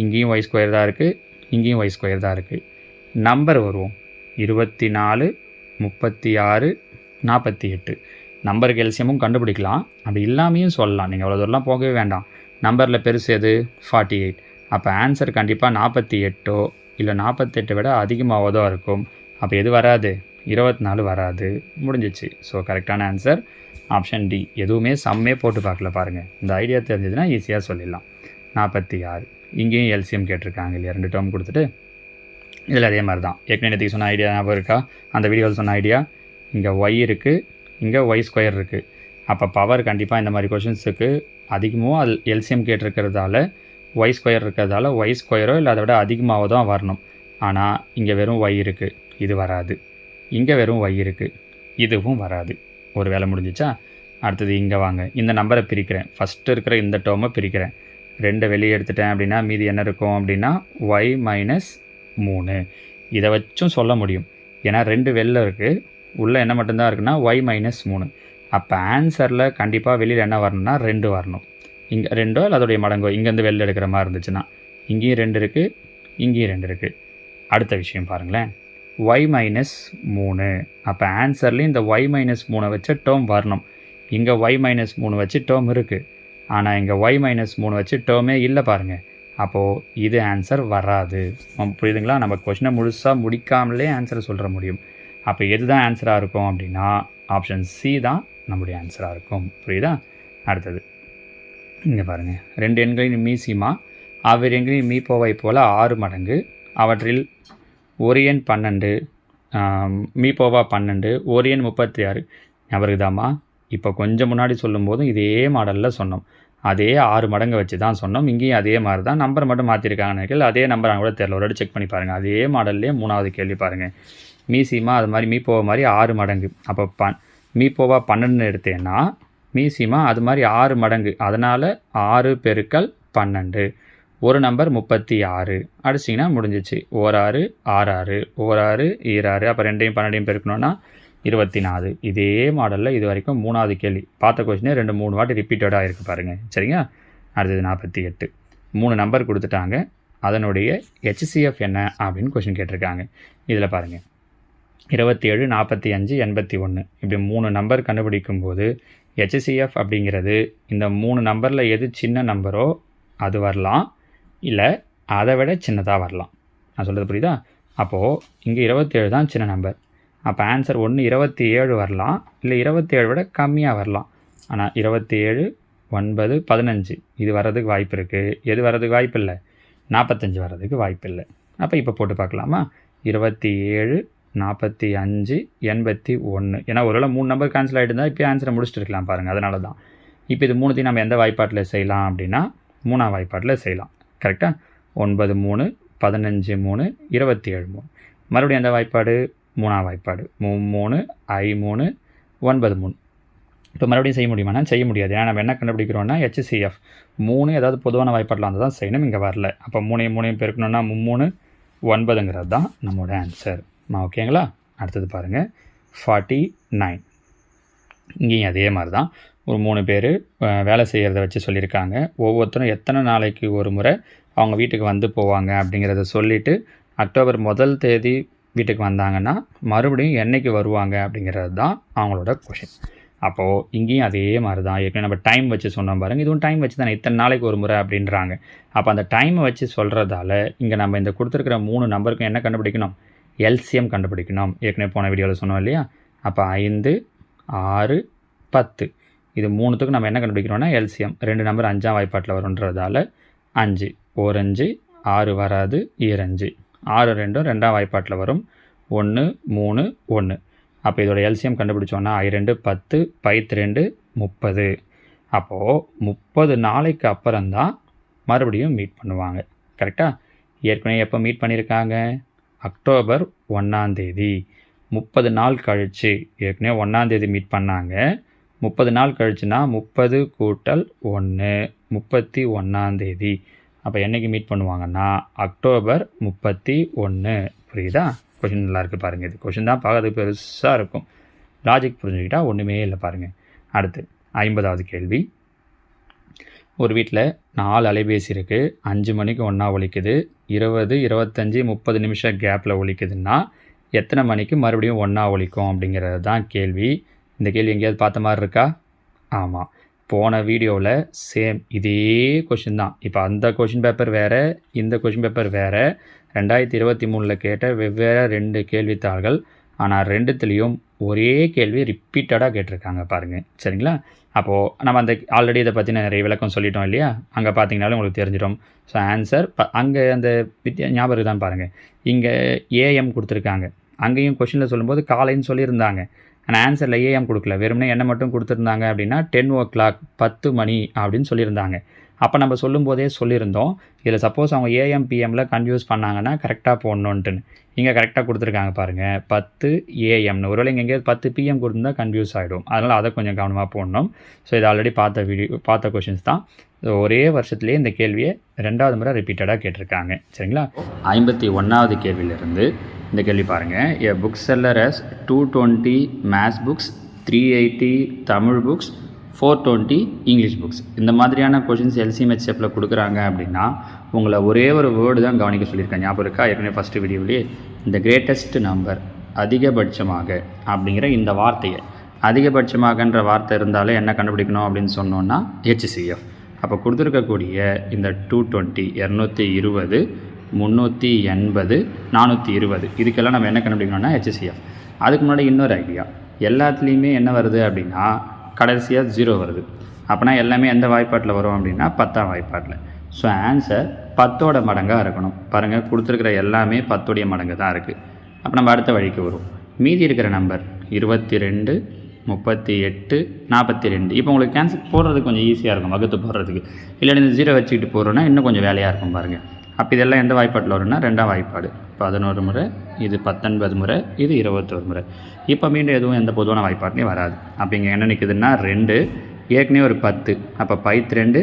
இங்கேயும் y² தான் இருக்குது, இங்கேயும் y² தான் இருக்குது. நம்பர் வருவோம் 24, 36, 48. நம்பருக்கு LCMமும் கண்டுபிடிக்கலாம். அப்படி இல்லாமையும் சொல்லலாம். நீங்கள் அவ்வளோ தூரம்லாம் போகவே வேண்டாம். நம்பரில் பெருசு எது 48. அப்போ ஆன்சர் கண்டிப்பாக 48 இல்லை 48 விட அதிகமாகவதோ இருக்கும். அப்போ எது வராது? 24 வராது. முடிஞ்சிச்சு. ஸோ கரெக்டான ஆன்சர் ஆப்ஷன் டி. எதுவுமே சம்மே போட்டு பார்க்கல பாருங்கள். இந்த ஐடியா தெரிஞ்சதுன்னா ஈஸியாக சொல்லிடலாம். 46. இங்கேயும் எல்சிஎம் கேட்டிருக்காங்க இல்லையா, 2 டேர்ம் கொடுத்துட்டு. இதில் அதே மாதிரி தான் ஏற்கனவே நேற்றுக்கு சொன்ன ஐடியா ஞாபகம் இருக்கா? அந்த வீடியோவில் சொன்ன ஐடியா. இங்கே ஒய் இருக்குது, இங்கே ஒய் ஸ்கொயர் இருக்குது. அப்போ பவர் கண்டிப்பாக இந்த மாதிரி கொஷின்ஸுக்கு அதிகமாக அது எல்சிஎம் கேட்டிருக்கிறதால ஒய் ஸ்கொயர் இருக்கிறதால ஒய் ஸ்கொயரோ இல்லை அதை விட அதிகமாக தான் வரணும். ஆனால் இங்கே வெறும் ஒய் இருக்குது, இது வராது. இங்கே வெறும் ஒய் இருக்குது, இதுவும் வராது. ஒரு வேலை முடிஞ்சிச்சா? அடுத்தது இங்கே வாங்க. இந்த நம்பரை பிரிக்கிறேன். ஃபஸ்ட்டு இருக்கிற இந்த டேர்மை பிரிக்கிறேன். 2 வெளியே எடுத்துட்டேன் அப்படின்னா மீதி என்ன இருக்கும் அப்படின்னா ஒய் மைனஸ் 3. இதை வச்சும் சொல்ல முடியும். ஏன்னா 2 வெளில இருக்குது, உள்ளே என்ன மட்டும்தான் இருக்குன்னா ஒய் மைனஸ் 3. அப்போ ஆன்சரில் கண்டிப்பாக வெளியில் என்ன வரணும்னா 2 வரணும். இங்கே 2 இல்லை அதோடைய மடங்கோ இங்கேருந்து வெளில எடுக்கிற மாதிரி இருந்துச்சுன்னா. இங்கேயும் 2 இருக்குது, இங்கேயும் 2 இருக்குது. அடுத்த விஷயம் பாருங்களேன், ஒய் மைனஸ் 3. அப்போ ஆன்சர்லேயும் இந்த ஒய் மைனஸ் 3 வச்ச டேர்ம் வரணும். இங்கே ஒய் மைனஸ் 3 வச்சு டேர்ம் இருக்குது, ஆனால் இங்கே ஒய் மைனஸ் 3 வச்சு டேர்மே இல்லை பாருங்கள். அப்போது இது ஆன்சர் வராது. புரியுதுங்களா? நம்ம கொஷினை முழுசாக முடிக்காமலே ஆன்சரை சொல்கிற முடியும். அப்போ எது தான் ஆன்சராக இருக்கும் அப்படின்னா ஆப்ஷன் சி தான் நம்முடைய ஆன்சராக இருக்கும். புரியுதா? அடுத்தது இங்கே பாருங்கள், 2 எண்களின் மீசிமா அவ்விரு எண்களின் மீப்போவை போல் 6 மடங்கு. அவற்றில் ஒரு எண் 12, மீப்போவா 12, ஒரு எண் 36. ஞாபகம்தாம்மா? இப்போ கொஞ்சம் முன்னாடி சொல்லும்போதும் இதே மாடலில் சொன்னோம். அதே 6 மடங்கு வச்சு தான் சொன்னோம். இங்கேயும் அதே மாதிரி தான். நம்பர் மட்டும் மாற்றிருக்காங்கன்னு அதே நம்பர் கூட தெரியல. ஒரு செக் பண்ணி பாருங்கள். அதே மாடல்லே 3வது கேள்வி பாருங்கள். மீசிமா அது மாதிரி மீப்போவா மாதிரி 6 மடங்கு. அப்போ மீப்போவா 12 எடுத்தேன்னா மீசிமா அது மாதிரி 6 மடங்கு. அதனால் 6 பெருக்கல் 12, ஒரு நம்பர் 36. அடிச்சிங்கன்னா முடிஞ்சிச்சு. 1 6 6 6, 1 6 26. அப்போ 2யும் 12யும் பெருக்கணுன்னா 24. இதே மாடலில் இது வரைக்கும் 3வது கேள்வி பார்த்த கொஸ்டினே 2-3 வாட்டி ரிப்பீட்டடாக இருக்குது பாருங்கள். சரிங்க? அடுத்தது 48. 3 நம்பர் கொடுத்துட்டாங்க. அதனுடைய HCF என்ன அப்படின்னு கொஸ்டின் கேட்டிருக்காங்க. இதில் பாருங்கள், 27, 45, 81 இப்படி 3 நம்பர் கண்டுபிடிக்கும் போது HCF அப்படிங்கிறது இந்த 3 நம்பரில் எது சின்ன நம்பரோ அது வரலாம், இல்லை அதை விட சின்னதாக வரலாம். நான் சொல்கிறது புரியுதா? அப்போது இங்கே 27 தான் சின்ன நம்பர். அப்போ ஆன்சர் ஒன்று 27 வரலாம், இல்லை 27 விட கம்மியாக வரலாம். ஆனால் 27, 9, 15 இது வர்றதுக்கு வாய்ப்பு இருக்குது. எது வர்றதுக்கு வாய்ப்பு இல்லை? 45 வர்றதுக்கு வாய்ப்பு இல்லை. அப்போ இப்போ போட்டு பார்க்கலாமா? 27, 45, 81. ஏன்னா ஒருவேளை 3 நம்பர் கேன்சல் ஆகிட்டு இருந்தால் இப்போ ஆன்சரை முடிச்சுட்டு இருக்கலாம் பாருங்கள். அதனால தான் இப்போ இது 3த்தையும் நம்ம எந்த வாய்ப்பாட்டில் செய்யலாம் அப்படின்னா 3ஆம் வாய்ப்பாட்டில் செய்யலாம். கரெக்டாக? 9 3, 15 3, 27 3. மறுபடியும் எந்த வாய்ப்பாடு? 3ஆம் வாய்ப்பாடு. 3 I 3, 9 3. இப்போ மறுபடியும் செய்ய முடியுமானா செய்ய முடியாது. ஏன்னா நம்ம என்ன கண்டுபிடிக்கிறோன்னா HCF 3 ஏதாவது பொதுவான வாய்ப்பாட்டில் வந்து தான் செய்யணும். இங்கே வரல. அப்போ 3 பெருக்கணுன்னா 3 9ங்கிறது தான் நம்மளோட ஆன்சர். ஓகேங்களா? அடுத்தது பாருங்கள், 49. இங்கேயும் அதே மாதிரி தான் ஒரு 3 பேர் வேலை செய்கிறத வச்சு சொல்லியிருக்காங்க. ஒவ்வொருத்தரும் எத்தனை நாளைக்கு ஒரு முறை அவங்க வீட்டுக்கு வந்து போவாங்க அப்படிங்கிறத சொல்லிவிட்டு அக்டோபர் 1 தேதி வீட்டுக்கு வந்தாங்கன்னா மறுபடியும் என்றைக்கு வருவாங்க அப்படிங்கிறது தான் அவங்களோட கொஷின். அப்போது இங்கேயும் அதே மாதிரி தான் ஏற்கனவே நம்ம டைம் வச்சு சொன்னோம் பாருங்கள். இதுவும் டைம் வச்சு தானே, இத்தனை நாளைக்கு ஒரு முறை அப்படின்றாங்க. அப்போ அந்த டைமை வச்சு சொல்கிறதால இங்கே நம்ம இந்த கொடுத்துருக்கிற 3 நம்பருக்கும் என்ன கண்டுபிடிக்கணும்? எல்சிஎம் கண்டுபிடிக்கணும். ஏற்கனவே போன வீடியோவில் சொன்னோம் இல்லையா? அப்போ 5, 6, 10 இது 3த்துக்கும் நம்ம என்ன கண்டுபிடிக்கிறோம்னா எல்சிஎம். 2 நம்பர் 5ஆம் வாய்ப்பாட்டில் வருன்றதால 5, 1 5, 6 வராது, 2 6 2 2ஆம் வாய்ப்பாட்டில் வரும், 1 3 1. அப்போ இதோட எல்சிஎம் கண்டுபிடிச்சோன்னா I2 10, 2 30. அப்போது 30 நாளைக்கு அப்புறம்தான் மறுபடியும் மீட் பண்ணுவாங்க. கரெக்டாக? ஏற்கனவே எப்போ மீட் பண்ணியிருக்காங்க? அக்டோபர் 1ஆம் தேதி. 30 நாள் கழித்து ஏற்கனவே 1ஆம் தேதி மீட் பண்ணாங்க. 30 நாள் கழிச்சுன்னா 30 கூட்டல் 1 31ஆம் தேதி. அப்போ என்றைக்கு மீட் பண்ணுவாங்கன்னா அக்டோபர் 31. புரியுதா? கொஷின் நல்லா இருக்குது பாருங்கள். இது கொஷின் தான் பார்க்கறதுக்கு பெருசாக இருக்கும். லாஜிக் புரிஞ்சுக்கிட்டால் ஒன்றுமே இல்லை பாருங்கள். அடுத்து 50வது கேள்வி. ஒரு வீட்டில் 4 அலைபேசி இருக்குது. 5 மணிக்கு ஒன்றா ஒலிக்குது, 20 25 30 நிமிஷம் கேப்பில் ஒலிக்குதுன்னா எத்தனை மணிக்கு மறுபடியும் ஒன்றா ஒலிக்கும் அப்படிங்கிறது தான் கேள்வி. இந்த கேள்வி எங்கேயாவது பார்த்த மாதிரி இருக்கா? ஆமாம். போன வீடியோவில் சேம் இதே கொஷின் தான். இப்போ அந்த கொஷின் பேப்பர் வேறு, இந்த கொஷின் பேப்பர் வேறு. 2023 கேட்ட வெவ்வேறு 2 கேள்வித்தாள்கள். ஆனால் 2த்துலேயும் ஒரே கேள்வி ரிப்பீட்டடாக கேட்டிருக்காங்க பாருங்கள். சரிங்களா? அப்போது நம்ம அந்த ஆல்ரெடி இதை பற்றின நிறைய விளக்கம் சொல்லிட்டோம் இல்லையா? அங்கே பார்த்தீங்கனாலும் உங்களுக்கு தெரிஞ்சிடும். ஸோ ஆன்சர் அங்கே அந்த ஞாபகம் தான் பாருங்கள். இங்கே ஏஎம் கொடுத்துருக்காங்க. அங்கேயும் கொஷினில் சொல்லும்போது காலைன்னு சொல்லியிருந்தாங்க. ஆனால் ஆன்சரில் ஏஎம் கொடுக்கல, வெறுமனே என்ன மட்டும் கொடுத்துருந்தாங்க அப்படின்னா 10 o'clock 10 மணி அப்படின்னு சொல்லியிருந்தாங்க. அப்போ நம்ம சொல்லும்போதே சொல்லியிருந்தோம், இதில் சப்போஸ் அவங்க ஏஎம் பிஎம்மில் கன்ஃபியூஸ் பண்ணாங்கன்னா கரெக்டாக போடணுன்ட்டுன்னு. இங்கே கரெக்டாக கொடுத்துருக்காங்க பாருங்கள், 10 AM. ஒருவேளை இங்கே எங்கேயாவது 10 PM கொடுத்துருந்தா கன்ஃபியூஸ் ஆகிடும். அதனால் அதை கொஞ்சம் கவனமாக போடணும். ஸோ இது ஆல்ரெடி பார்த்த கொஷின்ஸ் தான். ஒரே வருஷத்துலேயே இந்த கேள்வியை 2வது முறை ரிப்பீட்டடாக கேட்டிருக்காங்க. சரிங்களா? 51வது கேள்வியிலிருந்து இந்த கேள்வி பாருங்கள். எ book seller as 220 maths books, 380 Tamil books, 420 English books. இந்த மாதிரியான கொஷின்ஸ் LCMHFல கொடுக்குறாங்க அப்படின்னா உங்களை ஒரே ஒரு வேர்டு தான் கவனிக்க சொல்லியிருக்கேன். ஞாபகம் இருக்கா? ஏற்கனவே ஃபஸ்ட்டு வீடியோவிலே இந்த கிரேட்டஸ்ட் நம்பர், அதிகபட்சமாக அப்படிங்கிற இந்த வார்த்தையை, அதிகபட்சமாகன்ற வார்த்தை இருந்தாலே என்ன கண்டுபிடிக்கணும் அப்படின்னு சொன்னோன்னா HCF. அப்போ கொடுத்துருக்கக்கூடிய இந்த 220, 220, 380, 420 இதுக்கெல்லாம் நம்ம என்ன கண்டுபிடிக்கணும்னா HCF. அதுக்கு முன்னாடி இன்னொரு ஐடியா, எல்லாத்துலேயுமே என்ன வருது அப்படின்னா கடைசியாக 0 வருது. அப்போனா எல்லாமே எந்த வாய்ப்பாட்டில் வரும் அப்படின்னா 10ஆம் வாய்ப்பாட்டில். ஸோ ஆன்சர் 10ஓட மடங்காக இருக்கணும். பாருங்கள், கொடுத்துருக்கிற எல்லாமே 10உடைய மடங்கு தான் இருக்குது. அப்போ நம்ம அடுத்த வழிக்கு வரும். மீதி இருக்கிற நம்பர் 22, 38, 42. இப்போ உங்களுக்கு கேன்சல் போடுறதுக்கு கொஞ்சம் ஈஸியாக இருக்கும், வகுத்து போடுறதுக்கு. இல்லை இந்த 0 வச்சுக்கிட்டு போடுறோன்னா இன்னும் கொஞ்சம் வேலையாக இருக்கும் பாருங்கள். அப்போ இதெல்லாம் எந்த வாய்ப்பாட்டில் வரும்னா 2ஆம் வாய்ப்பாடு. 11 முறை, இது 19 முறை, இது 21 முறை. இப்போ மீண்டும் எதுவும் எந்த பொதுவான வாய்ப்பாட்லேயும் வராது. அப்போ இங்கே என்ன நிற்குதுன்னா 2, ஏற்கனவே ஒரு 10. அப்போ 2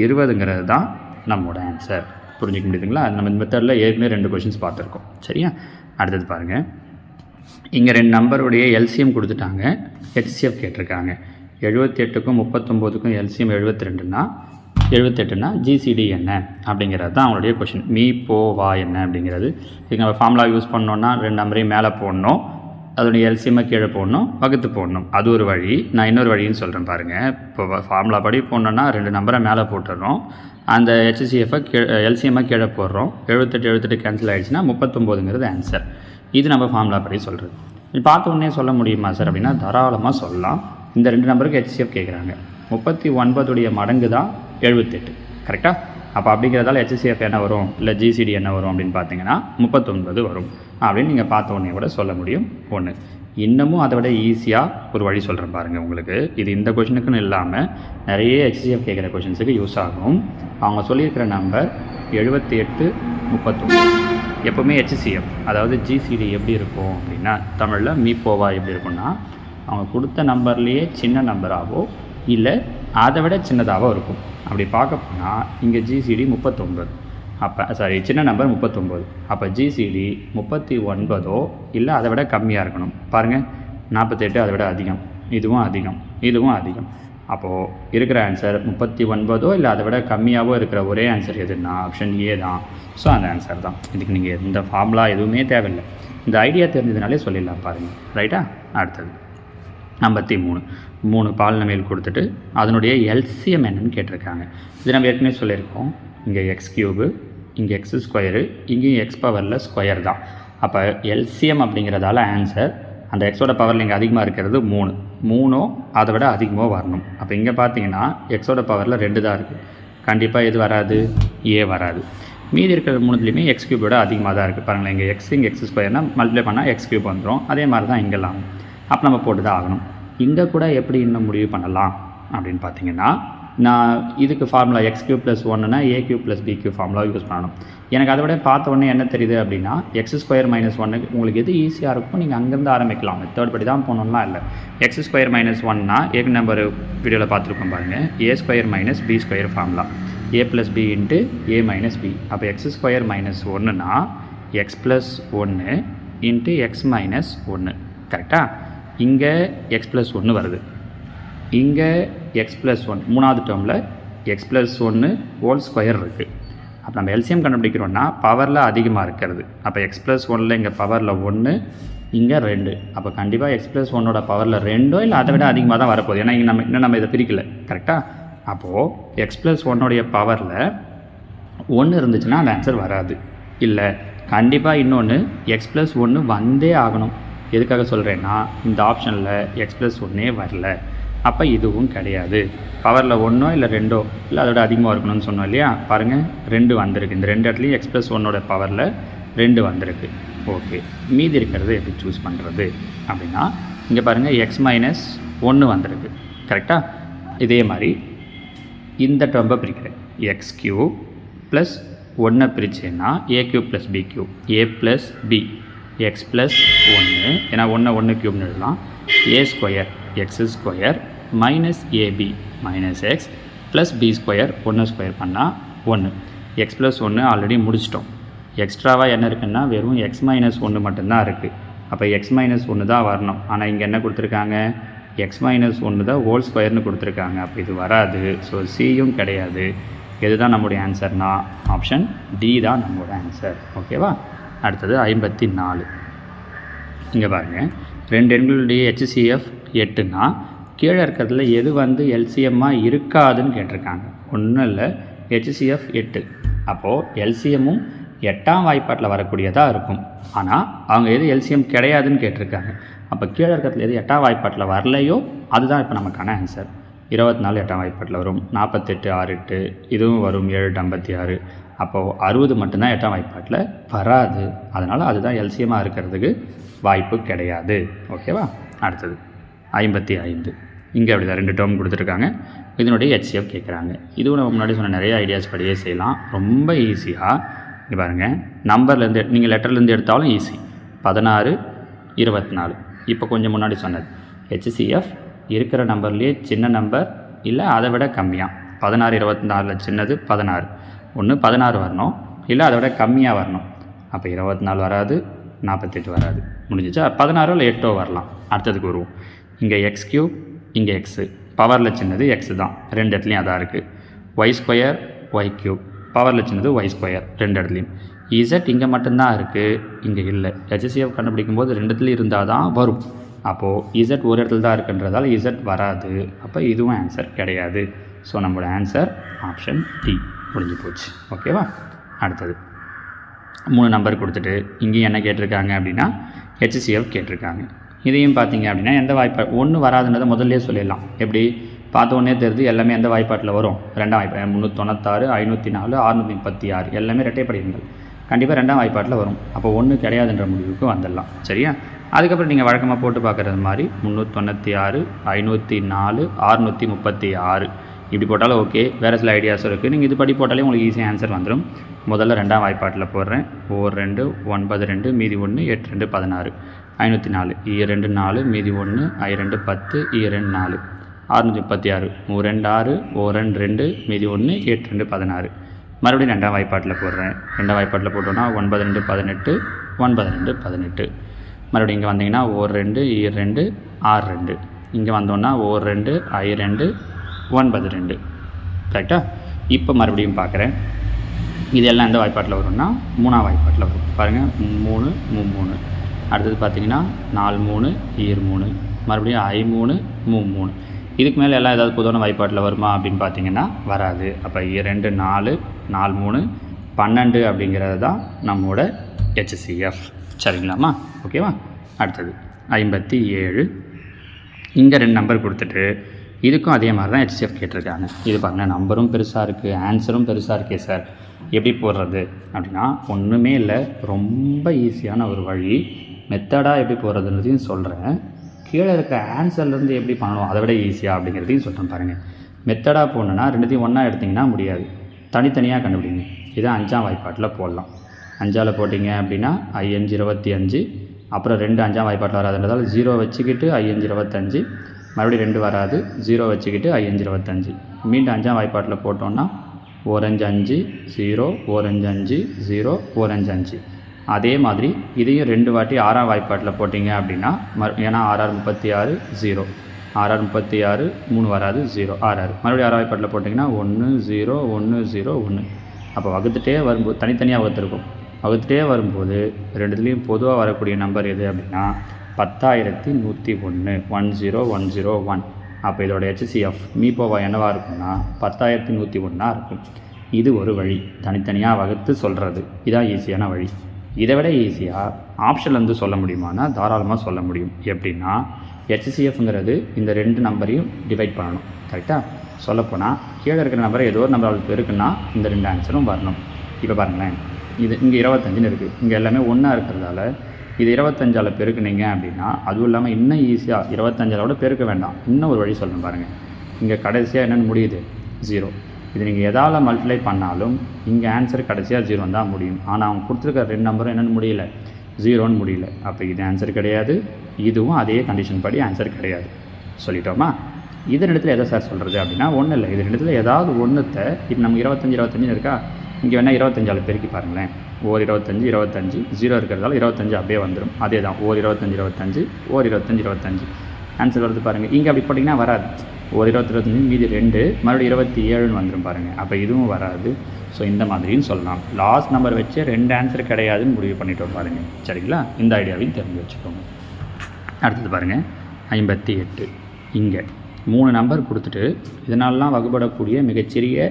20ங்கிறது தான் நம்மளோட ஆன்சர். புரிஞ்சிக்க முடியுதுங்களா? நம்ம இந்த மெத்தடில் ஏற்கனவே 2 கொஷின்ஸ் பார்த்துருக்கோம். சரியா? அடுத்தது பாருங்கள். இங்கே 2 நம்பருடைய LCM கொடுத்துட்டாங்க, HCF கேட்டிருக்காங்க. 78க்கும் 39க்கும் LCM 78னா GCD என்ன அப்படிங்கிறது தான் அவங்களுடைய கொஷின். மீ போ வா என்ன அப்படிங்கிறது. இதுக்கு நம்ம ஃபார்முலா யூஸ் பண்ணோன்னா 2 நம்பரையும் மேலே போடணும், அதோடைய LCM கீழே போடணும், வகுத்து போடணும். அது ஒரு வழி. நான் இன்னொரு வழின்னு சொல்கிறேன் பாருங்கள். இப்போ ஃபார்முலா படி போடணுன்னா 2 நம்பரை மேலே போட்டுடுறோம், அந்த HCF LCM கீழே போடுறோம். 78 கேன்சல் ஆகிடுச்சுன்னா 39ங்கிறது ஆன்சர். இது நம்ம ஃபார்முலா படி சொல்கிறது. இது பார்த்த உடனே சொல்ல முடியுமா சார் அப்படின்னா தாராளமாக சொல்லலாம். இந்த 2 நம்பருக்கு HCF கேட்குறாங்க. 39உடைய மடங்கு தான் 78. கரெக்டாக? அப்போ அப்படிங்கிறதால HCF என்ன வரும், இல்லை GCD என்ன வரும் அப்படின்னு பார்த்தீங்கன்னா 39 வரும் அப்படின்னு நீங்கள் பார்த்த உடனே கூட சொல்ல முடியும். ஒன்று. இன்னமும் அதை விட ஈஸியாக ஒரு வழி சொல்கிறேன் பாருங்கள் உங்களுக்கு. இது இந்த கொஷினுக்குன்னு இல்லாமல் நிறைய HCF கேட்குற கொஷின்ஸுக்கு யூஸ் ஆகும். அவங்க சொல்லியிருக்கிற நம்பர் 78, 39. எப்போவுமே HCF அதாவது GCD எப்படி இருக்கும் அப்படின்னா தமிழில் மீப்போவா எப்படி இருக்குன்னா அவங்க கொடுத்த நம்பர்லேயே சின்ன நம்பராகவோ இல்லை அதை விட சின்னதாகவோ இருக்கும். அப்படி பார்க்க போனால் இங்கே GCD 39. அப்போ சின்ன நம்பர் 39. அப்போ GCD 39ஓ இல்லை அதை விட கம்மியாக இருக்கணும். பாருங்கள், 48 அதை விட அதிகம், இதுவும் அதிகம், இதுவும் அதிகம். அப்போது இருக்கிற ஆன்சர் 39ஓ இல்லை அதை விட கம்மியாகவோ இருக்கிற ஒரே ஆன்சர் எதுன்னா ஆப்ஷன் ஏ தான். ஸோ அந்த ஆன்சர் தான். இதுக்கு நீங்கள் எந்த ஃபார்முலா எதுவுமே தேவையில்லை, இந்த ஐடியா தெரிஞ்சதுனாலே சொல்லிடலாம் பாருங்கள். ரைட்டா? அடுத்தது 53. 3 பாலினமியல் கொடுத்துட்டு அதனுடைய LCM என்னன்னு கேட்டிருக்காங்க. இது நம்ம ஏற்கனவே சொல்லியிருக்கோம். இங்கே x3, இங்கே x², இங்கேயும் x பவரில் ஸ்கொயர் தான். அப்போ LCM அப்படிங்கிறதால ஆன்சர் அந்த எக்ஸோட பவரில் இங்கே அதிகமாக இருக்கிறது 3. 3ஓ அதை விட அதிகமாக வரணும். அப்போ இங்கே பார்த்தீங்கன்னா எக்ஸோட பவரில் 2 தான் இருக்குது. கண்டிப்பாக எது வராது? ஏ வராது. மீதி இருக்கிற 3லேயுமே x³ விட அதிகமாக தான் இருக்குது. பாருங்களேன், இங்கே x இங்கே x²னா மல்டிப்ளை பண்ணால் x³ வந்துடும். அதே மாதிரி தான் இங்கெல்லாம். அப்போ நம்ம போட்டு தான் ஆகணும். இங்கே கூட எப்படி இன்னும் முடிவு பண்ணலாம் அப்படின்னு பார்த்தீங்கன்னா நான் இதுக்கு formula x³ + 1னா a³ + b³ formula use பண்ணணும். எனக்கு அதை விட பார்த்த உடனே என்ன தெரியுது அப்படின்னா x² - 1 உங்களுக்கு எது ஈஸியாக இருக்கும் நீங்கள் அங்கேருந்து ஆரம்பிக்கலாம். மெத்தட் படி தான் போகணுன்னா இல்லை. x² - 1னா ஏற்கனவே நம்ம ஒரு வீடியோவில் பார்த்துருக்கோம் பாருங்கள். a² - b² formula a + b × a - b. அப்போ x² - 1னா x + 1 × x - 1. கரெக்டாக? இங்கே x + 1 வருது, இங்கே x + 1 மூணாவது டேர்மில் x + 1 ஹோல் ஸ்கொயர் இருக்குது. அப்போ நம்ம எல்சிஎம் கண்டுபிடிக்கிறோன்னா பவரில் அதிகமாக இருக்கிறது. அப்போ எக்ஸ் ப்ளஸ் 1ல் இங்கே பவரில் 1, இங்கே 2. அப்போ கண்டிப்பாக எக்ஸ் ப்ளஸ் 1ஓட பவரில் 2 இல்லை அதை விட அதிகமாக தான் வரப்போகுது. ஏன்னா இங்கே நம்ம இதை பிரிக்கலை. கரெக்டாக? அப்போது எக்ஸ் ப்ளஸ் 1உடைய பவரில் 1 இருந்துச்சுன்னா அந்த ஆன்சர் வராது. இல்லை, கண்டிப்பாக இன்னொன்று எக்ஸ் ப்ளஸ் 1 வந்தே ஆகணும். எதுக்காக சொல்கிறேன்னா இந்த ஆப்ஷனில் எக்ஸ் ப்ளஸ் 1ஏ வரல. அப்போ இதுவும் கிடையாது. பவரில் 1ஓ இல்லை 2ஓ இல்லை அதோட அதிகமாக இருக்கணும்னு சொன்னோம் இல்லையா? பாருங்கள் 2 வந்திருக்கு. இந்த 2 இடத்துலையும் எக்ஸ் ப்ளஸ் 1ஓட பவரில் 2 வந்திருக்கு. ஓகே, மீதி இருக்கிறது எப்படி சூஸ் பண்ணுறது அப்படின்னா இங்கே பாருங்கள் எக்ஸ் மைனஸ் 1 வந்திருக்கு. கரெக்டாக? இதே மாதிரி இந்த டேர்ம்பை பிரிக்கிறேன். எக்ஸ் கியூப் ப்ளஸ் 1 பிரிச்சேன்னா A cube plus B cube, A plus B X plus 1, ஏன்னா 1 கியூப்னு எழுதலாம். A square X square minus AB minus X plus B square 1 square பண்ணால் 1. எக்ஸ் ப்ளஸ் 1 ஆல்ரெடி முடிச்சிட்டோம். எக்ஸ்ட்ராவாக என்ன இருக்குன்னா வெறும் எக்ஸ் மைனஸ் 1 மட்டும்தான் இருக்குது. அப்போ எக்ஸ் மைனஸ் 1 தான் வரணும். ஆனால் இங்கே என்ன கொடுத்துருக்காங்க? எக்ஸ் மைனஸ் 1 தான் ஹோல் ஸ்கொயர்னு கொடுத்துருக்காங்க. அப்போ இது வராது. ஸோ சியும் கிடையாது. எதுதான் நம்முடைய ஆன்சர்னா ஆப்ஷன் டி தான் நம்மளோட ஆன்சர். ஓகேவா? அடுத்தது 54. இங்கே பாருங்கள், 2 எண்களுடைய HCF 8னா கீழே இருக்கிறதுல எது வந்து எல்சிஎம்மாக இருக்காதுன்னு கேட்டிருக்காங்க. ஒன்றும் இல்லை, HCF 8. அப்போது எல்சிஎம்மும் 8ஆம் வாய்ப்பாட்டில் வரக்கூடியதாக இருக்கும். ஆனால் அவங்க எது எல்சிஎம் கிடையாதுன்னு கேட்டிருக்காங்க. அப்போ கீழே இருக்கிறதுல எது 8ஆம் வாய்ப்பாட்டில் வரலையோ அதுதான் இப்போ நமக்கான ஆன்சர். 24 8ஆம் வாய்ப்பாட்டில் வரும். 48 6 8 இதுவும் வரும். 7 56. அப்போது 60 மட்டும்தான் 8ஆம் வாய்ப்பாட்டில் வராது. அதனால் அதுதான் எல்சிஎம்மாக இருக்கிறதுக்கு வாய்ப்பு கிடையாது. ஓகேவா? அடுத்தது 55. இங்கே அப்படி தான் 2 டேர்ம் கொடுத்துருக்காங்க. இதனுடைய HCF கேட்குறாங்க. இதுவும் நம்ம முன்னாடி சொன்ன நிறைய ஐடியாஸ் படியே செய்யலாம். ரொம்ப ஈஸியாக இங்கே பாருங்கள், நம்பர்லேருந்து நீங்கள் லெட்டர்லேருந்து எடுத்தாலும் ஈஸி. 16 24. இப்போ கொஞ்சம் முன்னாடி சொன்னது HCF இருக்கிற நம்பர்லேயே சின்ன நம்பர் இல்லை அதை விட கம்மியாக. 16 24 சின்னது 16. ஒன்று 16 வரணும், இல்லை அதை விட கம்மியாக வரணும். அப்போ 24 வராது, 48 வராது. முடிஞ்சிச்சா? 16 இல்லை 8 வரலாம். அடுத்ததுக்கு வருவோம். இங்கே எக்ஸ் கியூப், இங்கே எக்ஸு. பவரில் சின்னது எக்ஸு தான், 2 இடத்துலையும் அதான் இருக்குது. ஒய் ஸ்கொயர் ஒய் கியூப், பவரில் சின்னது ஒய் ஸ்கொயர், 2 இடத்துலையும். இசட் இங்கே மட்டும்தான் இருக்குது, இங்கே இல்லை. HCF கண்டுபிடிக்கும் போது 2 இடத்துலையும் இருந்தால் தான் வரும். அப்போது இசட் ஒரு இடத்துல தான் இருக்குன்றதால இசட் வராது. அப்போ இதுவும் ஆன்சர் கிடையாது. ஸோ நம்மளோட ஆன்சர் ஆப்ஷன் டி. முடிஞ்சு போச்சு. ஓகேவா? அடுத்தது 3 நம்பர் கொடுத்துட்டு இங்கேயும் என்ன கேட்டிருக்காங்க அப்படின்னா HCF கேட்டிருக்காங்க. இதையும் பார்த்தீங்க அப்படின்னா எந்த வாய்ப்பா 1 வராதுன்றதை முதல்லே சொல்லிடலாம். எப்படி பார்த்த உடனே தெரிஞ்சு எல்லாமே எந்த வாய்ப்பாட்டில் வரும்? 2ஆம் வாய்ப்பாடு. 396 504 636 எல்லாமே இரட்டைப்படைகள். கண்டிப்பாக 2ஆம் வாய்ப்பாட்டில் வரும். அப்போ 1 கிடையாதுன்ற முடிவுக்கு வந்துடலாம். சரியா? அதுக்கப்புறம் நீங்கள் வழக்கமாக போட்டு பார்க்குறது மாதிரி 396 504 636 இப்படி போட்டாலும் ஓகே. வேறு சில ஐடியாஸும் இருக்குது. நீங்கள் இது படி போட்டாலே உங்களுக்கு ஈஸியாக ஆன்சர் வந்துடும். முதல்ல 2ஆம் வாய்ப்பாட்டில் போடுறேன். 4 2 9 2 மீதி 1 8 2 16 504 2 4 மீதி 1 2 10 2 4 636 3 2 6 1 2 மீதி 1 8 2 16 மறுபடியும் 2ஆம் வாய்ப்பாட்டில் போடுறேன். 2ஆம் வாய்ப்பாட்டில் போட்டோன்னா 9 2 18 9 2 18. மறுபடியும் இங்கே வந்தீங்கன்னா 1 2 2 6 2. இங்கே வந்தோன்னா 1 2 2 9 2. கரெக்டாக? இப்போ மறுபடியும் பார்க்குறேன். இதெல்லாம் எந்த வாய்ப்பாட்டில் வரும்னா 3ஆம் வாய்ப்பாட்டில் வரும். பாருங்கள் 3 3. அடுத்தது பார்த்தீங்கன்னா 4 3 3. மறுபடியும் 3 3. இதுக்கு மேலே எல்லாம் ஏதாவது பொதுவான வாய்ப்பாட்டில் வருமா அப்படின்னு பார்த்தீங்கன்னா வராது. அப்போ 2 4 4 3 12 அப்படிங்கிறது தான் நம்மளோட HCF. சரிங்களாம்மா? ஓகேவா? அடுத்தது 57. இங்கே 2 நம்பர் கொடுத்துட்டு இதுக்கும் அதே மாதிரி தான் HCF கேட்டிருக்காங்க. இது பாருங்கள், நம்பரும் பெருசாக இருக்குது, ஆன்சரும் பெருசாக இருக்கே சார், எப்படி போடுறது அப்படின்னா ஒன்றுமே இல்லை. ரொம்ப ஈஸியான ஒரு வழி, மெத்தடாக எப்படி போடுறதுன்றதையும் சொல்கிறேன். கீழே இருக்கிற ஆன்சர்லேருந்து எப்படி பண்ணணும் அதை விட ஈஸியாக அப்படிங்கிறதையும் சொல்கிறேன். பாருங்கள், மெத்தடாக போடணுன்னா 2த்தையும் ஒன்றா எடுத்திங்கன்னா முடியாது, தனித்தனியாக கண்டுபிடிங்க. இதை 5ஆம் வாய்ப்பாட்டில் போடலாம். 5ஆல் போட்டிங்க அப்படின்னா 5 25. அப்புறம் 2 5ஆம் வாய்ப்பாட்டில் வராதுன்றதால் 0 வச்சுக்கிட்டு 5 25. மறுபடியும் 2 வராது, 0 வச்சுக்கிட்டு 5 25. மீண்டும் 5ஆம் வாய்ப்பாட்டில் போட்டோன்னா 1 5 5 0 1 5 5 0 1 5 5. அதே மாதிரி இதையும் 2 வாட்டி 6ஆம் வாய்ப்பாட்டில் போட்டிங்க அப்படின்னா ஏன்னா 6 36 0 6 36 3 வராது 0 6 மறுபடியும் 6ஆம் வாய்ப்பாட்டில் போட்டிங்கன்னா 1 0 1 0 1. அப்போ வகுத்துட்டே வரும்போது தனித்தனியாக வகுத்துருக்கும். வகுத்துட்டே வரும்போது ரெண்டுத்துலேயும் பொதுவாக வரக்கூடிய நம்பர் எது அப்படின்னா 10,101 10101. அப்போ இதோட HCF மீப்போவா என்னவாக இருக்கும்னா 10,101 இருக்கும். இது ஒரு வழி, தனித்தனியாக வகுத்து சொல்கிறது. இதான் ஈஸியான வழி. இதை விட ஈஸியாக ஆப்ஷன்லேருந்து சொல்ல முடியுமானா தாராளமாக சொல்ல முடியும். எப்படின்னா HCFங்கிறது இந்த 2 நம்பரையும் டிவைட் பண்ணணும். கரெக்டாக சொல்லப்போனால் கீழே இருக்கிற நம்பரை ஏதோ ஒரு நம்பர் பெருக்குன்னா இந்த 2 ஆன்சரும் வரணும். இப்போ பாருங்களேன், இது இங்கே 25ன்னு இருக்குது. இங்கே எல்லாமே ஒன்றா இருக்கிறதால இது 25ஆல் பெருக்குனீங்க அப்படின்னா அதுவும் இல்லாமல் இன்னும் ஈஸியாக 25ஆல் பெருக்க வேண்டாம். இன்னும் ஒரு வழி சொல்லணும் பாருங்கள். இங்கே கடைசியாக என்னென்னு முடியுது 0. இது நீங்கள் எதால் மல்டிப்ளை பண்ணாலும் இங்கே ஆன்சர் கடைசியாக 0 தான் முடியும். ஆனால் அவங்க கொடுத்துருக்க 2 நம்பரும் என்னென்னு முடியல 0ன்னு முடியல. அப்போ இது ஆன்சர் கிடையாது, இதுவும் அதே கண்டிஷன் படி ஆன்சர் கிடையாது. சொல்லிட்டோமா? இது ரெண்டுத்தில் எதை சார் சொல்கிறது அப்படின்னா ஒன்றும் இல்லை. இது ரெண்டுத்தில் ஏதாவது ஒன்றுத்தை இப்போ நம்ம 25 இருக்கா, இங்கே வேணால் 25ஆல் பெருக்கி பாருங்களேன். ஓர் 25 0 இருக்கிறதால 25 அப்படியே வந்துடும். அதே தான் ஓர் 25 ஓர் 25 ஆன்சர் வருது பாருங்கள். இங்கே அப்படி போட்டிங்கன்னா வராது. ஒரு 25 மீதி 2 மறுபடியும் 27ன்னு வந்துடும் பாருங்கள். அப்போ இதுவும் வராது. ஸோ இந்த மாதிரின்னு சொல்லலாம். லாஸ்ட் நம்பர் வச்சு 2 ஆன்சர் கிடையாதுன்னு முடிவு பண்ணிட்டோம் பாருங்கள். சரிங்களா? இந்த ஐடியாவையும் தெரிஞ்சு வச்சுக்கோங்க. அடுத்தது பாருங்கள் 58. இங்கே 3 நம்பர் கொடுத்துட்டு இதனாலலாம் வகுப்படக்கூடிய மிகச்சிறிய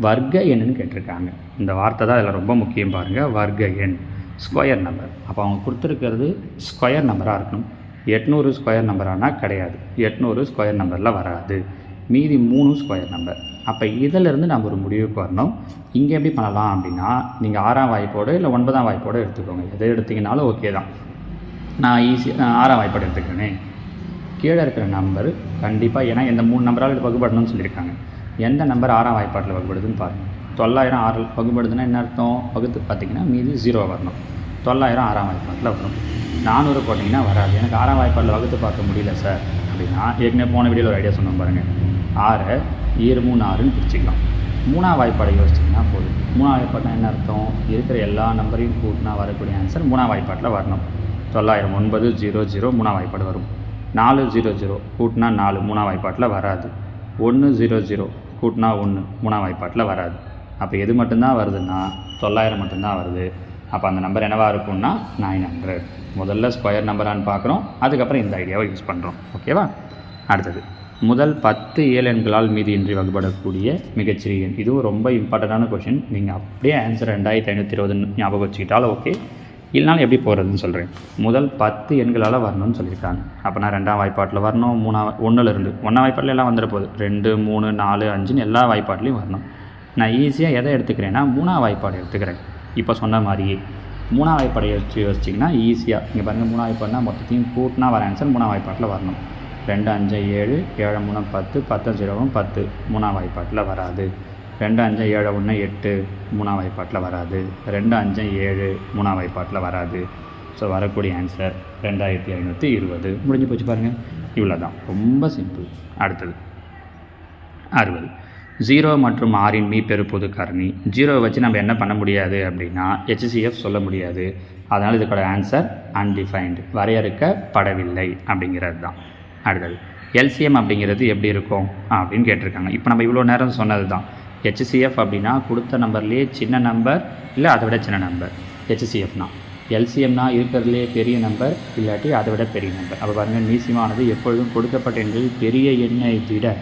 வர்க்க எண்ணுன்னு கேட்டிருக்காங்க. இந்த வார்த்தை தான் இதில் ரொம்ப முக்கியம் பாருங்கள். வர்க்க எண், ஸ்கொயர் நம்பர். அப்போ அவங்க கொடுத்துருக்கிறது ஸ்கொயர் நம்பராக இருக்கணும். 800 ஸ்கொயர் நம்பரானால் கிடையாது. 800 ஸ்கொயர் நம்பரில் வராது. மீதி 3 ஸ்கொயர் நம்பர். அப்போ இதிலிருந்து நம்ம ஒரு முடிவுக்கு வரணும். இங்கே எப்படி பண்ணலாம் அப்படின்னா நீங்கள் 6ஆம் வாய்ப்போடு இல்லை 9ஆம் வாய்ப்போடு எடுத்துக்கோங்க. எதை எடுத்திங்கனாலும் ஓகே தான். நான் 6ஆம் வாய்ப்பாடு எடுத்துக்கிறேனே. கீழே இருக்கிற நம்பர் கண்டிப்பாக, ஏன்னா இந்த 3 நம்பரால் வகுப்படணும்னு சொல்லியிருக்காங்க. எந்த நம்பர் 6ஆம் வாய்ப்பாட்டில் வகுப்படுதுன்னு பாருங்கள். 900 6 வகுப்படுதுன்னா என்ன அர்த்தம்? வகுத்து பார்த்திங்கன்னா மீதி 0 வரணும். 900 6ஆம் வாய்ப்பாட்டில் வரும். 400 போட்டிங்கன்னா வராது. எனக்கு 6ஆம் வாய்ப்பாட்டில் வகுத்து பார்க்க முடியல சார் அப்படின்னா ஏற்கனவே போன வீடியோவில் ஒரு ஐடியா சொன்னோம் பாருங்கள். 6 7 3 6ன்னு பிரிச்சுக்கலாம். 3ஆம் வாய்ப்பாடை யோசிச்சிங்கன்னா போதும். 3ஆம் வாய்ப்பாட்டில் என்ன அர்த்தம்? இருக்கிற எல்லா நம்பரையும் கூட்டினா வரக்கூடிய ஆன்சர் 3ஆம் வாய்ப்பாட்டில் வரணும். 900 900 3ஆம் வாய்ப்பாடு வரும். 400 கூட்டினா 4 3ஆம் வாய்ப்பாட்டில் வராது. 100 கூட்டினா 1 3ஆம் வாய்ப்பாட்டில் வராது. அப்போ எது மட்டும்தான் வருதுன்னா 900 மட்டும்தான் வருது. அப்போ அந்த நம்பர் என்னவாக இருக்கும்னா 900. முதல்ல ஸ்கொயர் நம்பரான்னு பார்க்குறோம், அதுக்கப்புறம் இந்த ஐடியாவை யூஸ் பண்ணுறோம். ஓகேவா? அடுத்தது முதல் 10 இயலெண்களால் மீதியின்றி வகுப்படக்கூடிய மிகச்சிறிய எண். இதுவும் ரொம்ப இம்பார்ட்டண்டான கொஷின். நீங்கள் அப்படியே ஆன்சர் 2520 ஞாபகம் வச்சுக்கிட்டாலும் ஓகே, இல்லைனாலும் எப்படி போகிறதுன்னு சொல்கிறேன். முதல் 10 எண்களால் வரணும்னு சொல்லியிருக்காங்க. அப்போ நான் 2ஆம் வாய்ப்பாட்டில் வரணும். 1லேருந்து 1ஆம் வாய்ப்பாட்டில் எல்லாம் வந்துட போகுது. 2 3 4 5ன்னு எல்லா வாய்ப்பாட்லேயும் வரணும். நான் ஈஸியாக எதை எடுத்துக்கிறேன்னா 3ஆம் வாய்ப்பாடு எடுத்துக்கிறேன். இப்போ சொன்ன மாதிரியே 3ஆம் வாய்ப்பாடை யோசிச்சிங்கன்னா ஈஸியாக இங்கே பாருங்கள். 3ஆம் வாய்ப்பாடுனா மொத்தத்தையும் கூட்டினா வர ஆன்சர் 3ஆம் வாய்ப்பாட்டில் வரணும். 2 5 7 7 3 10 10 0 10 3ஆம் வாய்ப்பாட்டில் வராது. 2 5 7 1 8 3ஆம் வாய்ப்பாட்டில் வராது. 2 5 7 3ஆம் வாய்ப்பாட்டில் வராது. ஸோ வரக்கூடிய ஆன்சர் 2520. முடிஞ்சு போச்சு பாருங்கள். இவ்வளோ தான், ரொம்ப சிம்பிள். அடுத்தது 60. 0 மற்றும் 6ன் மீப்பெரு பொது காரணி. 0 வச்சு நம்ம என்ன பண்ண முடியாது அப்படின்னா HCF சொல்ல முடியாது. அதனால் இதுக்கோட ஆன்சர் அன்டிஃபைன்டு, வரையறுக்கப்படவில்லை அப்படிங்கிறது தான். அடுத்தது LCM அப்படிங்கிறது எப்படி இருக்கும் அப்படின்னு கேட்டிருக்காங்க. இப்போ நம்ம இவ்வளோ நேரம் சொன்னது தான். HCF அப்படின்னா கொடுத்த நம்பர்லேயே சின்ன நம்பர் இல்லை அதை விட சின்ன நம்பர் HCFனா. LCMனா இருக்கிறதுலே பெரிய நம்பர் இல்லாட்டி அதை விட பெரிய நம்பர். அப்போ பாருங்கள், மீசியமானது எப்பொழுதும் கொடுக்கப்பட்ட எண்களில் பெரிய எண்ணை விட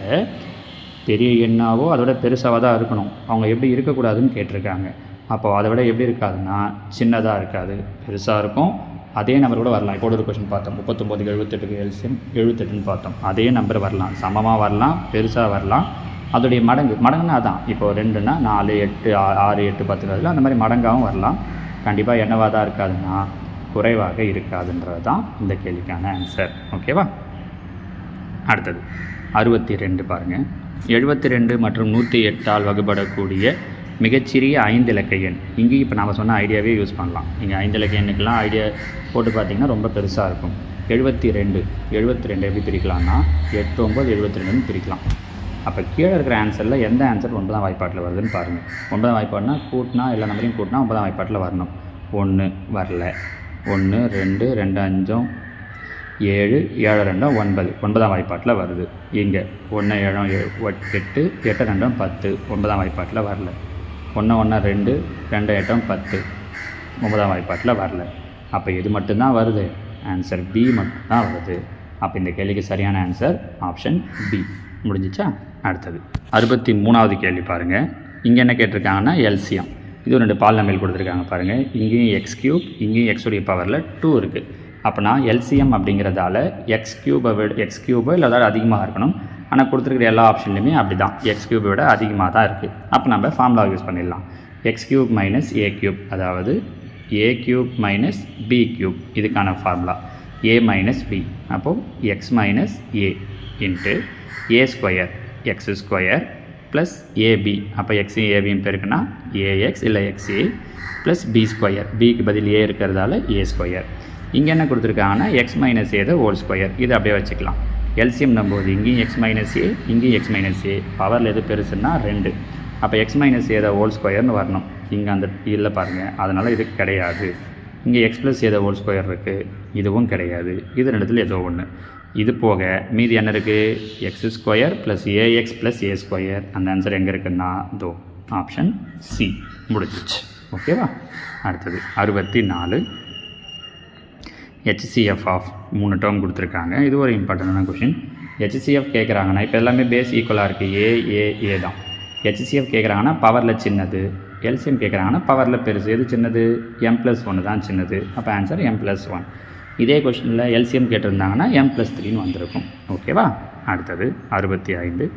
பெரிய எண்ணாவோ அதோட பெருசாக தான் இருக்கணும். அவங்க எப்படி இருக்கக்கூடாதுன்னு கேட்டிருக்காங்க. அப்போது அதை விட எப்படி இருக்காதுன்னா சின்னதாக இருக்காது, பெருசாக இருக்கும். அதே நம்பர் கூட வரலாம். இப்போ ஒரு கொஷின் பார்த்தோம், 39 78க்கு LCM 78ன்னு பார்த்தோம். அதே நம்பர் வரலாம், சமமாக வரலாம், பெருசாக வரலாம். அதோடைய மடங்குன்னா அதான். இப்போது 2னா 4 8 6 8 10 அந்த மாதிரி மடங்காகவும் வரலாம். கண்டிப்பாக என்னவாக தான் இருக்காதுன்னா குறைவாக இருக்காதுன்றது தான் இந்த கேள்விக்கான ஆன்சர். ஓகேவா? அடுத்தது 62 பாருங்கள். 72 மற்றும் 108ஆல் வகுப்படக்கூடிய மிகச்சிறிய 5 இலக்க எண். இங்கேயும் இப்போ நாம் சொன்ன ஐடியாவே யூஸ் பண்ணலாம். நீங்கள் 5 இலக்க எண்ணுக்கெல்லாம் ஐடியா போட்டு பார்த்தீங்கன்னா ரொம்ப பெருசாக இருக்கும். 72 எப்படி பிரிக்கலாம்னா 8 9 72ன்னு பிரிக்கலாம். அப்போ கீழே இருக்கிற ஆன்சரில் எந்த ஆன்சர் 9ஆம் வாய்ப்பாட்டில் வருதுன்னு பாருங்கள். 9ஆம் வாய்ப்பாடுனா கூட்டினா எல்லா நம்பரையும் கூட்டினா 9ஆம் வாய்ப்பாட்டில் வரணும். 1 வரல. 1 2 2 5 7 7 2 9 9ஆம் வாய்ப்பாட்டில் வருது. இங்கே 1 7 8 8 2 10 9ஆம் வாய்ப்பாட்டில் வரல. 1 1 2, 2 8 10, 9ஆம் வாய்ப்பாட்டில் வரல. அப்போ இது மட்டும்தான் வருது, ஆன்சர் பி மட்டும்தான் வருது. அப்போ இந்த கேள்விக்கு சரியான ஆன்சர் ஆப்ஷன் பி. முடிஞ்சிச்சா? அடுத்தது 63வது கேள்வி பாருங்கள். இங்கே என்ன கேட்டிருக்காங்கன்னா எல்சிஎம். இது 2 பாலினாமியல் கொடுத்துருக்காங்க பாருங்கள். இங்கேயும் x3, இங்கேயும் x உடைய பவரில் 2 இருக்குது. அப்போனா எல்சிஎம் அப்படிங்கிறதால x3 இல்லை அதாவது அதிகமாக இருக்கணும். ஆனால் கொடுத்துருக்கிற எல்லா ஆப்ஷன்லையுமே அப்படி தான், x3 விட அதிகமாக தான் இருக்குது. அப்போ நம்ம ஃபார்முலா யூஸ் பண்ணிடலாம். x3 மைனஸ் a3, அதாவது a3 மைனஸ் b3, இதுக்கான ஃபார்முலா a மைனஸ் b. அப்போது x minus a into a square x square plus ab. அப்போ எக்ஸையும் ஏபியும் பெருக்குன்னா ax இல்லை xa ப்ளஸ் b ஸ்கொயர். பிக்கு பதில் a இருக்கிறதால a ஸ்கொயர். இங்கே என்ன கொடுத்துருக்காங்கன்னா x minus a whole square. இது அப்படியே வச்சுக்கலாம். எல்சிஎம் நம்போது இங்கேயும் x மைனஸ் a, இங்கேயும் x மைனஸ் a. பவரில் எது பெருசுன்னா 2. அப்போ x மைனஸ் a ஹோல் ஸ்கொயர்னு வரணும். இங்கே அந்த இல்லை பாருங்கள், அதனால் இது கிடையாது. இங்கே x plus a whole square இருக்குது, இதுவும் கிடையாது. இது ரெண்டுத்தில் ஏதோ ஒன்று. இது போக மீதி என்ன இருக்குது? X square plus AX plus A square. அந்த ஆன்சர் எங்கே இருக்குன்னா தோ ஆப்ஷன் சி. முடிஞ்சிச்சு. ஓகேவா? அடுத்தது 64. HCF ஆஃப் 3 டேர்ம் கொடுத்துருக்காங்க. இது ஒரு இம்பார்ட்டண்டான கொஷின். HCF கேட்குறாங்கன்னா இப்போ எல்லாமே பேஸ் ஈக்குவலாக இருக்குது, ஏ தான். HCF கேட்குறாங்கன்னா பவரில் சின்னது, எல்சிஎம் கேட்குறாங்கன்னா பவரில் பெருசு. எது சின்னது? m+1 தான் சின்னது. அப்போ ஆன்சர் m+1. இதே கொஷினில் எல்சிஎம் கேட்டிருந்தாங்கன்னா m+3ன்னு வந்திருக்கும். ஓகேவா? அடுத்தது 65.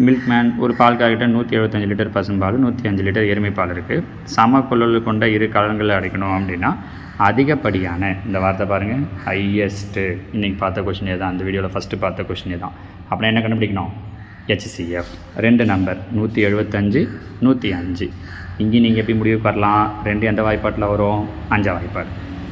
மில்க்மேன் ஒரு பால் காய்கிட்ட 175 லிட்டர் பசும்பால், 105 லிட்டர் எருமை பால் இருக்குது. சம கொள்ளல் கொண்ட 2 கலன்களை அடைக்கணும் அப்படின்னா அதிகப்படியான, இந்த வார்த்தை பாருங்கள், ஹையஸ்ட்டு. இன்றைக்கி பார்த்த கொஷினே தான், அந்த வீடியோவில் ஃபஸ்ட்டு பார்த்த கொஷினே தான். அப்படின்னா என்ன கண்டுபிடிக்கணும்? HCF 2 number 175, 105. இங்கே நீங்கள் எப்படி முடிவுக்கு வரலாம்? 2 எந்த வாய்ப்பாட்டில் வரும்? 5ஆம் வாய்ப்பாடு.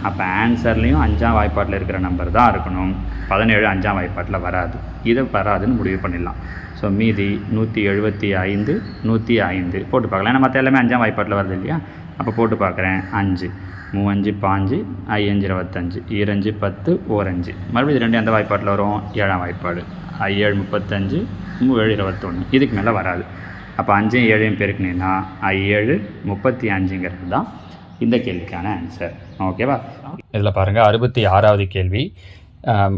அப்போ ஆன்சர்லேயும் 5ஆம் வாய்ப்பாட்டில் இருக்கிற நம்பர் தான் இருக்கணும். 17 5ஆம் வாய்ப்பாட்டில் வராது. இது வராதுன்னு முடிவு பண்ணிடலாம். ஸோ மீதி 175, 105 போட்டு பார்க்கலாம். ஏன்னா மற்ற எல்லாமே 5ஆம் வாய்ப்பாட்டில் வருது இல்லையா? அப்போ போட்டு பார்க்குறேன். 5 3 5 5 25, 2 10, 1 மறுபடியும் 2 எந்த வாய்ப்பாட்டில் வரும்? 7ஆம் வாய்ப்பாடு. 7 35, 7 21. இதுக்கு மேலே வராது. அப்போ 5 7 பெருக்குனீங்கன்னா 7 35ங்கிறது தான் இந்த கேள்விக்கான ஆன்சர். ஓகேவா? இதில் பாருங்கள் 66வது கேள்வி.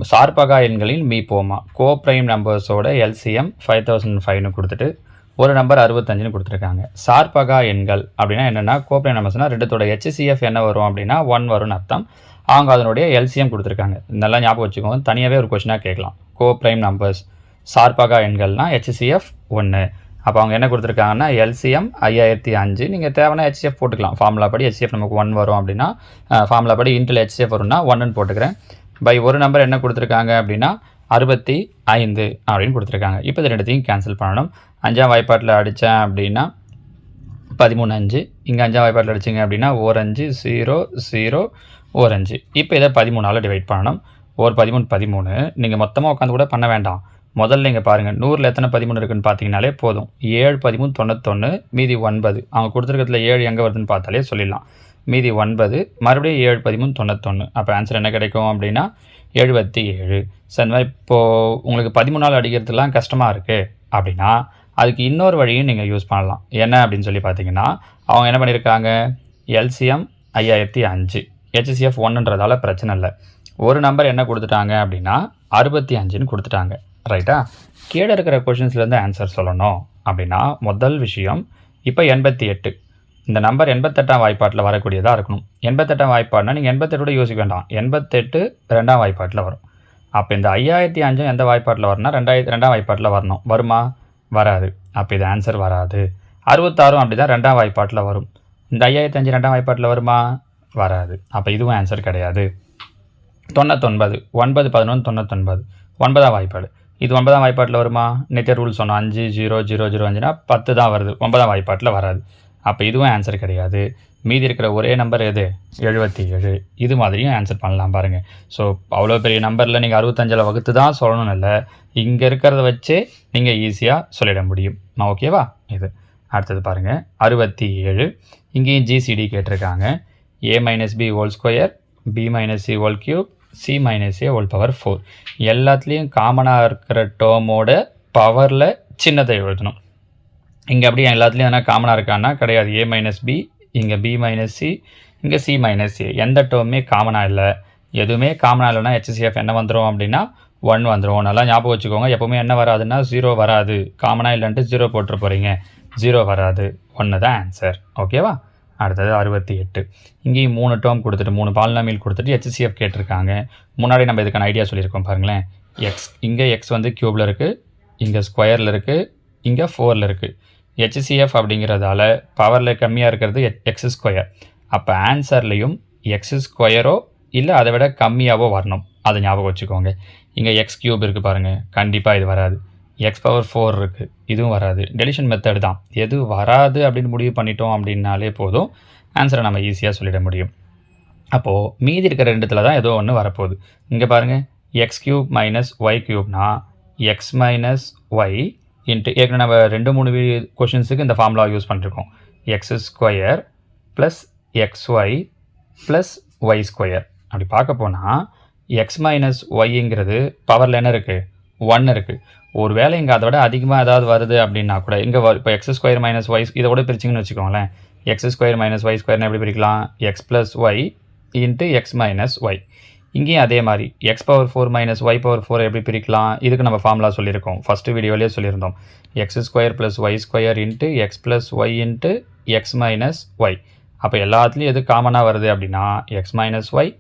சார்பகா எண்களின் மீபோமா கோப்ரைம் நம்பர்ஸோட எல்சிஎம் 5005ன்னு கொடுத்துட்டு ஒரு நம்பர் 65ன்னு கொடுத்துருக்காங்க. சார்பகா எண்கள் அப்படின்னா என்னென்னா, கோப்ரைம் நம்பர்ஸ்னால் ரெண்டுத்தோட HCF என்ன வரும் அப்படின்னா 1 வரும்னு அர்த்தம். அவங்க அதனுடைய எல்சிஎம் கொடுத்துருக்காங்க. நல்லா ஞாபகம் வச்சுக்கோங்க, தனியாகவே ஒரு கொஷினாக கேட்கலாம். கோப்ரைம் நம்பர்ஸ் சார்பகா எண்கள்னால் HCF 1. அப்போ அவங்க என்ன கொடுத்துருக்காங்கன்னா எல்சிஎம் 5005. நீங்கள் தேவைன்னா HCF போட்டுக்கலாம். ஃபார்முலா படி HCF நமக்கு 1 வரும் அப்படின்னா ஃபார்முலா படி இன்டில் HCF வரும்னா 1ன்னு போட்டுக்கிறேன். பை ஒரு நம்பர் என்ன கொடுத்துருக்காங்க அப்படின்னா 65 அப்படின்னு கொடுத்துருக்காங்க. இப்போ இது ரெண்டுத்தையும் கேன்சல் பண்ணணும். 5ஆம் வாய்ப்பாட்டில் அடித்தேன் அப்படின்னா 13 5. இங்கே 5ஆம் வாய்ப்பாட்டில் அடிச்சிங்க அப்படின்னா 1 5 0 0 1 5. இப்போ இதை 13ஆல் டிவைட் பண்ணணும். 13 13. நீங்கள் மொத்தமாக உட்காந்து கூட பண்ண வேண்டாம். முதல்ல இங்கே பாருங்கள், 100ல் எத்தனை 13 இருக்குன்னு பார்த்தீங்கனாலே போதும். 7 13 91, மீதி 9. அவங்க கொடுத்துருக்கிறதுல 7 எங்கே வருதுன்னு பார்த்தாலே சொல்லிடலாம். மீதி 9, மறுபடியும் 7 13 91. அப்போ ஆன்சர் என்ன கிடைக்கும் அப்படின்னா 77. சார் இந்த மாதிரி இப்போது உங்களுக்கு 13ஆல் அடிக்கிறதுலாம் கஷ்டமாக இருக்குது அப்படின்னா அதுக்கு இன்னொரு வழியும் நீங்கள் யூஸ் பண்ணலாம். என்ன அப்படின்னு சொல்லி பார்த்தீங்கன்னா, அவங்க என்ன பண்ணியிருக்காங்க, எல்சிஎம் 5005, HCF 1ன்றதால பிரச்சனை இல்லை. ஒரு நம்பர் என்ன கொடுத்துட்டாங்க அப்படின்னா 65ன்னு கொடுத்துட்டாங்க. ரைட்டா? கீழே இருக்கிற கொஷின்ஸ்லேருந்து ஆன்சர் சொல்லணும் அப்படின்னா முதல் விஷயம், இப்போ 88. இந்த நம்பர் 88ஆம் வாய்ப்பாட்டில் வரக்கூடியதாக இருக்கணும். 88ஆம் வாய்ப்பாடுனா நீங்கள் 88 யோசிக்க வேண்டாம். 88 2ஆம் வாய்ப்பாட்டில் வரும். அப்போ இந்த 5005 எந்த வாய்ப்பாட்டில் வரணும்னா 2ஆம் வாய்ப்பாட்டில் வரணும். வருமா? வராது. அப்போ இது ஆன்சர் வராது. 66 அப்படி தான் 2ஆம் வாய்ப்பாட்டில் வரும். இந்த 5005 2ஆம் வாய்ப்பாட்டில் வருமா? வராது. அப்போ இதுவும் ஆன்சர் கிடையாது. 99 9 11 99 9ஆம் வாய்ப்பாடு. இது 9ஆம் வாய்ப்பாட்டில் வருமா? நேற்று ரூல் சொன்னோம், 5 0 0 0 5னா 10 தான் வருது. 9ஆம் வாய்ப்பாட்டில் வராது. அப்போ இதுவும் ஆன்சர் கிடையாது. மீதி இருக்கிற ஒரே நம்பர் எது? 77. இது மாதிரியும் ஆன்சர் பண்ணலாம் பாருங்கள். ஸோ அவ்வளோ பெரிய நம்பரில் நீங்கள் 65 வகுத்து தான் சொல்லணும்னு இல்லை, இங்கே இருக்கிறத வச்சே நீங்கள் ஈஸியாக சொல்லிட முடியும். ஓகேவா? இது அடுத்தது பாருங்கள் 67. இங்கேயும் GCD கேட்டிருக்காங்க. a - b whole square, b - c whole cube, c - a whole power 4. எல்லாத்துலேயும் காமனாக இருக்கிற டேர்மோட பவரில் சின்னதை எழுதணும். இங்கே அப்படியே எல்லாத்துலேயும் எதனா காமனாக இருக்கான்னா கிடையாது. a மைனஸ் பி, இங்கே b மைனஸ் சி, இங்கே c மைனஸ் ஏ. எந்த டேர்மே காமனாக இல்லை. எதுவுமே காமனாக இல்லைன்னா HCF என்ன வந்துடும் அப்படின்னா 1 வந்துடும். நல்லா ஞாபகம் வச்சுக்கோங்க. எப்போவுமே என்ன வராதுன்னா 0 வராது. காமனாக இல்லைன்ட்டு 0 போட்டு போகிறீங்க. 0 வராது. 1 தான் ஆன்சர். ஓகேவா? அடுத்தது 68. இங்கேயும் 3 டேர்ம் கொடுத்துட்டு 3 பாலினாமியல் கொடுத்துட்டு HCF கேட்டிருக்காங்க. முன்னாடி நம்ம இதுக்கான ஐடியா சொல்லியிருக்கோம் பாருங்களேன். எக்ஸ் இங்கே எக்ஸ் வந்து க்யூபில் இருக்குது, இங்கே ஸ்கொயரில் இருக்குது, இங்கே 4ல் இருக்குது. HCF அப்படிங்கிறதால பவரில் கம்மியாக இருக்கிறது எக்ஸ் ஸ்கொயர். அப்போ ஆன்சர்லேயும் எக்ஸ் ஸ்கொயரோ இல்லை அதை விட கம்மியாகவோ வரணும். அதை ஞாபகம் வச்சுக்கோங்க. இங்கே எக்ஸ் க்யூப் இருக்குது பாருங்கள், கண்டிப்பாக இது வராது. எக்ஸ் பவர் 4 இருக்குது, இதுவும் வராது. டெலிஷன் மெத்தட் தான். எது வராது அப்படின்னு முடிவு பண்ணிட்டோம் அப்படின்னாலே போதும், ஆன்சரை நம்ம ஈஸியாக சொல்லிட முடியும். அப்போது மீதி இருக்கிற ரெண்டுத்தில் தான் ஏதோ ஒன்று வரப்போகுது. இங்கே பாருங்கள், எக்ஸ் க்யூப் மைனஸ் ஒய் க்யூப்னா எக்ஸ் மைனஸ் ஒய் இன்ட்டு ஏற்கனவே நம்ம 2-3 கொஷின்ஸுக்கு இந்த ஃபார்முலா யூஸ் பண்ணிருக்கோம். X square plus XY plus Y square. அப்படி பார்க்க போனால் எக்ஸ் மைனஸ் ஒய்ங்கிறது பவரில் என்ன இருக்குது? 1 இருக்குது. ஒரு வேளை இங்கே அதை விட அதிகமாக ஏதாவது வருது அப்படின்னா கூட இங்கே இப்போ எக்ஸ் ஸ்கொயர் மைனஸ் ஒய் இதோட பிரிச்சிங்கன்னு வச்சுக்கோங்களேன். எக்ஸ் ஸ்கொயர் மைனஸ் ஒய் ஸ்கொயர்னு எப்படி பிரிக்கலாம்? X plus y into X minus y. இங்கேயும் அதே மாதிரி x power 4 minus y power 4 எப்படி பிரிக்கலாம்? இதுக்கு நம்ம ஃபார்முலா சொல்லியிருக்கோம். ஃபஸ்ட்டு வீடியோலேயே சொல்லியிருந்தோம். X square plus Y square into X plus y into X minus y. அப்போ எல்லாத்துலேயும் எது காமனாக வருது அப்படின்னா X minus Y,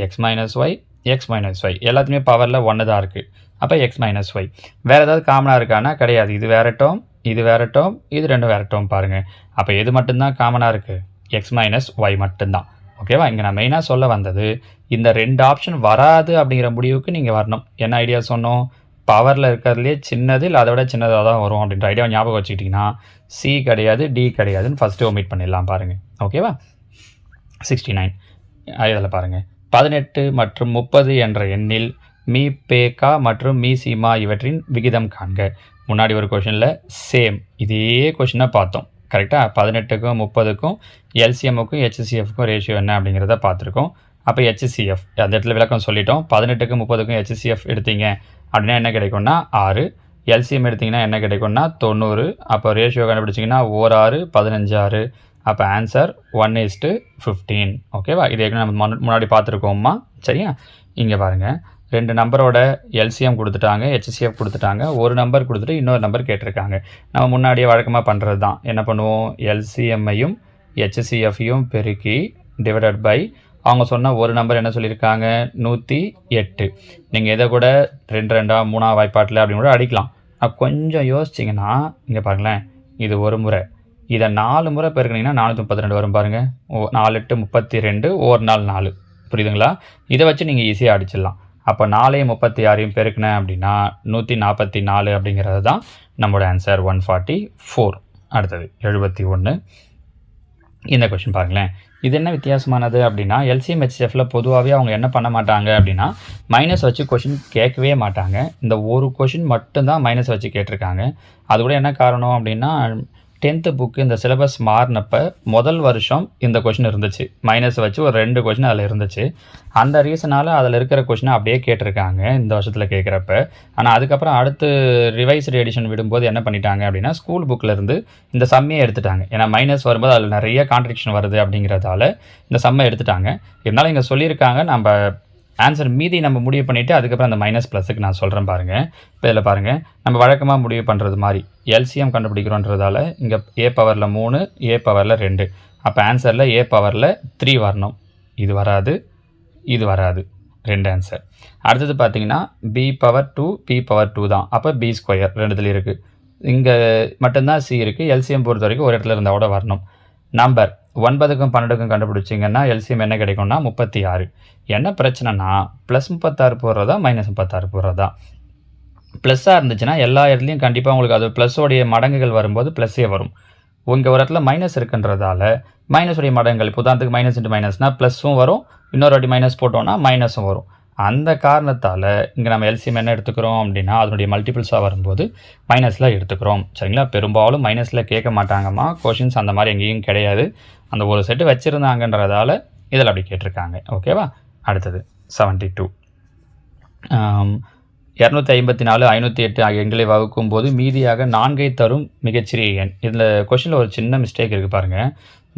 X minus Y, X minus y. எல்லாத்துலேயுமே பவரில் 1 தான் இருக்குது. அப்போ எக்ஸ் மைனஸ் ஒய். வேறு ஏதாவது காமனாக இருக்கான்னா கிடையாது. இது வேறு டேர்ம், இது வேறு டேர்ம், இது ரெண்டும் வேறு டேர்ம் பாருங்கள். அப்போ எது மட்டும்தான் காமனாக இருக்குது? எக்ஸ் மைனஸ் ஒய் மட்டும்தான். ஓகேவா? இங்கே நான் மெயினாக சொல்ல வந்தது இந்த 2 ஆப்ஷன் வராது அப்படிங்கிற முடிவுக்கு நீங்கள் வரணும். என்ன ஐடியா சொன்னோம்? பவரில் இருக்கிறதுலே சின்னது இல்லை அதை விட சின்னதாக தான் வரும் அப்படின்ற ஐடியாவை ஞாபகம் வச்சுக்கிட்டிங்கன்னா சி கிடையாது, டி கிடையாதுன்னு ஃபஸ்ட்டு ஒமிட் பண்ணிடலாம் பாருங்கள். ஓகேவா? 69 இதில் பாருங்கள். 18 மற்றும் 30 என்ற எண்ணில் மீ பேக்கா மற்றும் மீ சீமா இவற்றின் விகிதம் காண்க. முன்னாடி ஒரு கொஷனில் சேம் இதே கொஷினை பார்த்தோம். கரெக்டாக 18க்கும் 30க்கும் எல்சிஎம்முக்கும் HCFக்கும் ரேஷியோ என்ன அப்படிங்கிறத பார்த்துருக்கோம். அப்போ HCF அந்த இடத்துல விளக்கம் சொல்லிட்டோம். 18க்கும் 30க்கும் HCF எடுத்தீங்க அப்படின்னா என்ன கிடைக்கும்னா 6. எல்சிஎம் எடுத்திங்கன்னா என்ன கிடைக்கும்னா 90. அப்போ ரேஷியோ கண்டுபிடிச்சிங்கன்னா 1/6 15/6. அப்போ ஆன்சர் 1:15. ஓகேவா? இது ஏற்கனவே நம்ம முன்னாடி பார்த்துருக்கோம்மா. சரியா? இங்கே பாருங்கள், 2 நம்பரோட எல்சிஎம் கொடுத்துட்டாங்க, HCF கொடுத்துட்டாங்க, ஒரு நம்பர் கொடுத்துட்டு இன்னொரு நம்பர் கேட்டிருக்காங்க. நம்ம முன்னாடியே வழக்கமாக பண்ணுறது தான். என்ன பண்ணுவோம்? எல்சிஎம்மையும் HCFையும் பெருக்கி டிவைடட் பை அவங்க சொன்ன ஒரு நம்பர் என்ன சொல்லியிருக்காங்க? 108. நீங்கள் எதை கூட 2 2 3 வாய்ப்பாட்டில் அப்படின்னு கூட அடிக்கலாம். கொஞ்சம் யோசிச்சிங்கன்னா இங்கே பாருங்களேன், இது ஒரு முறை, இதை 4 முறை பெருக்கினீங்கன்னா 432 வரும் பாருங்கள். 4 8 32, ஒரு நாள் 4. புரியுதுங்களா? இதை வச்சு நீங்கள் ஈஸியாக அடிச்சிடலாம். அப்போ 4 36 பெருக்கினேன் அப்படின்னா 144 அப்படிங்கிறது தான் நம்மளோட ஆன்சர் 144. அடுத்தது 71. இந்த கொஷின் பாருங்களேன். இது என்ன வித்தியாசமானது அப்படின்னா எல்சிஎம் HCFல பொதுவாகவே அவங்க என்ன பண்ண மாட்டாங்க அப்படின்னா மைனஸ் வச்சு கொஷின் கேட்கவே மாட்டாங்க. இந்த ஒரு கொஷின் மட்டும்தான் மைனஸ் வச்சு கேட்டிருக்காங்க. அது கூட என்ன காரணம் அப்படின்னா 10th புக்கு இந்த சிலபஸ் மாறினப்போ முதல் வருஷம் இந்த கொஷின் இருந்துச்சு. மைனஸ் வச்சு ஒரு 2 கொஷின் அதில் இருந்துச்சு. அந்த ரீசனால் அதில் இருக்கிற கொஷினை அப்படியே கேட்டிருக்காங்க இந்த வருஷத்தில் கேட்குறப்ப. ஆனால் அதுக்கப்புறம் அடுத்து ரிவைஸ்டு எடிஷன் விடும்போது என்ன பண்ணிட்டாங்க அப்படின்னா ஸ்கூல் புக்கில் இருந்து இந்த சம்மையை எடுத்துட்டாங்க. ஏன்னா மைனஸ் வரும்போது அதில் நிறைய கான்ட்ரிக்ஷன் வருது அப்படிங்கிறதால இந்த சம்மை எடுத்துட்டாங்க. இருந்தாலும் இங்கே சொல்லியிருக்காங்க, நம்ம ஆன்சர் மீதி நம்ம முடிவு பண்ணிவிட்டு அதுக்கப்புறம் அந்த மைனஸ் ப்ளஸுக்கு நான் சொல்கிறேன் பாருங்கள். இப்போ இதில் பாருங்கள், நம்ம வழக்கமாக முடிவு பண்ணுறது மாதிரி எல்சிஎம் கண்டுபிடிக்கிறோன்றதால இங்கே A பவரில் 3, A பவரில் 2. அப்போ ஆன்சரில் A பவரில் 3 வரணும். இது வராது, இது வராது. 2 ஆன்சர். அடுத்தது பார்த்தீங்கன்னா B பவர் 2, P பவர் 2 தான். அப்போ B ஸ்கொயர் 2 இருக்குது. இங்கே மட்டும்தான் C இருக்குது. எல்சிஎம் பொறுத்த வரைக்கும் ஒரு இடத்துல இருந்தால் கூட வரணும். நம்பர் 9க்கும் 12க்கும் கண்டுபிடிச்சிங்கன்னா எல்சிஎம் என்ன கிடைக்கும்னா 36. என்ன பிரச்சனைனா ப்ளஸ் 36 போடுறதா மைனஸ் 36 போடுறதா? ப்ளஸ்ஸாக இருந்துச்சுன்னா எல்லா இடத்துலையும் கண்டிப்பாக உங்களுக்கு அது ப்ளஸ்ஸோடைய மடங்குகள் வரும்போது ப்ளஸ்ஸே வரும். உங்கள் ஒரு இடத்துல மைனஸ் இருக்குன்றதால மைனஸுடைய மடங்குகள், இப்போ உதாரணத்துக்கு மைனஸ் இன்ட்டு மைனஸ்னால் ப்ளஸ்ஸும் வரும், இன்னொரு வாட்டி மைனஸ் போட்டோன்னா மைனஸும் வரும். அந்த காரணத்தால் இங்கே நம்ம எல்சிஎம் என்ன எடுத்துக்கிறோம் அப்படின்னா அதனுடைய மல்டிபிள்ஸாக வரும்போது மைனஸில் எடுத்துக்கிறோம். சரிங்களா? பெரும்பாலும் மைனஸில் கேட்க மாட்டாங்கம்மா கொஷின்ஸ், அந்த மாதிரி எங்கேயும் கிடையாது. அந்த ஒரு செட்டு வச்சுருந்தாங்கன்றதால இதில் அப்படி கேட்டிருக்காங்க. ஓகேவா? அடுத்தது 72. 254, 508 ஆகிய எண்களை வகுக்கும் போது மீதியாக 4ஐ தரும் மிகச்சிறிய எண். இதில் கொஷனில் ஒரு சின்ன மிஸ்டேக் இருக்குது பாருங்கள்.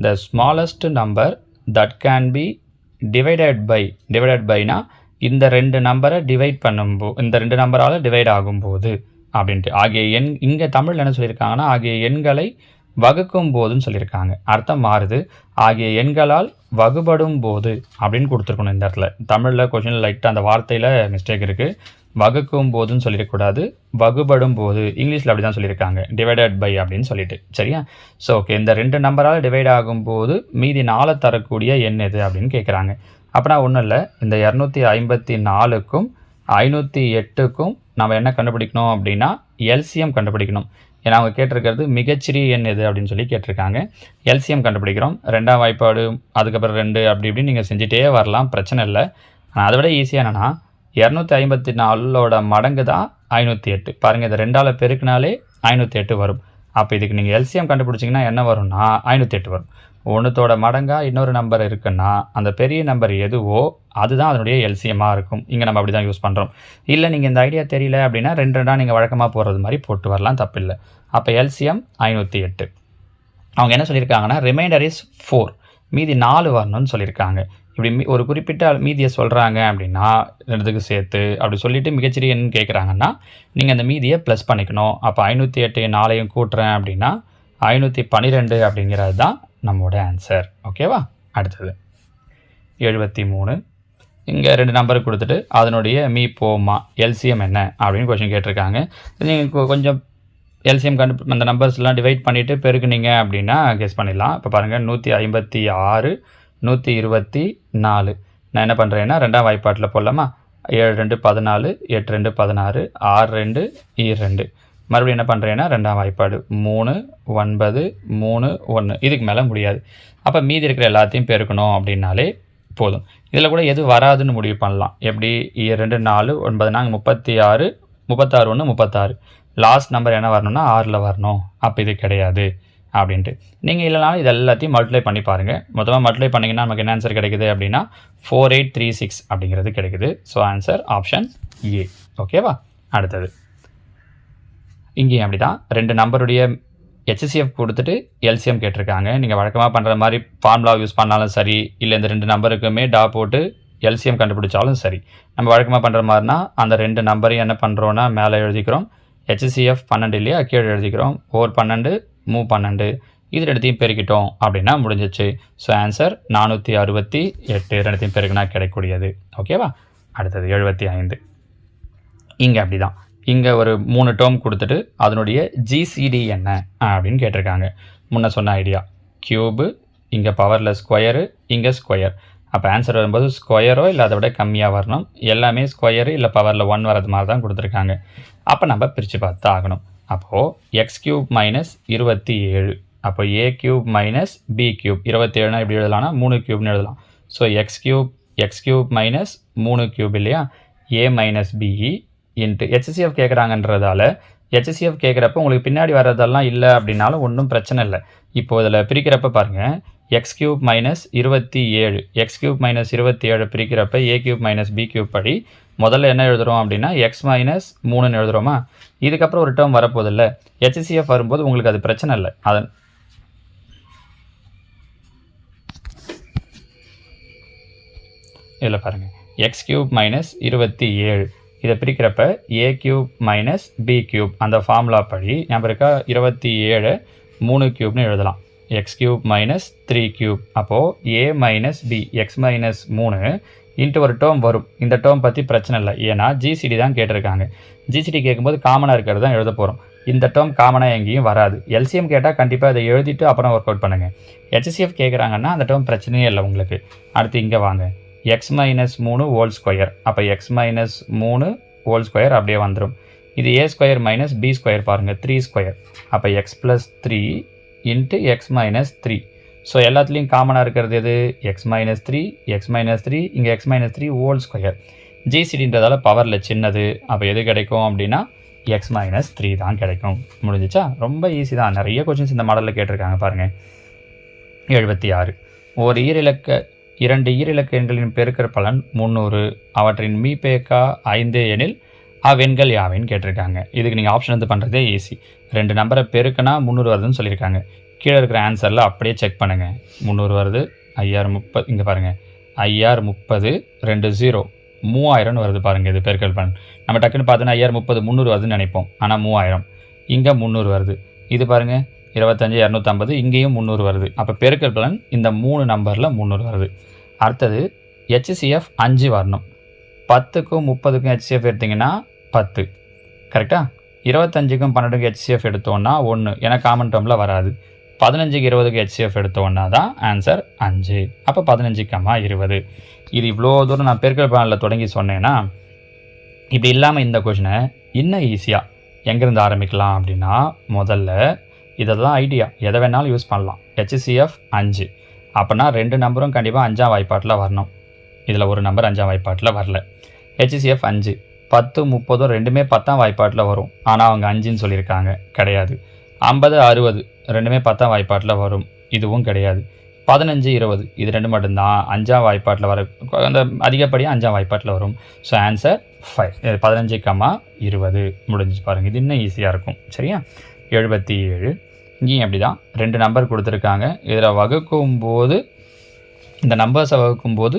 The smallest number that can be divided பைனா இந்த ரெண்டு நம்பரை டிவைட் பண்ணும்போது, இந்த ரெண்டு நம்பரால் டிவைட் ஆகும்போது அப்படின்ட்டு ஆகிய எண். இங்கே தமிழில் என்ன சொல்லியிருக்காங்கன்னா ஆகிய எண்களை வகுக்கும் போதுன்னு சொல்லியிருக்காங்க. அர்த்தம் மாறுது. ஆகிய எண்களால் வகுபடும் போது அப்படின்னு கொடுத்துருக்கணும். இந்த இடத்துல தமிழில் கொஷினில் லைட்டாக அந்த வார்த்தையில் மிஸ்டேக் இருக்குது. வகுக்கும் போதுன்னு சொல்லிடக்கூடாது, வகுபடும் போது. இங்கிலீஷில் அப்படி தான் சொல்லியிருக்காங்க, டிவைடட் பை அப்படின்னு சொல்லிட்டு. சரியா? ஸோ ஓகே, இந்த ரெண்டு நம்பரால் டிவைட் ஆகும்போது மீதி 4 தரக்கூடிய எண் எது அப்படின்னு கேட்குறாங்க. அப்படின்னா ஒன்றும் இல்லை, இந்த 254க்கும் 508க்கும் நம்ம என்ன கண்டுபிடிக்கணும் அப்படின்னா எல்சிஎம் கண்டுபிடிக்கணும். ஏன்னா அவங்க கேட்டிருக்கிறது மிகச்சிறிய எண் எது அப்படின்னு சொல்லி கேட்டிருக்காங்க. எல்சிஎம் கண்டுபிடிக்கிறோம். 2ஆம் வாய்ப்பாடு, அதுக்கப்புறம் 2 அப்படி இப்படின்னு நீங்கள் செஞ்சுட்டே வரலாம், பிரச்சனை இல்லை. ஆனால் அதை விட ஈஸியாக என்னென்னா 254ஓட மடங்கு தான் 508. பாருங்கள், இதை 2ஆல் பெருக்கினாலே 508 வரும். அப்போ இதுக்கு நீங்கள் எல்சிஎம் கண்டுபிடிச்சிங்கன்னா என்ன வரும்னா 508 வரும். ஒன்றுத்தோட மடங்காக இன்னொரு நம்பர் இருக்குன்னா அந்த பெரிய நம்பர் எதுவோ அதுதான் அதனுடைய எல்சிஎம்மாக இருக்கும். இங்கே நம்ம அப்படி தான் யூஸ் பண்ணுறோம். இல்லை நீங்கள் இந்த ஐடியா தெரியல அப்படின்னா 2 நீங்கள் வழக்கமாக போடுறது மாதிரி போட்டு வரலாம், தப்பில்லை. அப்போ எல்சிஎம் 508. அவங்க என்ன சொல்லியிருக்காங்கன்னா ரிமைண்டர் இஸ் 4, மீதி 4 வரணும்னு சொல்லியிருக்காங்க. இப்படி ஒரு குறிப்பிட்ட மீதியை சொல்கிறாங்க அப்படின்னா 2க்கு சேர்த்து அப்படி சொல்லிவிட்டு மிகச்சிறிய எண் கேட்குறாங்கன்னா நீங்கள் அந்த மீதியை ப்ளஸ் பண்ணிக்கணும். அப்போ 508 4ஐயும் கூட்டுறேன் அப்படின்னா 512 அப்படிங்கிறது தான் நம்மளோட ஆன்சர். ஓகேவா? அடுத்தது 73. இங்கே 2 நம்பர் கொடுத்துட்டு அதனுடைய மீப்போமா எல்சிஎம் என்ன அப்படின்னு கொஷின் கேட்டிருக்காங்க. நீங்கள் கொஞ்சம் எல்சிஎம் அந்த நம்பர்ஸ்லாம் டிவைட் பண்ணிவிட்டு பெருக்குனீங்க அப்படின்னா கெஸ் பண்ணிடலாம். இப்போ பாருங்கள், 156, 124. நான் என்ன பண்ணுறேன்னா 2ஆம் வாய்ப்பாட்டில் போடலாமா? 7 2 14, 8 2 16, 6 2 2. மறுபடியும் என்ன பண்ணுறேன்னா 2ஆம் வாய்ப்பாடு 3 9 3 1. இதுக்கு மேலே முடியாது. அப்போ மீதி இருக்கிற எல்லாத்தையும் பெருக்கணும் அப்படின்னாலே போதும். இதில் கூட எது வராதுன்னு முடிவு பண்ணலாம். எப்படி? 2 4 9 4 36, 36 1 36. லாஸ்ட் நம்பர் என்ன வரணும்னா 6ல் வரணும். அப்போ இது கிடையாது அப்படின்ட்டு. நீங்கள் இல்லைனாலும் இது எல்லாத்தையும் மல்டிப்ளை பண்ணி பாருங்கள். மொத்தமாக மல்டிப்ளை பண்ணிங்கன்னா நமக்கு என்ன ஆன்சர் கிடைக்குது அப்படின்னா 4836 அப்படிங்கிறது கிடைக்குது. So answer option A. ஓகேவா? அடுத்தது இங்கேயும் அப்படி தான் 2 நம்பருடைய ஹெச்சிஎஃப் கொடுத்துட்டு எல்சிஎம் கேட்டிருக்காங்க. நீங்கள் வழக்கமாக பண்ணுற மாதிரி ஃபார்முலா யூஸ் பண்ணாலும் சரி, இல்லை இந்த 2 நம்பருக்குமே டா போட்டு எல்சிஎம் கண்டுபிடிச்சாலும் சரி. நம்ம வழக்கமாக பண்ணுற மாதிரினா அந்த 2 நம்பரையும் என்ன பண்ணுறோன்னா மேலே எழுதிக்கிறோம். ஹெச்சிஎஃப் 12 இல்லையா, கீழே எழுதிக்கிறோம். 4 12 3 12. இது 2த்தையும் பெருக்கிட்டோம் அப்படின்னா முடிஞ்சிச்சு. So answer 468. 2த்தையும் பெருக்கினா கிடைக்கக்கூடியது. ஓகேவா? அடுத்தது 75. இங்கே அப்படி தான். இங்கே ஒரு 3 டேர்ம் கொடுத்துட்டு அதனுடைய ஜிசிடி என்ன அப்படின்னு கேட்டிருக்காங்க. முன்ன சொன்ன ஐடியா, க்யூபு, இங்கே பவரில் ஸ்கொயரு, இங்கே ஸ்கொயர். அப்போ ஆன்சர் வரும்போது ஸ்கொயரோ இல்லை அதை விட கம்மியாக வரணும். எல்லாமே ஸ்கொயரு இல்லை பவரில் 1 வரது மாதிரி தான் கொடுத்துருக்காங்க. அப்போ நம்ம பிரித்து பார்த்து ஆகணும். அப்போது எக்ஸ் கியூப் மைனஸ் 27. அப்போ A cube minus B cube. 27 எப்படி எழுதலாம்னா 3 கியூப்னு எழுதலாம். So X cube minus 3 cube இல்லையா, A minus B into HCF கேட்குறாங்கன்றதால ஹெச்சிஎஃப் கேட்குறப்ப உங்களுக்கு பின்னாடி வர்றதெல்லாம் இல்லை அப்படின்னாலும் ஒன்றும் பிரச்சனை இல்லை. இப்போது இதில் பிரிக்கிறப்ப பாருங்கள், X cube minus 27, X cube minus 27 பிரிக்கிறப்ப A cube minus B cube படி முதல்ல என்ன எழுதுகிறோம் அப்படின்னா எக்ஸ் மைனஸ் 3ன்னு எழுதுகிறோமா. இதுக்கப்புறம் ஒரு டேர்ம் வரப்போதில்லை. ஹெச்சிஎஃப் வரும்போது உங்களுக்கு அது பிரச்சனை இல்லை. அதன் இதில் பாருங்கள், எக்ஸ் கியூப் மைனஸ் 27 இதை பிரிக்கிறப்ப A cube minus B cube அந்த ஃபார்முலா படி ஞாபகம் இருக்கா, 27 3 கியூப்னு எழுதலாம். X cube minus 3 cube. அப்போது A minus B X minus 3 into ஒரு டேர்ம் வரும். இந்த டேர்ம் பற்றி பிரச்சனை இல்லை, ஏன்னா ஜிசிடி தான் கேட்டிருக்காங்க. ஜிசிடி கேட்கும்போது காமனாக இருக்கிறது தான் எழுத போகிறோம். இந்த டேர்ம் காமனாக எங்கேயும் வராது. எல்சிஎம் கேட்டால் கண்டிப்பாக அதை எழுதிட்டு அப்புறம் ஒர்க் அவுட் பண்ணுங்கள். ஹெச்சிஎஃப் கேட்குறாங்கன்னா அந்த டேர்ம் பிரச்சனையே இல்லை உங்களுக்கு. அடுத்து இங்கே வாங்க, எக்ஸ் மைனஸ் 3 ஹோல் ஸ்கொயர். அப்போ எக்ஸ் மைனஸ் 3 ஹோல் ஸ்கொயர் அப்படியே வந்துடும். இது ஏ ஸ்கொயர் மைனஸ் பி ஸ்கொயர் பாருங்கள், 3 ஸ்கொயர். அப்போ X plus 3 into X minus 3. So எல்லாத்துலேயும் காமனாக இருக்கிறது எது, எக்ஸ் மைனஸ் 3 எக்ஸ் மைனஸ் 3, இங்கே எக்ஸ் மைனஸ் 3 ஹோல் ஸ்கொயர். ஜிசிடின்றதால பவரில் சின்னது. அப்போ எது கிடைக்கும் அப்படின்னா எக்ஸ் மைனஸ் 3 தான் கிடைக்கும். முடிஞ்சிச்சா? ரொம்ப ஈஸி தான். நிறைய கொஷின்ஸ் இந்த மாடலில் கேட்டிருக்காங்க பாருங்கள். 76. ஒரு இரண்டு ஈரிலக்க எண்களின் பெருக்கற் பலன் 300. அவற்றின் மீபேக்கா 5 எனில் அவ்வெண்கள் யாவைன்னு கேட்டிருக்காங்க. இதுக்கு நீங்கள் ஆப்ஷன் வந்து பண்ணுறதே ஈஸி. 2 நம்பரை பெருக்குனா 300 வருதுன்னு சொல்லியிருக்காங்க. கீழே இருக்கிற ஆன்சரில் அப்படியே செக் பண்ணுங்கள். 300 வருது, 5030, இங்கே பாருங்கள் 5030 2 0 3000 வருது பாருங்கள். இது பெருக்கல் பண்ண நம்ம டக்குன்னு பார்த்தோன்னா 5030 300 வருதுன்னு நினைப்போம். ஆனால் 3000. இங்கே 300 வருது. இது பாருங்கள் 25 250, இங்கேயும் 300 வருது. அப்போ பெருக்கல் பலன் இந்த 3 நம்பரில் 300 வருது. அடுத்தது HCF 5 வரணும். 10க்கும் 30க்கும் HCF எடுத்திங்கன்னா 10, கரெக்டாக? 25க்கும் 12க்கும் HCF எடுத்தோன்னா 1, ஏன்னா காமன் டேர்மில் வராது. 15க்கு 20க்கு HCF எடுத்தோன்னா தான் ஆன்சர் 5. அப்போ 15, 20. இது இவ்வளோ தூரம் நான் பெருக்கல் பலனில் தொடங்கி சொன்னேன்னா, இப்படி இல்லாமல் இந்த கொஷினை இன்னும் ஈஸியாக எங்கேருந்து ஆரம்பிக்கலாம் அப்படின்னா, முதல்ல இதெல்லாம் ஐடியா, எதை வேணாலும் யூஸ் பண்ணலாம். HCF 5 அப்படின்னா 2 நம்பரும் கண்டிப்பாக 5ஆம் வாய்ப்பாட்டில் வரணும். இதில் ஒரு நம்பர் 5ஆம் வாய்ப்பாட்டில் வரல. HCF 5 10 30 ரெண்டுமே 10ஆம் வாய்ப்பாட்டில் வரும். ஆனால் அவங்க 5ன்னு சொல்லியிருக்காங்க, கிடையாது. 50 60 ரெண்டுமே 10ஆம் வாய்ப்பாட்டில் வரும், இதுவும் கிடையாது. 15 20 இது 2 மட்டும்தான் 5ஆம் வாய்ப்பாட்டில் வர, அந்த அதிகப்படியாக 5ஆம் வாய்ப்பாட்டில் வரும். So answer 5. 15, 20 முடிஞ்சு பாருங்கள். இது இன்னும் ஈஸியாக இருக்கும். சரியா? 77. இங்கேயும் அப்படி தான் 2 நம்பர் கொடுத்துருக்காங்க. இதில் வகுக்கும்போது, இந்த நம்பர்ஸை வகுக்கும்போது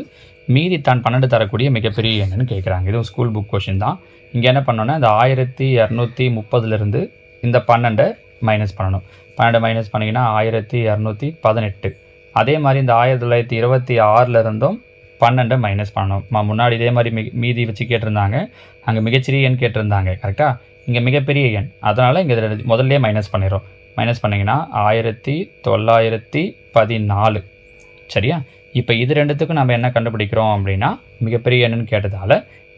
மீதி தான் 12 தரக்கூடிய மிகப்பெரிய எண்ணுன்னு கேட்குறாங்க. இதுவும் ஸ்கூல் புக் கொஷின் தான். இங்கே என்ன பண்ணோன்னா, இந்த 1230 இந்த 12 மைனஸ் பண்ணணும். 12 மைனஸ் பண்ணிங்கன்னா 1218. அதே மாதிரி இந்த 1926 12 மைனஸ் பண்ணணும். முன்னாடி இதே மாதிரி மீதி வச்சு கேட்டிருந்தாங்க. அங்கே மிகச்சிறிய எண் கேட்டிருந்தாங்க, கரெக்டாக? இங்கே மிகப்பெரிய எண், அதனால் இங்கே முதல்ல மைனஸ் பண்ணிடுறோம். மைனஸ் பண்ணிங்கன்னா 1914. சரியா? இப்போ இது ரெண்டுத்துக்கும் நம்ம என்ன கண்டுபிடிக்கிறோம் அப்படின்னா, மிகப்பெரிய எண்ணுன்னு கேட்டதால்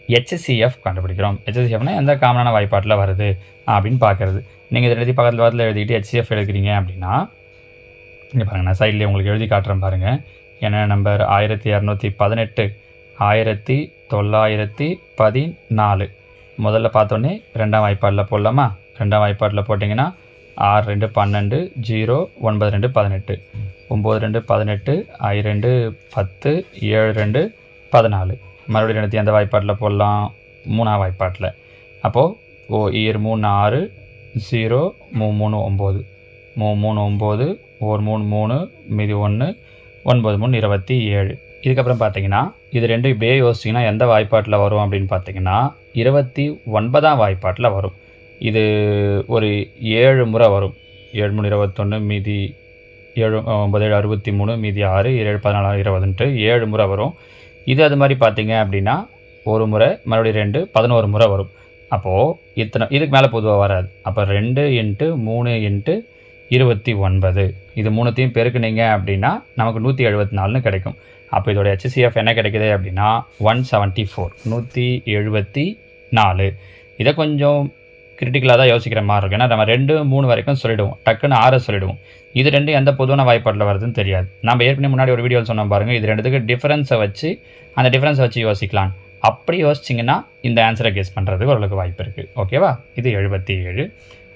HCF கண்டுபிடிக்கிறோம். HCFனால் எந்த காமனான வாய்ப்பாட்டில் வருது அப்படின்னு பார்க்குறது. நீங்கள் இதை எழுதி பக்கத்தில் எழுதிக்கிட்டு HCF எடுக்கிறீங்க அப்படின்னா, இங்கே பாருங்கள், நான் சைட்லேயே உங்களுக்கு எழுதி காட்டுறேன் பாருங்கள். என்ன நம்பர்? 1218, 1914. முதல்ல பார்த்தோன்னே 2ஆம் வாய்ப்பாட்டில் போடலாமா? 2ஆம் வாய்ப்பாட்டில் போட்டிங்கன்னா 6 2 12 0 9 2 18, 9 2 18, I 2 10, 7 2 14. மறுபடியும் எடுத்து எந்த வாய்ப்பாட்டில் போடலாம்? 3ஆம் வாய்ப்பாட்டில். அப்போது 3 6 0 3 9, 3 9, 1 3 மீதி 1, 9 3 27. இதுக்கப்புறம் பார்த்தீங்கன்னா இது 2 இப்படியே யோசிச்சிங்கன்னா எந்த வாய்ப்பாட்டில் வரும் அப்படின்னு பார்த்தீங்கன்னா 29ஆம் வாய்ப்பாட்டில் வரும். இது ஒரு 7 முறை வரும். 7 3 21 மீதி 7 9 7 63 மீதி 6 7 14 20ன்ட்டு 7 முறை வரும். இது அது மாதிரி பார்த்தீங்க அப்படின்னா ஒரு முறை, மறுபடியும் 2 11 முறை வரும். அப்போது இதுக்கு மேலே பொதுவாக வராது. அப்போ 2 × 3 × 29. இது 3த்தையும் பெருக்குனீங்க அப்படின்னா நமக்கு 174ன்னு கிடைக்கும். அப்போ இதோட HCF என்ன கிடைக்குது அப்படின்னா 174, 174. இதை கொஞ்சம் கிரிட்டிக்கலாக தான் யோசிக்கிற மாதிரி இருக்கும். ஏன்னா நம்ம 2 3 வரைக்கும் சொல்லிவிடுவோம், டக்குன்னு 6 சொல்லிவிடுவோம். இது 2 எந்த பொதுவான வாய்ப்பாட்டில் வருதுன்னு தெரியாது. நம்ம ஏற்கனவே முன்னாடி ஒரு வீடியோவில் சொன்ன பாருங்கள், இது 2த்துக்கு டிஃப்ரென்ஸை வச்சு அந்த டிஃப்ரென்ஸை வச்சு யோசிக்கலாம். அப்படி யோசிச்சிங்கன்னா இந்த ஆன்சரை கெஸ் பண்ணுறதுக்கு ஓரளவுக்கு வாய்ப்பு இருக்குது. ஓகேவா? இது 77.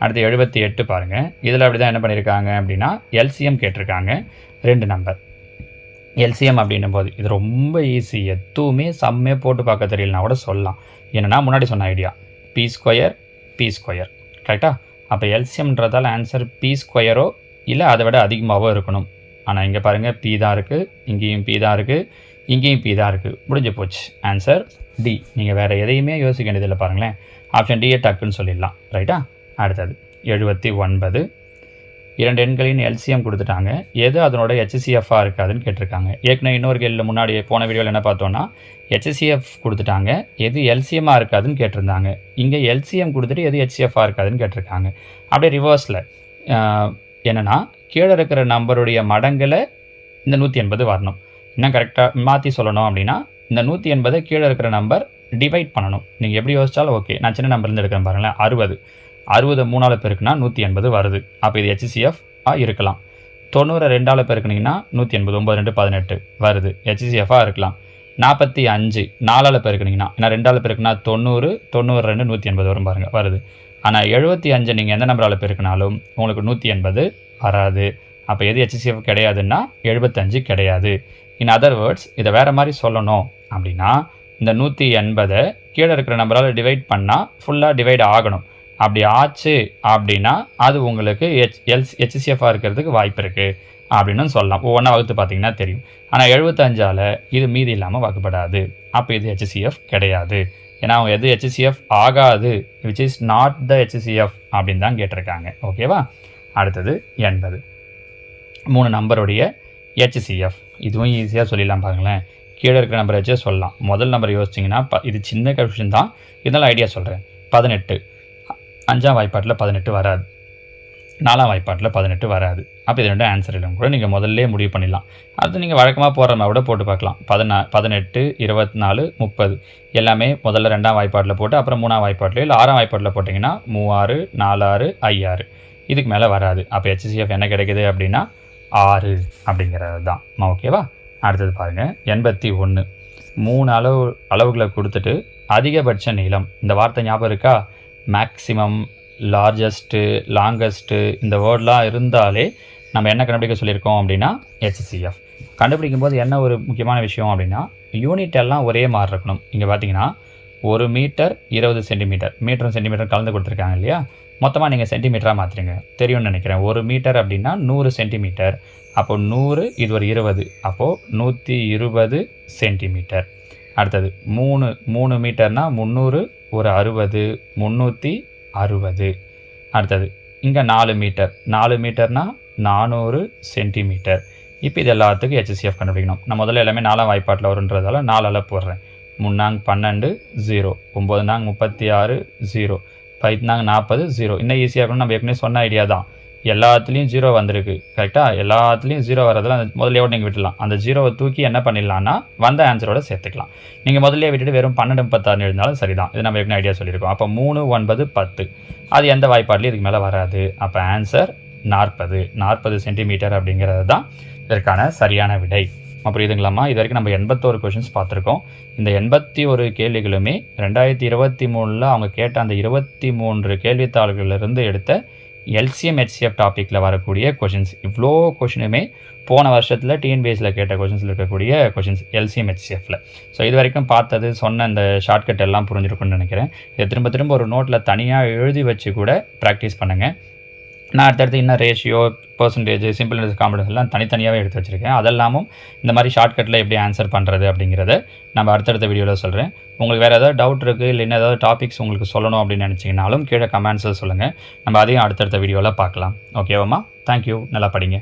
அடுத்து 78 பாருங்கள். இதில் அப்படி தான் என்ன பண்ணியிருக்காங்க அப்படின்னா எல்சிஎம் கேட்டிருக்காங்க. 2 நம்பர் எல்சிஎம் அப்படின்னும் போது இது ரொம்ப ஈஸி. எதுவுமே சம்மே போட்டு பார்க்க தெரியலனா கூட சொல்லலாம். என்னென்னா முன்னாடி சொன்ன ஐடியா P², கரெக்டாக? அப்போ எல்சிஎம்ன்றதால் ஆன்சர் P² இல்லை அதை விட அதிகமாகவோ இருக்கணும். ஆனால் இங்கே பாருங்கள் P தான் இருக்குது, இங்கேயும் P தான் இருக்குது, இங்கேயும் P தான் இருக்குது. முடிஞ்சு போச்சு. Answer D. நீங்கள் வேறு எதையுமே யோசிக்க வேண்டியதில்லை. பாருங்களேன், ஆப்ஷன் டியை டக்குன்னு சொல்லிடலாம். ரைட்டா? அடுத்தது 79. 2 எண்களின் எல்சிஎம் கொடுத்துட்டாங்க. எது அதனோட HCF-ஆக இருக்காதுன்னு கேட்டிருக்காங்க. ஏற்கனவே இன்னொரு கேள்வியில் முன்னாடி போன வீடியோவில் என்ன பார்த்தோன்னா HCF கொடுத்துட்டாங்க, எது எல்சிஎம்மாக இருக்காதுன்னு கேட்டிருந்தாங்க. இங்கே எல்சிஎம் கொடுத்துட்டு எது HCF-ஆக இருக்காதுன்னு கேட்டிருக்காங்க. அப்படியே ரிவர்ஸில் என்னென்னா கீழே இருக்கிற நம்பருடைய மடங்கில் இந்த 180 வரணும். இன்னும் கரெக்டாக மாற்றி சொல்லணும் அப்படின்னா இந்த 180 கீழே இருக்கிற நம்பர் டிவைட் பண்ணணும். நீங்கள் எப்படி யோசித்தாலும் ஓகே. நான் சின்ன நம்பர்லேருந்து எடுக்கிறேன் பாருங்களேன். 60 3ஆல் பெருக்குனா 180 வருது. அப்போ இது HCF-ஆக இருக்கலாம். 90 2ஆல் பெருக்குனிங்கன்னா 180, 9 2 18 வருது. HCF-ஆக இருக்கலாம். 45 4ஆல் பெருக்குனிங்கன்னா, ஏன்னா 2ஆல் பெருக்குனா 90, 90 2 180 வரும் பாருங்கள், வருது. ஆனால் 75 நீங்கள் எந்த நம்பரால் பெருக்கினாலும் உங்களுக்கு 180 வராது. அப்போ எது HCF கிடையாதுன்னா 75 கிடையாது. இன் அதர் வேர்ட்ஸ் இதை வேறு மாதிரி சொல்லணும் அப்படின்னா இந்த 180 கீழே இருக்கிற நம்பரால் டிவைட் பண்ணால் ஃபுல்லாக டிவைட் ஆகணும். அப்படி ஆச்சு அப்படின்னா அது உங்களுக்கு ஹெச்சிஎஃபாக இருக்கிறதுக்கு வாய்ப்பு இருக்குது அப்படின்னு சொல்லலாம். ஒவ்வொன்றா வகுத்து பார்த்தீங்கன்னா தெரியும். ஆனால் 75ஆல் இது மீதி இல்லாமல் வகுப்படாது. அப்போ இது ஹெச்சிஎஃப் கிடையாது. ஏன்னா அவங்க எது ஹெச்சிஎஃப் ஆகாது, which is not the HCF அப்படின்னு தான் கேட்டிருக்காங்க. ஓகேவா? அடுத்தது 80. 3 நம்பருடைய ஹெச்சிஎஃப். இதுவும் ஈஸியாக சொல்லிடலாம் பாருங்களேன். கீழே இருக்கிற நம்பரை வச்சே சொல்லலாம். முதல் நம்பர் யோசிச்சிங்கன்னா இது சின்ன கொஷின் தான், இதனால் ஐடியா சொல்கிறேன். 18. 5ஆம் வாய்ப்பாட்டில் 18 வராது, 4ஆம் வாய்ப்பாட்டில் 18 வராது. அப்போ இது ரெண்டும் ஆன்சர் இல்லைன்னு கூட நீங்கள் முதல்ல முடிவு பண்ணிடலாம். அது நீங்கள் வழக்கமாக போடுற மாதிரி கூட போட்டு பார்க்கலாம். 18, 24, 30 எல்லாமே முதல்ல 2ஆம் வாய்ப்பாட்டில் போட்டு அப்புறம் 3ஆம் வாய்ப்பாட்டில் இல்லை 6ஆம் வாய்ப்பாட்டில் போட்டிங்கன்னா 3, 4, 56 இதுக்கு மேலே வராது. அப்போ ஹெச்சிஎஃப் என்ன கிடைக்குது அப்படின்னா 6 அப்படிங்கிறது தான். ஓகேவா? அடுத்தது பாருங்கள் 81. 3 அளவுகளை கொடுத்துட்டு அதிகபட்ச நீளம். இந்த வார்த்தை ஞாபகம் இருக்கா? மேக்ஸிமம், லார்ஜஸ்ட்டு, லாங்கஸ்ட்டு இந்த வேர்ட்லாம் இருந்தாலே நம்ம என்ன கண்டுபிடிக்க சொல்லியிருக்கோம் அப்படின்னா ஹெச்சிஎஃப். கண்டுபிடிக்கும் போது என்ன ஒரு முக்கியமான விஷயம் அப்படின்னா யூனிட் எல்லாம் ஒரே மாதிரி இருக்கணும். இங்கே பார்த்தீங்கன்னா 1 மீட்டர் 20 சென்டிமீட்டர், மீட்டரும் சென்டிமீட்டர் கலந்து கொடுத்துருக்காங்க இல்லையா? மொத்தமாக நீங்கள் சென்டிமீட்டராக மாற்றுறீங்க. தெரியும்னு நினைக்கிறேன். 1 மீட்டர் அப்படின்னா 100 சென்டிமீட்டர். அப்போது 100 இது ஒரு 20, அப்போது 120 சென்டிமீட்டர். அடுத்தது 3 மீட்டர்னால் 300 ஒரு 60, 360. அடுத்தது இங்கே 4 மீட்டர், 4 மீட்டர்னால் 400 சென்டிமீட்டர். இப்போ இது எல்லாத்துக்கும் ஹெச்சிஎஃப் கண்டுபிடிக்கணும். நான் முதல்ல எல்லாமே 4ஆம் வாய்ப்பாட்டில் வருன்றதால 4 போடுறேன். 3 12 0, 9 36 0, 5 40 0. இன்னும் ஈஸியாக இருக்கணும். நம்ம ஏற்கனவே சொன்ன ஐடியா தான். எல்லாத்துலேயும் 0 வந்திருக்கு. கரெக்டாக? எல்லாத்துலேயும் 0 வரதில் அந்த முதல்லையோடு நீங்கள் விட்டுடலாம். அந்த 0வை தூக்கி என்ன பண்ணிடலான்னா வந்த ஆன்சரோட சேர்த்துக்கலாம். நீங்கள் முதல்ல விட்டுட்டு வெறும் 12 36 எழுதினாலும் சரி தான். இது நம்ம ஏற்கனவே ஐடியா சொல்லியிருக்கோம். அப்போ 3 9 10 அது எந்த வாய்ப்பாட்லையும் இதுக்கு மேலே வராது. அப்போ ஆன்சர் 40 சென்டிமீட்டர் அப்படிங்கிறது தான் இதற்கான சரியான விடை. அப்புறம் இதுங்களாமா இது வரைக்கும் நம்ம 81 கொஷின்ஸ் பார்த்துருக்கோம். இந்த 81 கேள்விகளுமே 2023 அவங்க கேட்ட அந்த 23 கேள்வித்தாள்களிலிருந்து எடுத்த எல்சிஎம் ஹெச்சிஎஃப் டாப்பிக்கில் வரக்கூடிய கொஷின்ஸ். இவ்வளோ கொஷினுமே போன வருஷத்தில் டிஎன்பிஎஸ்சியில் கேட்ட கொஷின்ஸில் இருக்கக்கூடிய கொஷின்ஸ் எல்சிஎம் ஹெச்சிஎஃப்பில். ஸோ இது வரைக்கும் பார்த்தது சொன்ன இந்த ஷார்ட்கட் எல்லாம் புரிஞ்சிருக்குன்னு நினைக்கிறேன். இதை திரும்ப ஒரு நோட்டில் தனியாக எழுதி வச்சு கூட ப்ராக்டிஸ் பண்ணுங்கள். நான் அடுத்தடுத்து இன்னும் ratio, percentage, simple interest, compound எல்லாம் தனித்தனியாகவே எடுத்து வச்சுருக்கேன். அதெல்லாமும் இந்த மாதிரி ஷார்ட்கட்டில் எப்படி ஆன்சர் பண்ணுறது அப்படிங்கிறத நம்ம அடுத்தடுத்த வீடியோவில் சொல்கிறேன். உங்களுக்கு வேறு ஏதாவது டவுட் இருக்குது இல்லை இன்னும் ஏதாவது டாபிக்ஸ் உங்களுக்கு சொல்லணும் அப்படின்னு நினச்சிங்கனாலும் கீழே கமெண்ட்ஸில் சொல்லுங்கள். நம்ம அதையும் அடுத்தடுத்த வீடியோவில் பார்க்கலாம். ஓகேவாம்மா? தேங்க்யூ. நல்லா படிங்க.